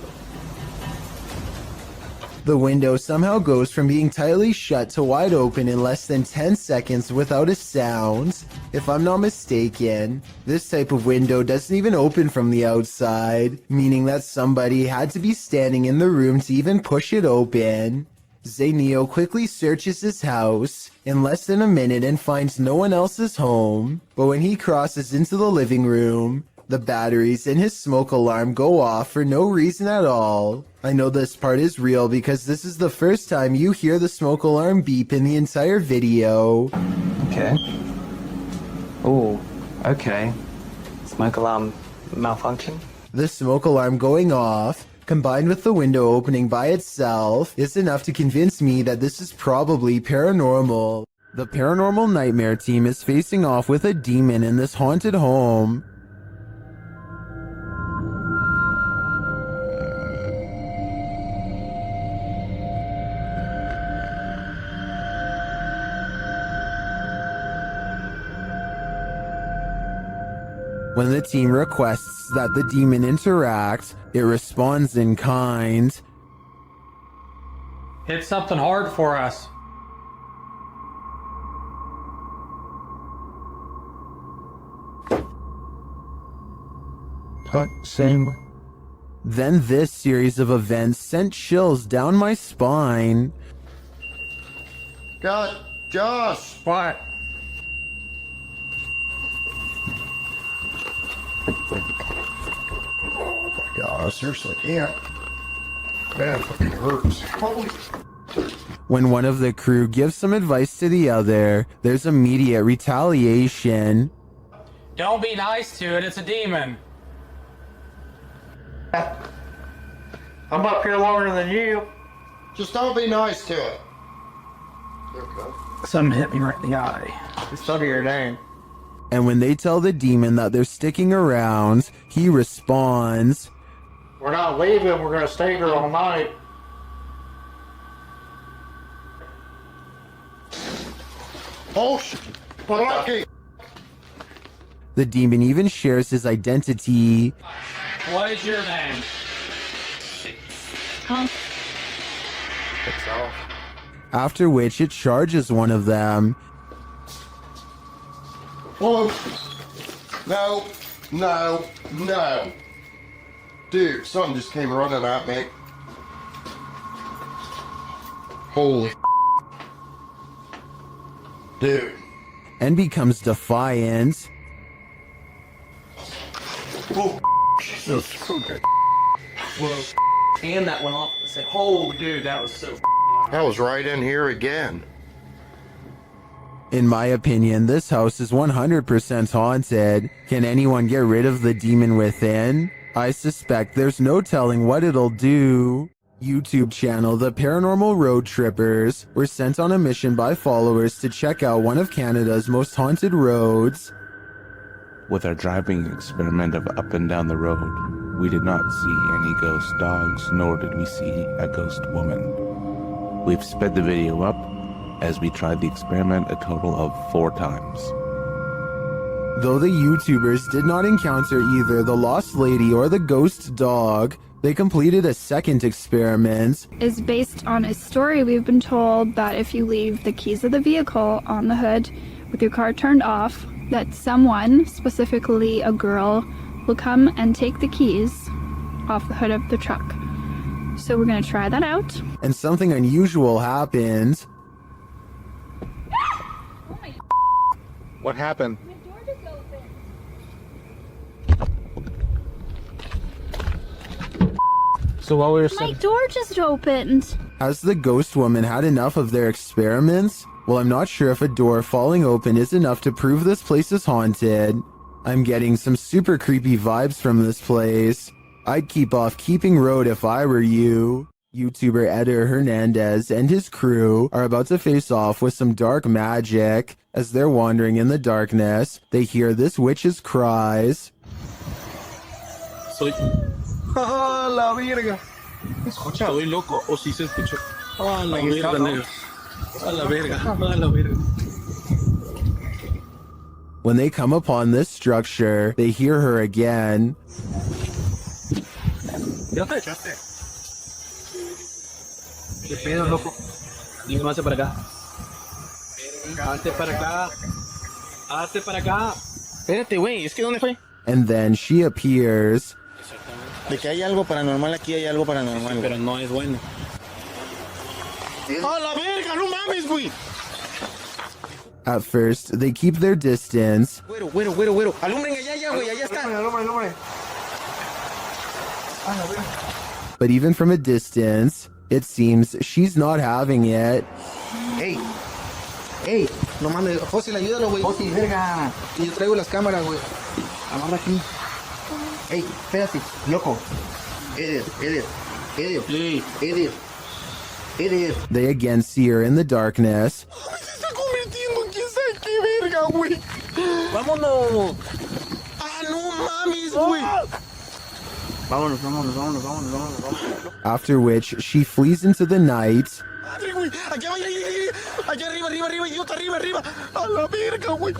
Speaker 1: The window somehow goes from being tightly shut to wide open in less than 10 seconds without a sound. If I'm not mistaken, this type of window doesn't even open from the outside, meaning that somebody had to be standing in the room to even push it open. Zayneo quickly searches his house in less than a minute and finds no one else's home, but when he crosses into the living room, the batteries in his smoke alarm go off for no reason at all. I know this part is real because this is the first time you hear the smoke alarm beep in the entire video.
Speaker 8: Okay. Oh, okay. Smoke alarm malfunction?
Speaker 1: The smoke alarm going off, combined with the window opening by itself, is enough to convince me that this is probably paranormal. The paranormal nightmare team is facing off with a demon in this haunted home. When the team requests that the demon interact, it responds in kind.
Speaker 9: Hit something hard for us.
Speaker 15: Same.
Speaker 1: Then this series of events sent chills down my spine.
Speaker 15: God, Josh!
Speaker 6: What?
Speaker 15: God, seriously, yeah. Man, it fucking hurts. Holy.
Speaker 1: When one of the crew gives some advice to the other, there's immediate retaliation.
Speaker 9: Don't be nice to it, it's a demon.
Speaker 6: I'm up here longer than you.
Speaker 15: Just don't be nice to it.
Speaker 10: Something hit me right in the eye.
Speaker 6: It's study your name.
Speaker 1: And when they tell the demon that they're sticking around, he responds,
Speaker 6: We're not leaving, we're gonna stay here all night.
Speaker 15: Oh, shit. Lucky.
Speaker 1: the demon even shares his identity.
Speaker 9: What is your name?
Speaker 1: After which it charges one of them.
Speaker 15: Whoa. No, no, no. Dude, something just came running at me. Holy dude.
Speaker 1: And becomes defiant.
Speaker 15: Whoa. Jesus. So good.
Speaker 10: Whoa. And that went off. I said, "Oh, dude, that was so."
Speaker 15: That was right in here again.
Speaker 1: In my opinion, this house is 100% haunted. Can anyone get rid of the demon within? I suspect there's no telling what it'll do. YouTube channel The Paranormal Road Trippers were sent on a mission by followers to check out one of Canada's most haunted roads.
Speaker 7: With our driving experiment of up and down the road, we did not see any ghost dogs, nor did we see a ghost woman. We've sped the video up as we tried the experiment a total of 4 times.
Speaker 1: Though the YouTubers did not encounter either the lost lady or the ghost dog, they completed a second experiment.
Speaker 13: Is based on a story we've been told that if you leave the keys of the vehicle on the hood with your car turned off, that someone, specifically a girl, will come and take the keys off the hood of the truck. So we're gonna try that out.
Speaker 1: And something unusual happened.
Speaker 12: What happened?
Speaker 10: So while we were
Speaker 13: My door just opened.
Speaker 1: Has the ghost woman had enough of their experiments? Well, I'm not sure if a door falling open is enough to prove this place is haunted. I'm getting some super creepy vibes from this place. I'd keep off Keeping Road if I were you. YouTuber Eder Hernandez and his crew are about to face off with some dark magic. As they're wandering in the darkness, they hear this witch's cries.
Speaker 17: ¡Ah, la verga! Estoy loco, o si se escuchó. ¡Ah, la verga, negro! ¡Ah, la verga! ¡Ah, la verga!
Speaker 1: When they come upon this structure, they hear her again.
Speaker 10: ¿Ya te echaste? ¿Qué pedo, loco? Dime más para acá. Hazte para acá. Hazte para acá. Espérate, güey, es que ¿dónde fue?
Speaker 1: And then she appears.
Speaker 10: De que hay algo paranormal aquí, hay algo paranormal. Pero no es bueno.
Speaker 17: ¡Ah, la verga! ¡No mames, güey!
Speaker 1: At first, they keep their distance.
Speaker 10: Güero, güero, güero, güero. Alumbren allá, güey, allá está.
Speaker 6: Alumbre.
Speaker 1: But even from a distance, it seems she's not having it.
Speaker 10: Ey, ey, no mames, José, ayúdalo, güey. José, verga. Y yo traigo las cámaras, güey. Amarra aquí. Ey, espérate, loco. Edith.
Speaker 1: They again see her in the darkness.
Speaker 17: ¡Se está convirtiendo en quién sabe qué verga, güey!
Speaker 10: ¡Vámonos!
Speaker 17: ¡Ah, no mames, güey!
Speaker 10: Vámonos.
Speaker 1: After which, she flees into the night.
Speaker 17: ¡Madre, güey! ¡Aquí, allá arriba, idiota, arriba! ¡A la verga, güey!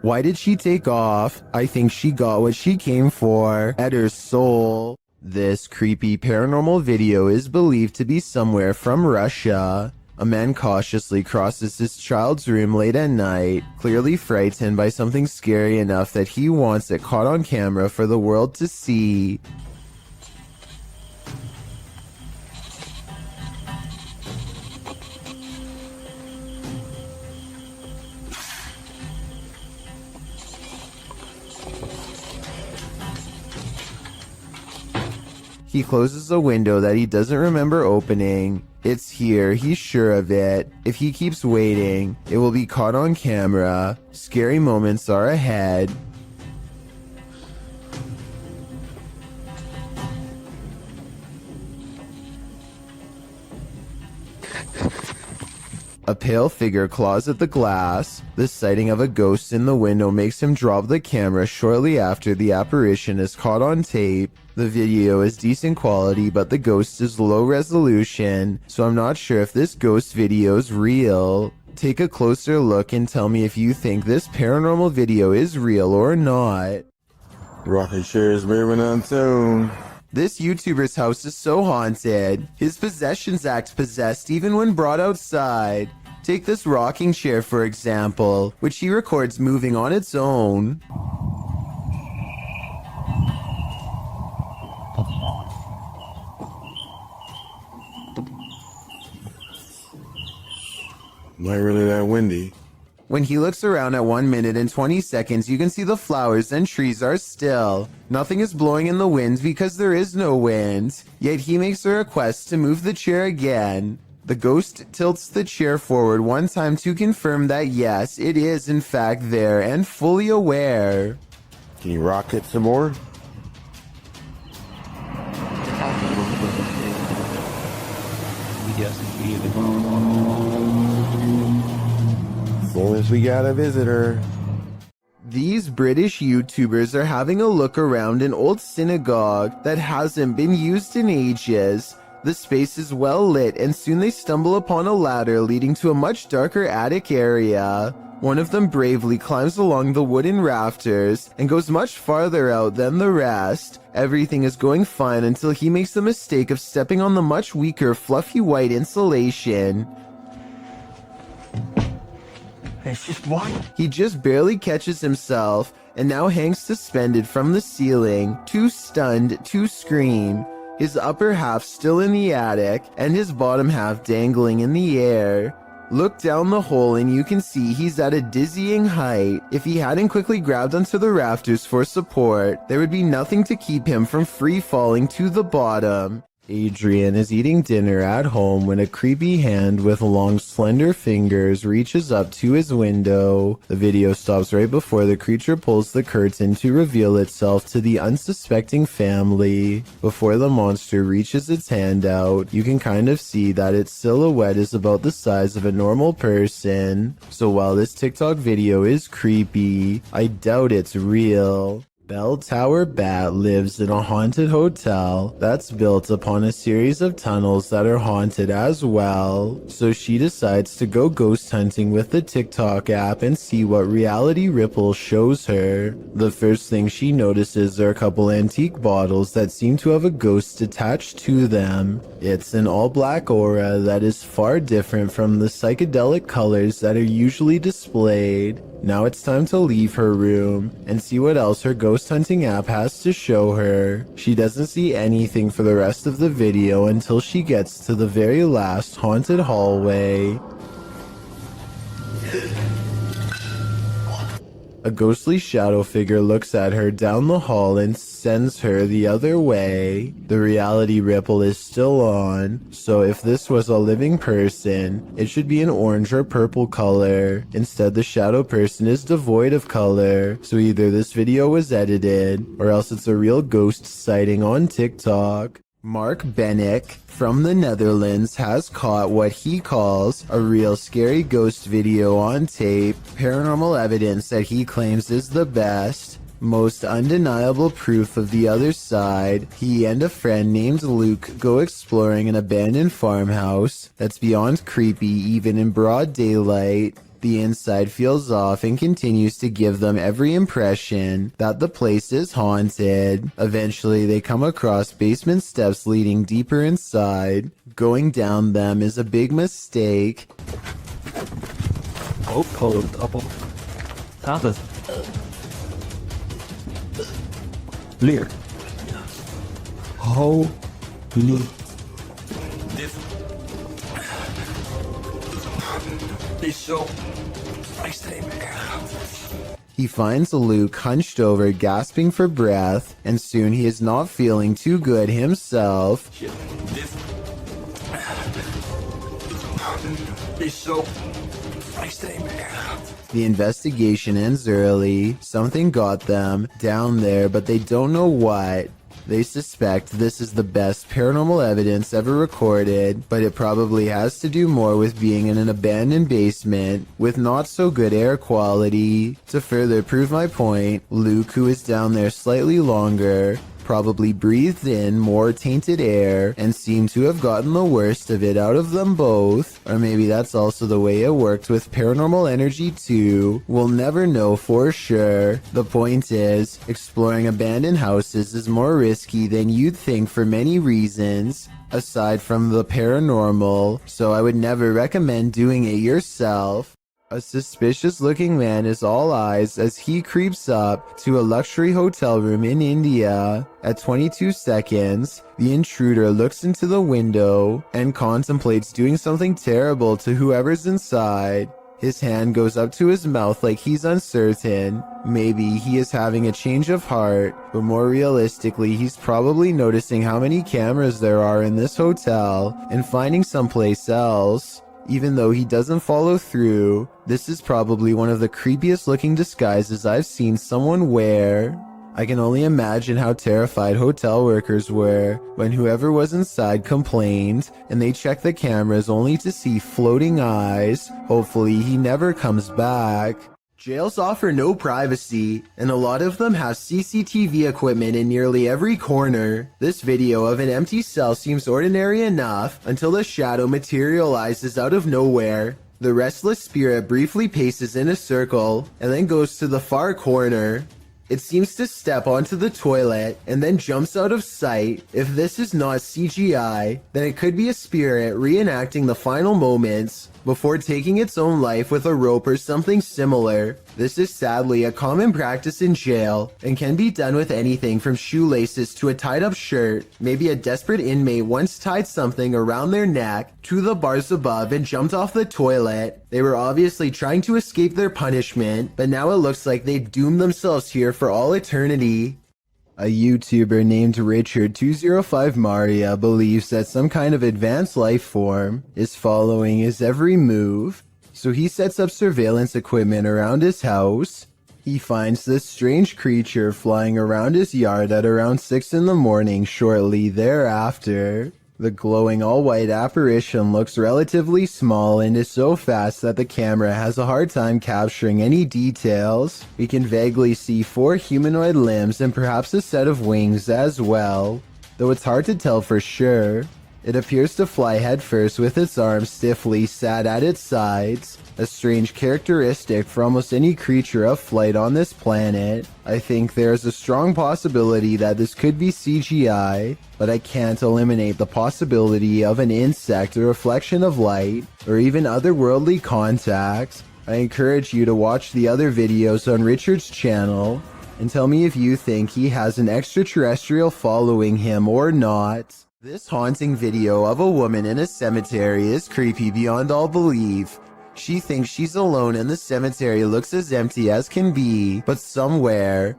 Speaker 1: Why did she take off? I think she got what she came for. Eder's soul. This creepy paranormal video is believed to be somewhere from Russia. A man cautiously crosses his child's room late at night, clearly frightened by something scary enough that he wants it caught on camera for the world to see. He closes a window that he doesn't remember opening. It's here, he's sure of it. If he keeps waiting, it will be caught on camera. Scary moments are ahead. A pale figure claws at the glass. The sighting of a ghost in the window makes him drop the camera shortly after the apparition is caught on tape. The video is decent quality, but the ghost is low resolution, so I'm not sure if this ghost video is real. Take a closer look and tell me if you think this paranormal video is real or not.
Speaker 16: Rocket chair is moving on soon.
Speaker 1: This YouTuber's house is so haunted. His possessions act possessed even when brought outside. Take this rocking chair for example, which he records moving on its own.
Speaker 16: Not really that windy.
Speaker 1: When he looks around at 1 minute and 20 seconds, you can see the flowers and trees are still. Nothing is blowing in the wind because there is no wind. Yet he makes a request to move the chair again. The ghost tilts the chair forward one time to confirm that yes, it is in fact there and fully aware.
Speaker 16: Can you rock it some more? As long as we got a visitor.
Speaker 1: These British YouTubers are having a look around an old synagogue that hasn't been used in ages. The space is well lit and soon they stumble upon a ladder leading to a much darker attic area. One of them bravely climbs along the wooden rafters and goes much farther out than the rest. Everything is going fine until he makes the mistake of stepping on the much weaker fluffy white insulation.
Speaker 19: It's just what?
Speaker 1: He just barely catches himself and now hangs suspended from the ceiling, too stunned to scream. His upper half still in the attic and his bottom half dangling in the air. Look down the hole and you can see he's at a dizzying height. If he hadn't quickly grabbed onto the rafters for support, there would be nothing to keep him from free falling to the bottom. Adrian is eating dinner at home when a creepy hand with long slender fingers reaches up to his window. The video stops right before the creature pulls the curtain to reveal itself to the unsuspecting family. Before the monster reaches its hand out, you can kind of see that its silhouette is about the size of a normal person. So while this TikTok video is creepy, I doubt it's real. Bell Tower Bat lives in a haunted hotel that's built upon a series of tunnels that are haunted as well. So she decides to go ghost hunting with the TikTok app and see what reality Ripple shows her. The first thing she notices are a couple antique bottles that seem to have a ghost attached to them. It's an all-black aura that is far different from the psychedelic colors that are usually displayed. Now it's time to leave her room and see what else her ghost hunting app has to show her. She doesn't see anything for the rest of the video until she gets to the very last haunted hallway. A ghostly shadow figure looks at her down the hall and sends her the other way. The reality ripple is still on, so if this was a living person, it should be an orange or purple color. Instead, the shadow person is devoid of color, so either this video was edited, or else it's a real ghost sighting on TikTok. Mark Bennick from the Netherlands has caught what he calls a real scary ghost video on tape, paranormal evidence that he claims is the best, most undeniable proof of the other side. He and a friend named Luke go exploring an abandoned farmhouse that's beyond creepy even in broad daylight. The inside feels off and continues to give them every impression that the place is haunted. Eventually, they come across basement steps leading deeper inside. Going down them is a big mistake.
Speaker 8: Oh, cold apple. Tapas. Lear. Holy.
Speaker 11: It's so nice today, man.
Speaker 1: He finds Luke hunched over, gasping for breath, and soon he is not feeling too good himself.
Speaker 11: It's so nice today, man.
Speaker 1: The investigation ends early. Something got them down there, but they don't know what. They suspect this is the best paranormal evidence ever recorded, but it probably has to do more with being in an abandoned basement with not so good air quality. To further prove my point, Luke, who is down there slightly longer, probably breathed in more tainted air and seemed to have gotten the worst of it out of them both. Or maybe that's also the way it worked with paranormal energy too. We'll never know for sure. The point is, exploring abandoned houses is more risky than you'd think for many reasons, aside from the paranormal, so I would never recommend doing it yourself. A suspicious-looking man is all eyes as he creeps up to a luxury hotel room in India. At 22 seconds, the intruder looks into the window and contemplates doing something terrible to whoever's inside. His hand goes up to his mouth like he's uncertain. Maybe he is having a change of heart, but more realistically, he's probably noticing how many cameras there are in this hotel and finding someplace else. Even though he doesn't follow through, this is probably one of the creepiest looking disguises I've seen someone wear. I can only imagine how terrified hotel workers were when whoever was inside complained and they checked the cameras only to see floating eyes. Hopefully he never comes back. Jails offer no privacy, and a lot of them have CCTV equipment in nearly every corner. This video of an empty cell seems ordinary enough until the shadow materializes out of nowhere. The restless spirit briefly paces in a circle and then goes to the far corner. It seems to step onto the toilet and then jumps out of sight. If this is not CGI, then it could be a spirit reenacting the final moments before taking its own life with a rope or something similar. This is sadly a common practice in jail and can be done with anything from shoelaces to a tied up shirt. Maybe a desperate inmate once tied something around their neck to the bars above and jumped off the toilet. They were obviously trying to escape their punishment, but now it looks like they doomed themselves here for all eternity. A YouTuber named Richard205Maria believes that some kind of advanced life form is following his every move, so he sets up surveillance equipment around his house. He finds this strange creature flying around his yard at around 6 in the morning shortly thereafter. The glowing all-white apparition looks relatively small and is so fast that the camera has a hard time capturing any details. We can vaguely see 4 humanoid limbs and perhaps a set of wings as well, though it's hard to tell for sure. It appears to fly headfirst with its arms stiffly sat at its sides, a strange characteristic for almost any creature of flight on this planet. I think there is a strong possibility that this could be CGI, but I can't eliminate the possibility of an insect, a reflection of light, or even otherworldly contact. I encourage you to watch the other videos on Richard's channel and tell me if you think he has an extraterrestrial following him or not. This haunting video of a woman in a cemetery is creepy beyond all belief. She thinks she's alone and the cemetery looks as empty as can be, but somewhere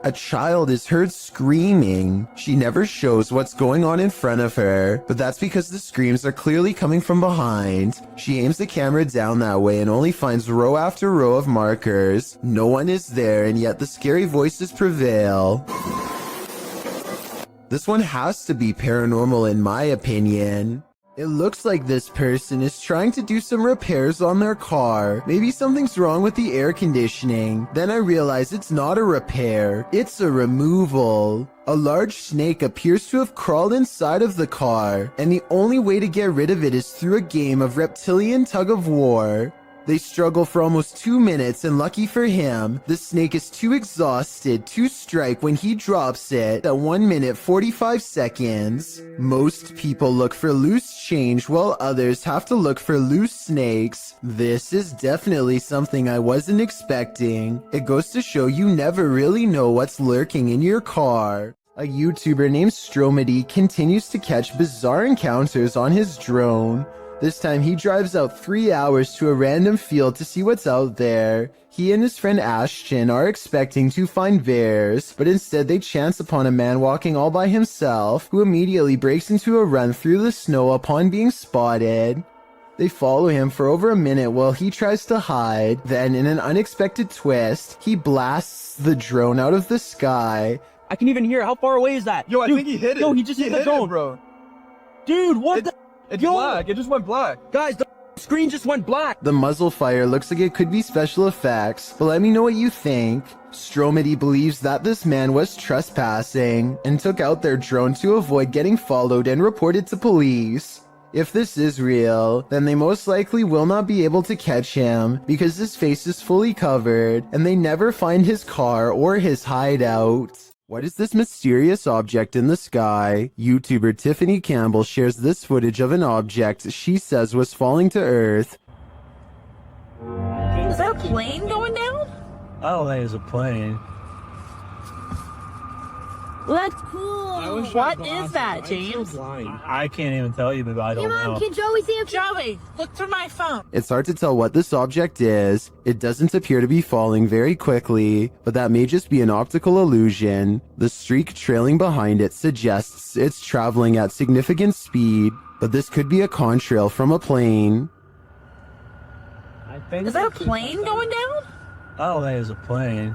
Speaker 1: a child is heard screaming. She never shows what's going on in front of her, but that's because the screams are clearly coming from behind. She aims the camera down that way and only finds row after row of markers. No one is there, and yet the scary voices prevail. This one has to be paranormal in my opinion. It looks like this person is trying to do some repairs on their car. Maybe something's wrong with the air conditioning. Then I realize it's not a repair, it's a removal. A large snake appears to have crawled inside of the car, and the only way to get rid of it is through a game of reptilian tug-of-war. They struggle for almost 2 minutes, and lucky for him, the snake is too exhausted to strike when he drops it at 1 minute 45 seconds. Most people look for loose change while others have to look for loose snakes. This is definitely something I wasn't expecting. It goes to show you never really know what's lurking in your car. A YouTuber named Stromedy continues to catch bizarre encounters on his drone. This time he drives out 3 hours to a random field to see what's out there. He and his friend Ashton are expecting to find bears, but instead they chance upon a man walking all by himself, who immediately breaks into a run through the snow upon being spotted. They follow him for over a minute while he tries to hide. Then, in an unexpected twist, he blasts the drone out of the sky.
Speaker 20: I can even hear. How far away is that?
Speaker 19: Yo, I think he hit it.
Speaker 20: Yo, he just hit the drone,
Speaker 19: bro.
Speaker 20: Dude, what the?
Speaker 19: It's black. It just went black.
Speaker 20: Guys, the screen just went black.
Speaker 1: The muzzle fire looks like it could be special effects, but let me know what you think. Stromedy believes that this man was trespassing and took out their drone to avoid getting followed and reported to police. If this is real, then they most likely will not be able to catch him because his face is fully covered and they never find his car or his hideout. What is this mysterious object in the sky? YouTuber Tiffany Campbell shares this footage of an object she says was falling to Earth.
Speaker 22: Is that a plane going down?
Speaker 8: I don't think it's a plane.
Speaker 22: That's cool. What is that, James?
Speaker 8: I can't even tell you, but I don't know.
Speaker 22: Can Joey see him? Joey, look through my phone.
Speaker 1: It's hard to tell what this object is. It doesn't appear to be falling very quickly, but that may just be an optical illusion. The streak trailing behind it suggests it's traveling at significant speed, but this could be a contrail from a plane.
Speaker 22: Is that a plane going down?
Speaker 8: I don't think it's a plane.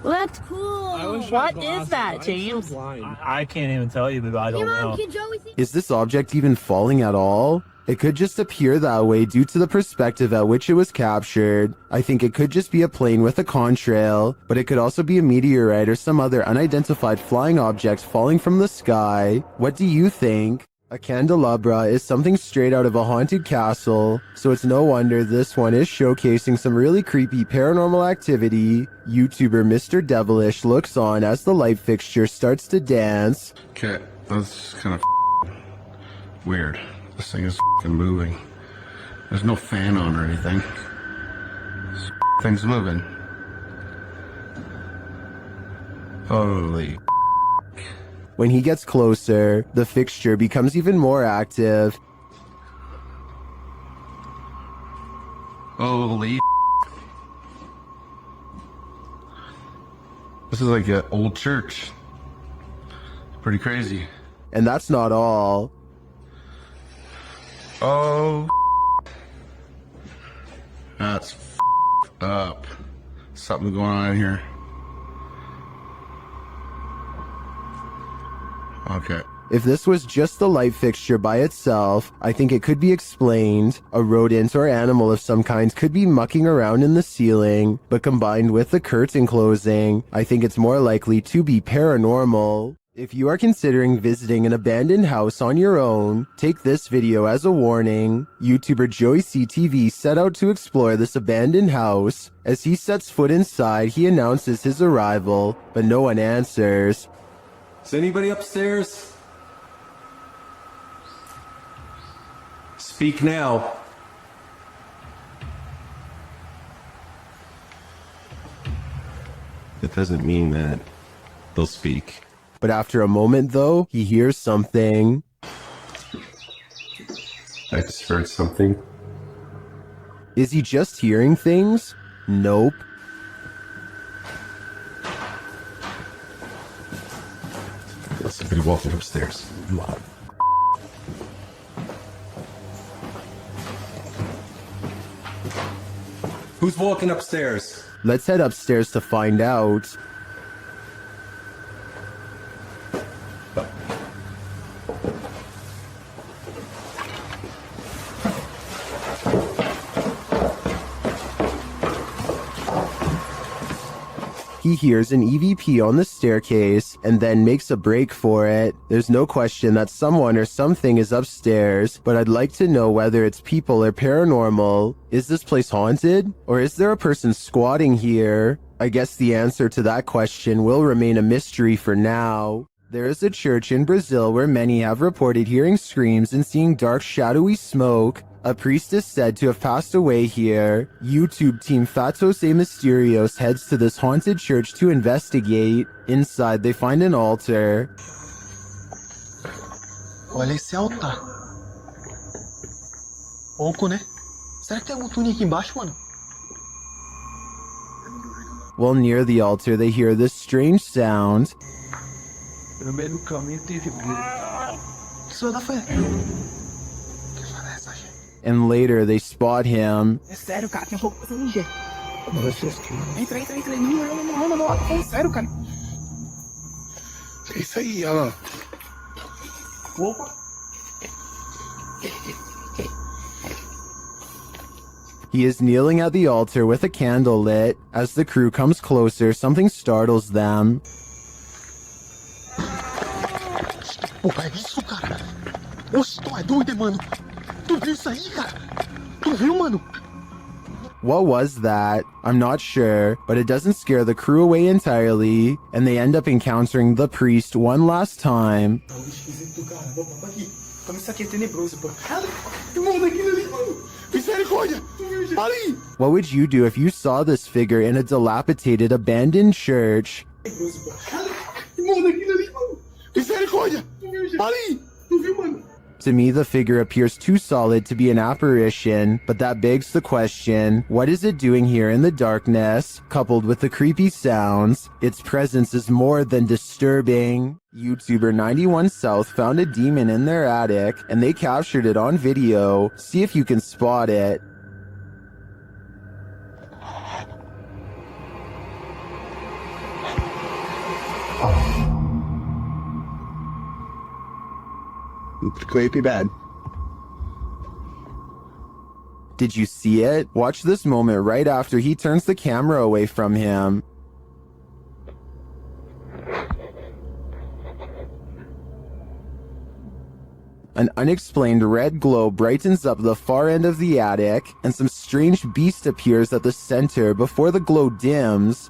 Speaker 22: That's cool. What is that, James?
Speaker 8: I can't even tell you, but I don't know.
Speaker 22: Can Joey see?
Speaker 1: Is this object even falling at all? It could just appear that way due to the perspective at which it was captured. I think it could just be a plane with a contrail, but it could also be a meteorite or some other unidentified flying object falling from the sky. What do you think? A candelabra is something straight out of a haunted castle, so it's no wonder this one is showcasing some really creepy paranormal activity. YouTuber Mr. Devilish looks on as the light fixture starts to dance.
Speaker 15: Okay, that's kind of weird. This thing is moving. There's no fan on or anything. This thing's moving. Holy.
Speaker 1: When he gets closer, the fixture becomes even more active.
Speaker 15: Holy. This is like an old church. Pretty crazy.
Speaker 1: And that's not all.
Speaker 15: Oh. That's up. Something going on in here. Okay.
Speaker 1: If this was just the light fixture by itself, I think it could be explained. A rodent or animal of some kind could be mucking around in the ceiling, but combined with the curtain closing, I think it's more likely to be paranormal. If you are considering visiting an abandoned house on your own, take this video as a warning. YouTuber Joey CTV set out to explore this abandoned house. As he sets foot inside, he announces his arrival, but no one answers.
Speaker 23: Is anybody upstairs? Speak now.
Speaker 15: It doesn't mean that they'll speak.
Speaker 1: But after a moment, though, he hears something.
Speaker 15: I just heard something.
Speaker 1: Is he just hearing things? Nope.
Speaker 15: There's somebody walking upstairs.
Speaker 23: Who's walking upstairs?
Speaker 1: Let's head upstairs to find out. he hears an EVP on the staircase and then makes a break for it. There's no question that someone or something is upstairs, but I'd like to know whether it's people or paranormal. Is this place haunted? Or is there a person squatting here? I guess the answer to that question will remain a mystery for now. There is a church in Brazil where many have reported hearing screams and seeing dark shadowy smoke. A priest is said to have passed away here. YouTube team Fatos e Mysterios heads to this haunted church to investigate. Inside, they find an altar.
Speaker 10: Olha esse altar. Pouco, né? Será que tem algum túnel aqui embaixo, mano?
Speaker 1: While near the altar, they hear this strange sound.
Speaker 10: No meio do caminho teve isso vai dar fé.
Speaker 1: And later, they spot him.
Speaker 10: É sério, cara, tem roupa pra ninja. Entra. Não. É sério, cara.
Speaker 15: É isso aí, olha lá.
Speaker 10: Opa.
Speaker 1: He is kneeling at the altar with a candle lit. As the crew comes closer, something startles them.
Speaker 10: Porra, é isso, cara? Oxe, tu é doido, mano. Tu viu isso aí, cara? Tu viu, mano?
Speaker 1: What was that? I'm not sure, but it doesn't scare the crew away entirely, and they end up encountering the priest one last time.
Speaker 10: Tá esquisito, cara. Aqui. Toma isso aqui, é tenebroso, pô. Tem um daquilo ali, mano. Misericórdia. Ali.
Speaker 1: What would you do if you saw this figure in a dilapidated, abandoned church?
Speaker 10: Tenebroso, pô. Tem um daquilo ali, mano. Misericórdia. Ali. Tu viu, mano?
Speaker 1: To me, the figure appears too solid to be an apparition, but that begs the question, what is it doing here in the darkness? Coupled with the creepy sounds, its presence is more than disturbing. YouTuber 91 South found a demon in their attic, and they captured it on video. See if you can spot it.
Speaker 10: Creepy bad.
Speaker 1: Did you see it? Watch this moment right after he turns the camera away from him. An unexplained red glow brightens up the far end of the attic, and some strange beast appears at the center before the glow dims.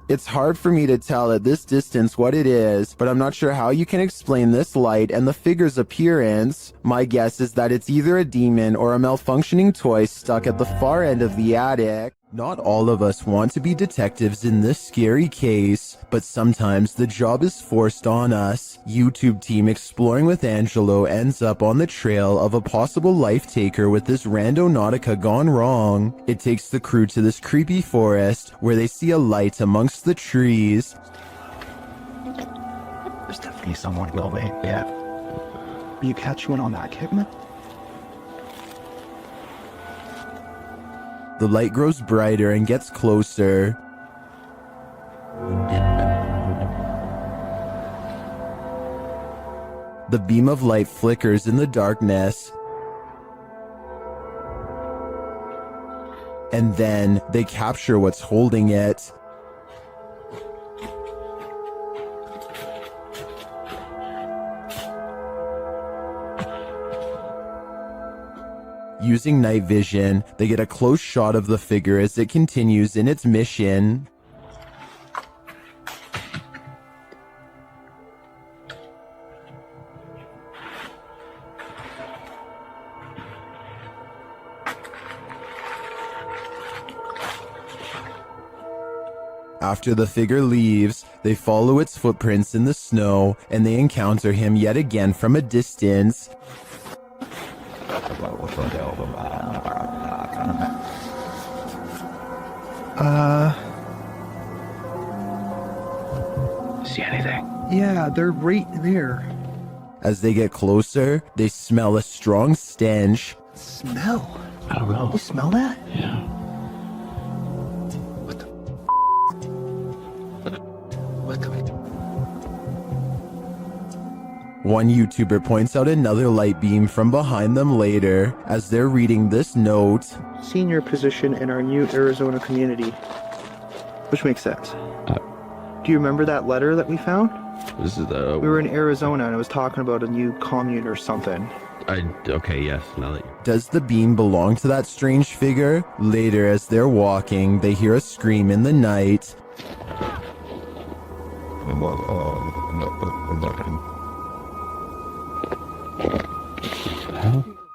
Speaker 1: It's hard for me to tell at this distance what it is, but I'm not sure how you can explain this light and the figure's appearance. My guess is that it's either a demon or a malfunctioning toy stuck at the far end of the attic. Not all of us want to be detectives in this scary case, but sometimes the job is forced on us. YouTube team Exploring with Angelo ends up on the trail of a possible life taker with this randonautica gone wrong. It takes the crew to this creepy forest where they see a light amongst the trees.
Speaker 10: There's definitely someone going, yeah. You catch one on that Kidman?
Speaker 1: The light grows brighter and gets closer. The beam of light flickers in the darkness. And then they capture what's holding it. Using night vision, they get a close shot of the figure as it continues in its mission. After the figure leaves, they follow its footprints in the snow, and they encounter him yet again from a distance.
Speaker 10: See anything?
Speaker 6: Yeah, they're right there.
Speaker 1: As they get closer, they smell a strong stench.
Speaker 10: Smell? I don't know. You smell that?
Speaker 4: Yeah.
Speaker 10: What the?
Speaker 1: One YouTuber points out another light beam from behind them later as they're reading this note.
Speaker 6: Senior position in our new Arizona community. Which makes sense. Do you remember that letter that we found?
Speaker 2: This is
Speaker 6: We were in Arizona and it was talking about a new commune or something.
Speaker 2: Okay, yes, now that
Speaker 1: Does the beam belong to that strange figure? Later, as they're walking, they hear a scream in the night.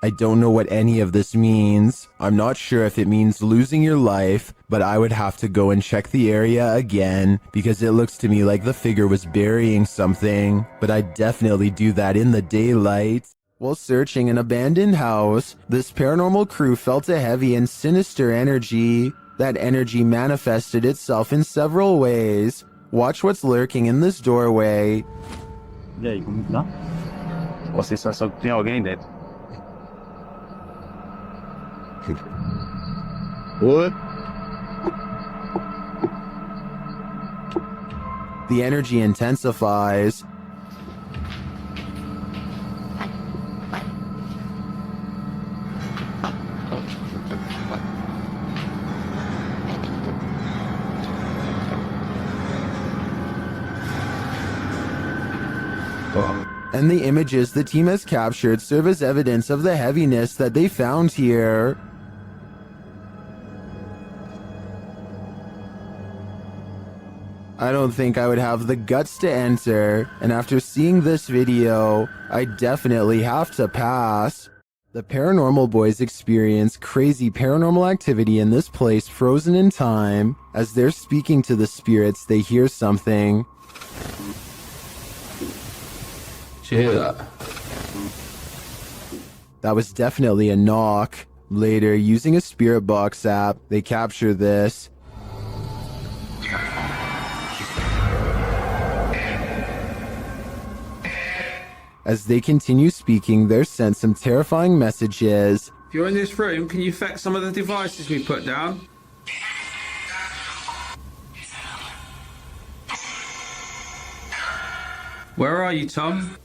Speaker 1: I don't know what any of this means. I'm not sure if it means losing your life, but I would have to go and check the area again because it looks to me like the figure was burying something, but I'd definitely do that in the daylight. While searching an abandoned house, this paranormal crew felt a heavy and sinister energy. That energy manifested itself in several ways. Watch what's lurking in this doorway.
Speaker 2: What?
Speaker 1: The energy intensifies. And the images the team has captured serve as evidence of the heaviness that they found here. I don't think I would have the guts to enter, and after seeing this video, I definitely have to pass. The Paranormal Boys experience crazy paranormal activity in this place frozen in time. As they're speaking to the spirits, they hear something.
Speaker 3: Did you hear that?
Speaker 1: That was definitely a knock. Later, using a spirit box app, they capture this. As they continue speaking, they're sent some terrifying messages.
Speaker 5: If you're in this room, can you fetch some of the devices we put down? Where are you, Tom?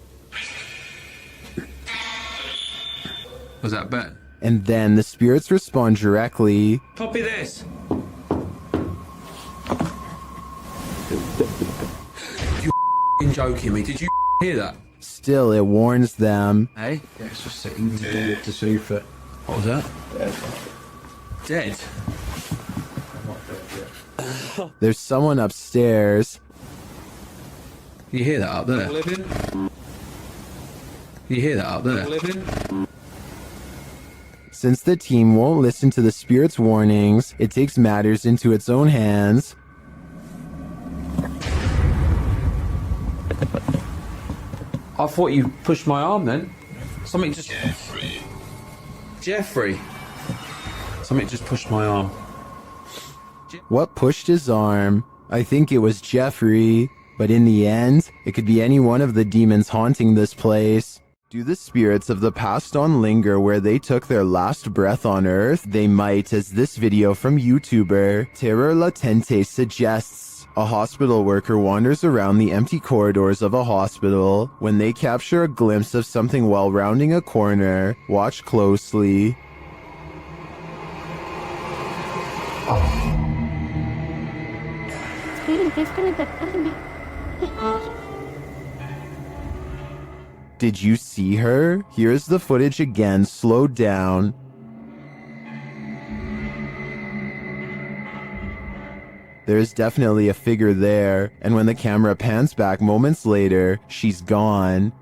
Speaker 5: Was that Ben?
Speaker 1: And then the spirits respond directly.
Speaker 5: Copy this.
Speaker 3: You joking me? Did you hear that?
Speaker 1: Still, it warns them.
Speaker 3: Hey? Yeah, it's just sitting there to see if it... What was that? Dead?
Speaker 1: There's someone upstairs.
Speaker 3: You hear that up there?
Speaker 5: Living.
Speaker 3: You hear that up there?
Speaker 5: Living.
Speaker 1: Since the team won't listen to the spirit's warnings, it takes matters into its own hands.
Speaker 3: I thought you pushed my arm then. Something just... Jeffrey. Something just pushed my arm.
Speaker 1: What pushed his arm? I think it was Jeffrey. But in the end, it could be any one of the demons haunting this place. Do the spirits of the past on linger where they took their last breath on Earth? They might, as this video from YouTuber Terror Latente suggests. A hospital worker wanders around the empty corridors of a hospital. When they capture a glimpse of something while rounding a corner, watch closely. Did you see her? Here's the footage again, slowed down. There's definitely a figure there, and when the camera pans back moments later, she's gone.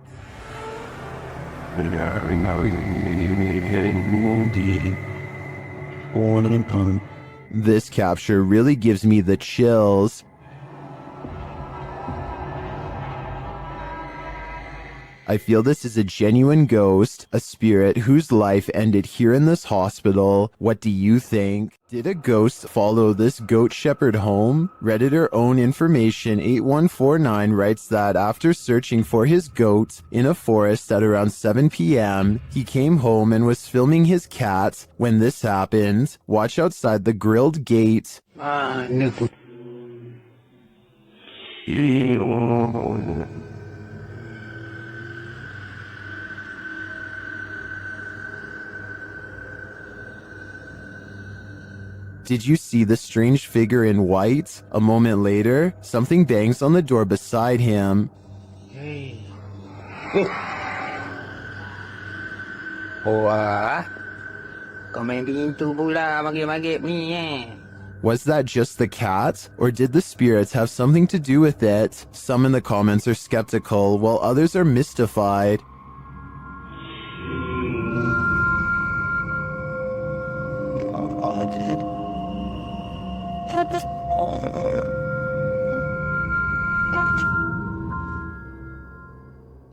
Speaker 1: This capture really gives me the chills. I feel this is a genuine ghost, a spirit whose life ended here in this hospital. What do you think? Did a ghost follow this goat shepherd home? Redditor Own Information 8149 writes that after searching for his goat in a forest at around 7 p.m., he came home and was filming his cat when this happened. Watch outside the grilled gate. Did you see the strange figure in white? A moment later, something bangs on the door beside him. Was that just the cat? Or did the spirits have something to do with it? Some in the comments are skeptical, while others are mystified.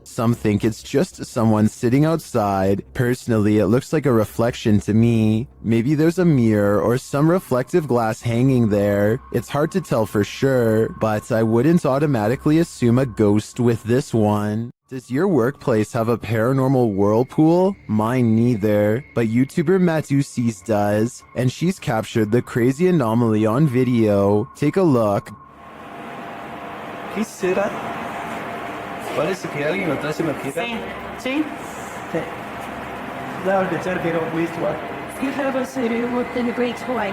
Speaker 1: Some think it's just someone sitting outside. Personally, it looks like a reflection to me. Maybe there's a mirror or some reflective glass hanging there. It's hard to tell for sure, but I wouldn't automatically assume a ghost with this one. Does your workplace have a paranormal whirlpool? Mine neither, but YouTuber Matusis does, and she's captured the crazy anomaly on video. Take a look.
Speaker 19: ¿Qué será? Parece que alguien atrás se me quita.
Speaker 22: Sí.
Speaker 19: That would deter me at least one.
Speaker 22: You have a city within the great Hawaii.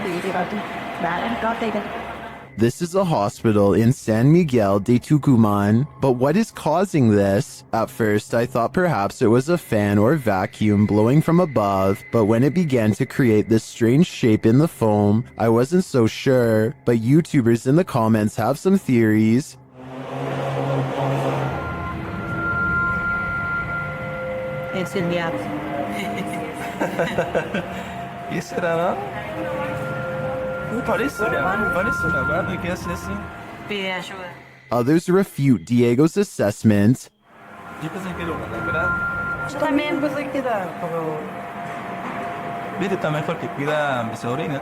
Speaker 1: This is a hospital in San Miguel de Tucumán, but what is causing this? At first, I thought perhaps it was a fan or vacuum blowing from above, but when it began to create this strange shape in the foam, I wasn't so sure, but YouTubers in the comments have some theories.
Speaker 22: It's in the app.
Speaker 19: ¿Qué será, no? Parece una barra que hace así.
Speaker 22: Pide ayuda.
Speaker 1: Others refute Diego's assessment.
Speaker 19: Yo pensé que era una lámpara.
Speaker 22: Yo también pensé que era, pero...
Speaker 19: Viste, está mejor que cuida a mi sobrina.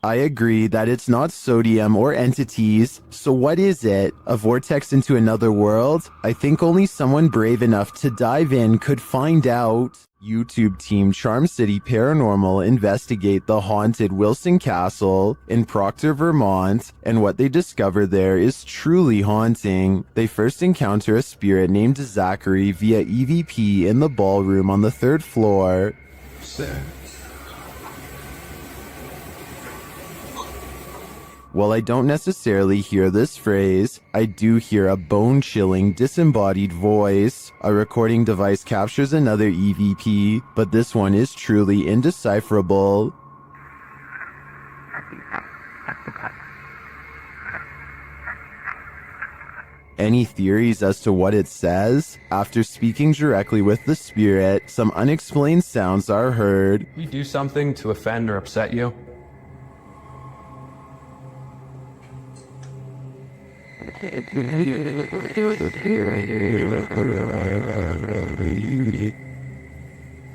Speaker 1: I agree that it's not sodium or entities, so what is it? A vortex into another world? I think only someone brave enough to dive in could find out. YouTube team Charm City Paranormal investigate the haunted Wilson Castle in Proctor, Vermont, and what they discover there is truly haunting. They first encounter a spirit named Zachary via EVP in the ballroom on the 3rd floor. While I don't necessarily hear this phrase, I do hear a bone-chilling, disembodied voice. A recording device captures another EVP, but this one is truly indecipherable. Any theories as to what it says? After speaking directly with the spirit, some unexplained sounds are heard.
Speaker 14: We do something to offend or upset you?
Speaker 18: I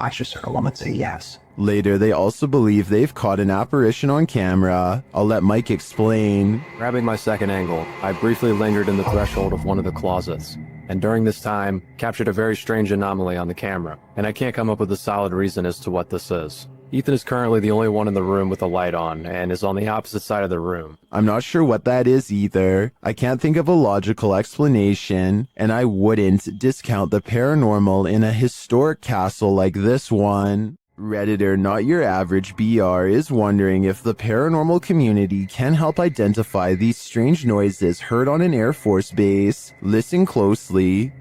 Speaker 18: just heard a woman say yes.
Speaker 1: Later, they also believe they've caught an apparition on camera. I'll let Mike explain.
Speaker 21: Grabbing my second angle, I briefly lingered in the threshold of one of the closets, and during this time, captured a very strange anomaly on the camera, and I can't come up with a solid reason as to what this is. Ethan is currently the only one in the room with a light on, and is on the opposite side of the room.
Speaker 1: I'm not sure what that is either. I can't think of a logical explanation, and I wouldn't discount the paranormal in a historic castle like this one. Redditor Not Your Average BR is wondering if the paranormal community can help identify these strange noises heard on an Air Force base. Listen closely.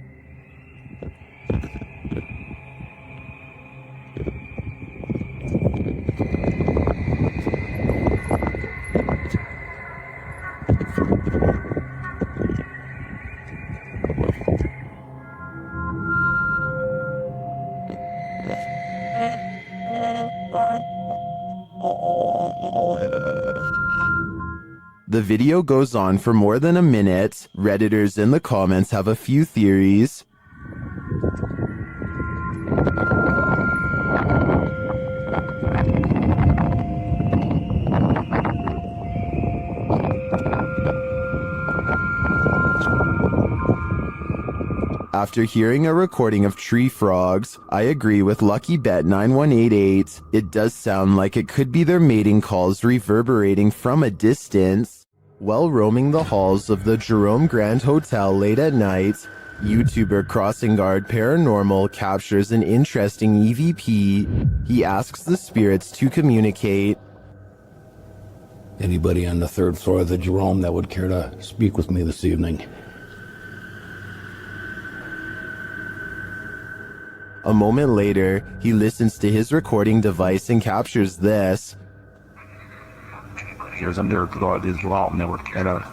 Speaker 1: The video goes on for more than a minute. Redditors in the comments have a few theories. After hearing a recording of tree frogs, I agree with Lucky Bet 9188. It does sound like it could be their mating calls reverberating from a distance. While roaming the halls of the Jerome Grand Hotel late at night, YouTuber Crossing Guard Paranormal captures an interesting EVP. He asks the spirits to communicate.
Speaker 7: Anybody on the 3rd floor of the Jerome that would care to speak with me this evening?
Speaker 1: A moment later, he listens to his recording device and captures this.
Speaker 9: There's a miracle God is wrong network at a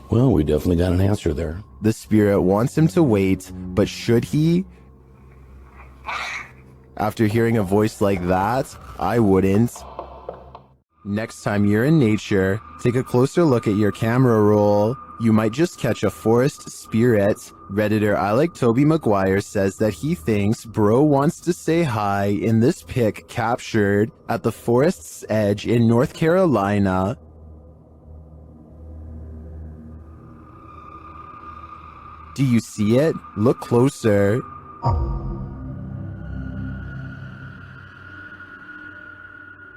Speaker 7: Well, we definitely got an answer there.
Speaker 1: The spirit wants him to wait, but should he? After hearing a voice like that, I wouldn't. Next time you're in nature, take a closer look at your camera roll. You might just catch a forest spirit. Redditor I Like Toby Maguire says that he thinks bro wants to say hi in this pic captured at the forest's edge in North Carolina. Do you see it? Look closer.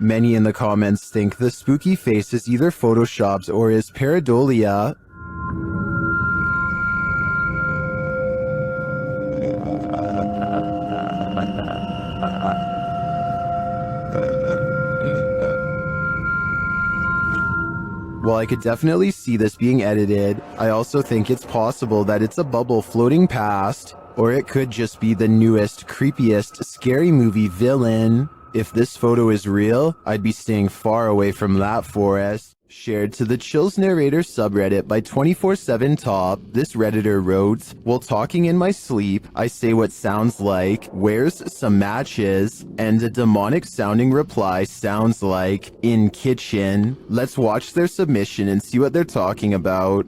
Speaker 1: Many in the comments think the spooky face is either photoshopped or is pareidolia. While I could definitely see this being edited, I also think it's possible that it's a bubble floating past, or it could just be the newest, creepiest, scary movie villain. If this photo is real, I'd be staying far away from that forest. Shared to the Chills Narrator subreddit by 24/7 Top, this Redditor wrote, "While talking in my sleep, I say what sounds like, 'Where's some matches?' And a demonic sounding reply sounds like, 'In kitchen.' Let's watch their submission and see what they're talking about."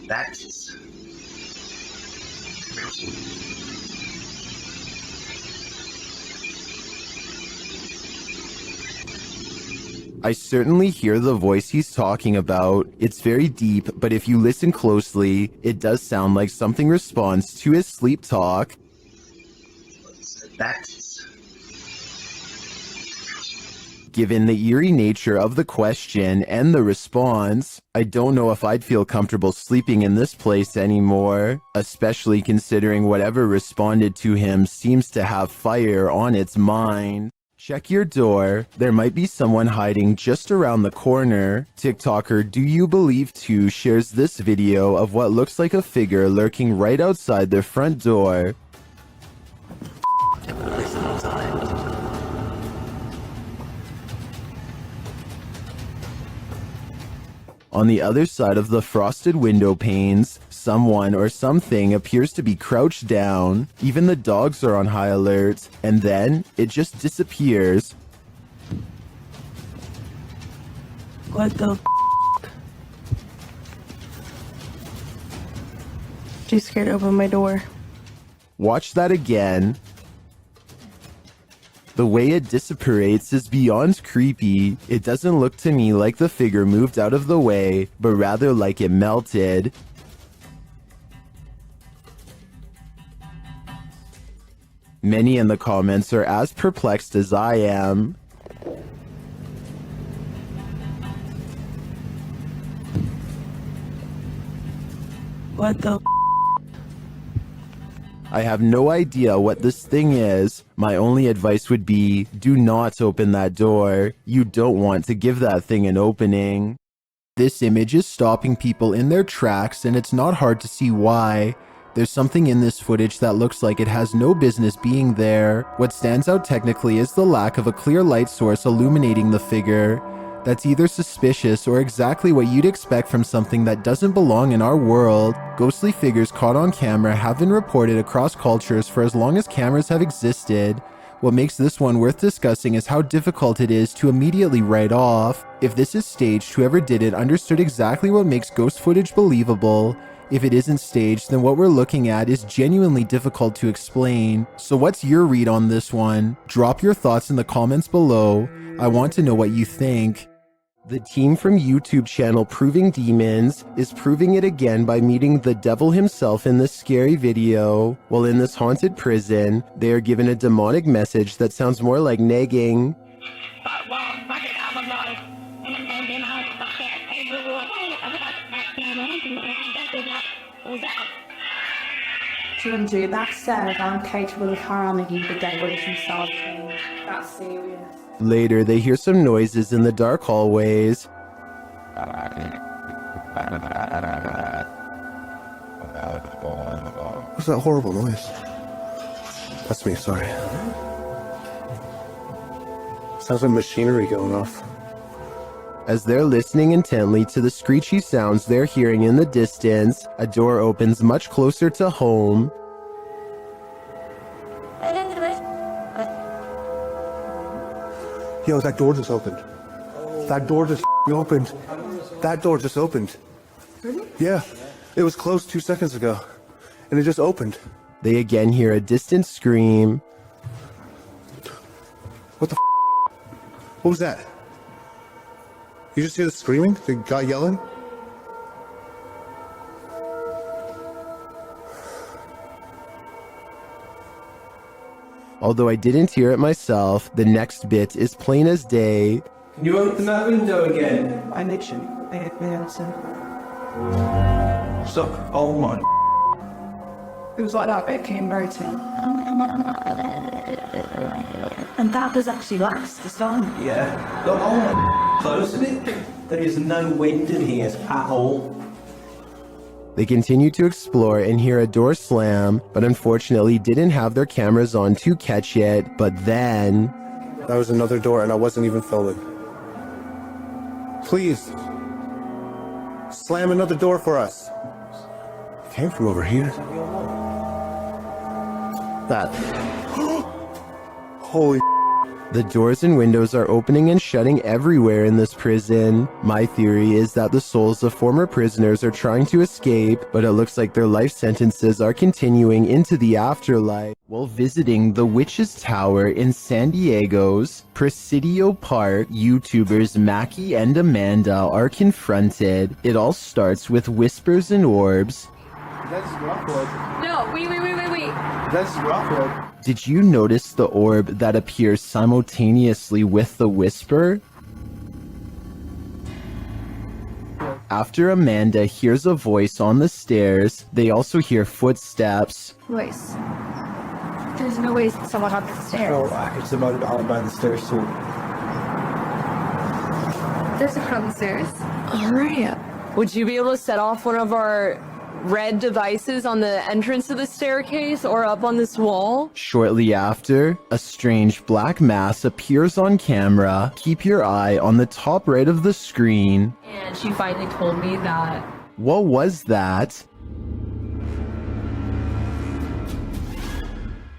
Speaker 10: Matches.
Speaker 1: I certainly hear the voice he's talking about. It's very deep, but if you listen closely, it does sound like something responds to his sleep talk.
Speaker 10: Matches.
Speaker 1: Given the eerie nature of the question and the response, I don't know if I'd feel comfortable sleeping in this place anymore, especially considering whatever responded to him seems to have fire on its mind. Check your door. There might be someone hiding just around the corner. TikToker Do You Believe 2 shares this video of what looks like a figure lurking right outside their front door. On the other side of the frosted window panes, someone or something appears to be crouched down. Even the dogs are on high alert, and then it just disappears.
Speaker 22: What the She's scared to open my door.
Speaker 1: Watch that again. The way it dissipates is beyond creepy. It doesn't look to me like the figure moved out of the way, but rather like it melted. Many in the comments are as perplexed as I am.
Speaker 22: What the
Speaker 1: I have no idea what this thing is. My only advice would be, do not open that door. You don't want to give that thing an opening. This image is stopping people in their tracks, and it's not hard to see why. There's something in this footage that looks like it has no business being there. What stands out technically is the lack of a clear light source illuminating the figure. That's either suspicious or exactly what you'd expect from something that doesn't belong in our world. Ghostly figures caught on camera have been reported across cultures for as long as cameras have existed. What makes this one worth discussing is how difficult it is to immediately write off. If this is staged, whoever did it understood exactly what makes ghost footage believable. If it isn't staged, then what we're looking at is genuinely difficult to explain. So what's your read on this one? Drop your thoughts in the comments below. I want to know what you think. The team from YouTube channel Proving Demons is proving it again by meeting the devil himself in this scary video. While in this haunted prison, they are given a demonic message that sounds more like nagging.
Speaker 22: That's I'm capable of harming the devil himself. That's serious.
Speaker 1: Later, they hear some noises in the dark hallways.
Speaker 6: What's that horrible noise? That's me, sorry. Sounds like machinery going off.
Speaker 1: As they're listening intently to the screechy sounds they're hearing in the distance, a door opens much closer to home.
Speaker 6: Yo, that door just opened. That door just opened. That door just opened. Really? Yeah. It was closed 2 seconds ago. And it just opened.
Speaker 1: They again hear a distant scream.
Speaker 6: What the What was that? You just hear the screaming? The guy yelling?
Speaker 1: Although I didn't hear it myself, the next bit is plain as day.
Speaker 23: Can you open that window again?
Speaker 19: I literally, I had the answer.
Speaker 23: So, oh my.
Speaker 19: It was like that, but it came very to me. And that does actually last the sun.
Speaker 23: Yeah. Look, oh my. Close it. There is no wind in here at all.
Speaker 1: They continue to explore and hear a door slam, but unfortunately didn't have their cameras on to catch it. But then...
Speaker 6: That was another door and I wasn't even filming. Please. Slam another door for us. It came from over here. That. Holy.
Speaker 1: The doors and windows are opening and shutting everywhere in this prison. My theory is that the souls of former prisoners are trying to escape, but it looks like their life sentences are continuing into the afterlife. While visiting the Witch's Tower in San Diego's Presidio Park, YouTubers Mackie and Amanda are confronted. It all starts with whispers and orbs.
Speaker 6: That's Rockwood.
Speaker 22: No, wait.
Speaker 6: That's Rockwood.
Speaker 1: Did you notice the orb that appears simultaneously with the whisper? After Amanda hears a voice on the stairs, they also hear footsteps.
Speaker 22: Voice. There's no way someone up the stairs.
Speaker 19: Oh, it's about by the stairs too.
Speaker 22: There's a crowd on the stairs.
Speaker 12: Alright. Would you be able to set off one of our red devices on the entrance of the staircase or up on this wall?
Speaker 1: Shortly after, a strange black mass appears on camera. Keep your eye on the top right of the screen.
Speaker 12: And she finally told me that...
Speaker 1: What was that?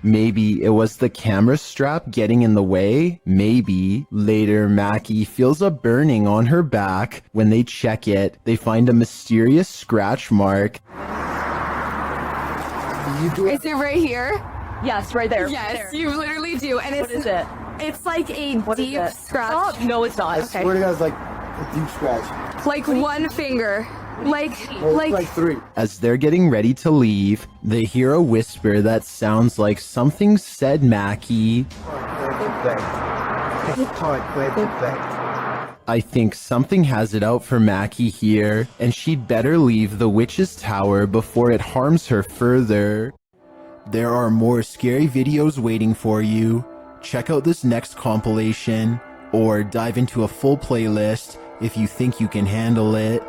Speaker 1: Maybe it was the camera strap getting in the way? Maybe. Later, Mackie feels a burning on her back. When they check it, they find a mysterious scratch mark.
Speaker 22: Is it right here?
Speaker 12: Yes, right there.
Speaker 22: Yes,
Speaker 12: there.
Speaker 22: you literally do. And
Speaker 12: What is it?
Speaker 22: It's like a deep scratch.
Speaker 12: Oh, no, it's not.
Speaker 22: Okay.
Speaker 10: Swear to God, it's like a deep scratch.
Speaker 22: Like one finger. Like
Speaker 10: three.
Speaker 1: As they're getting ready to leave, they hear a whisper that sounds like something said Mackie. I think something has it out for Mackie here, and she'd better leave the Witch's Tower before it harms her further. There are more scary videos waiting for you. Check out this next compilation, or dive into a full playlist if you think you can handle it.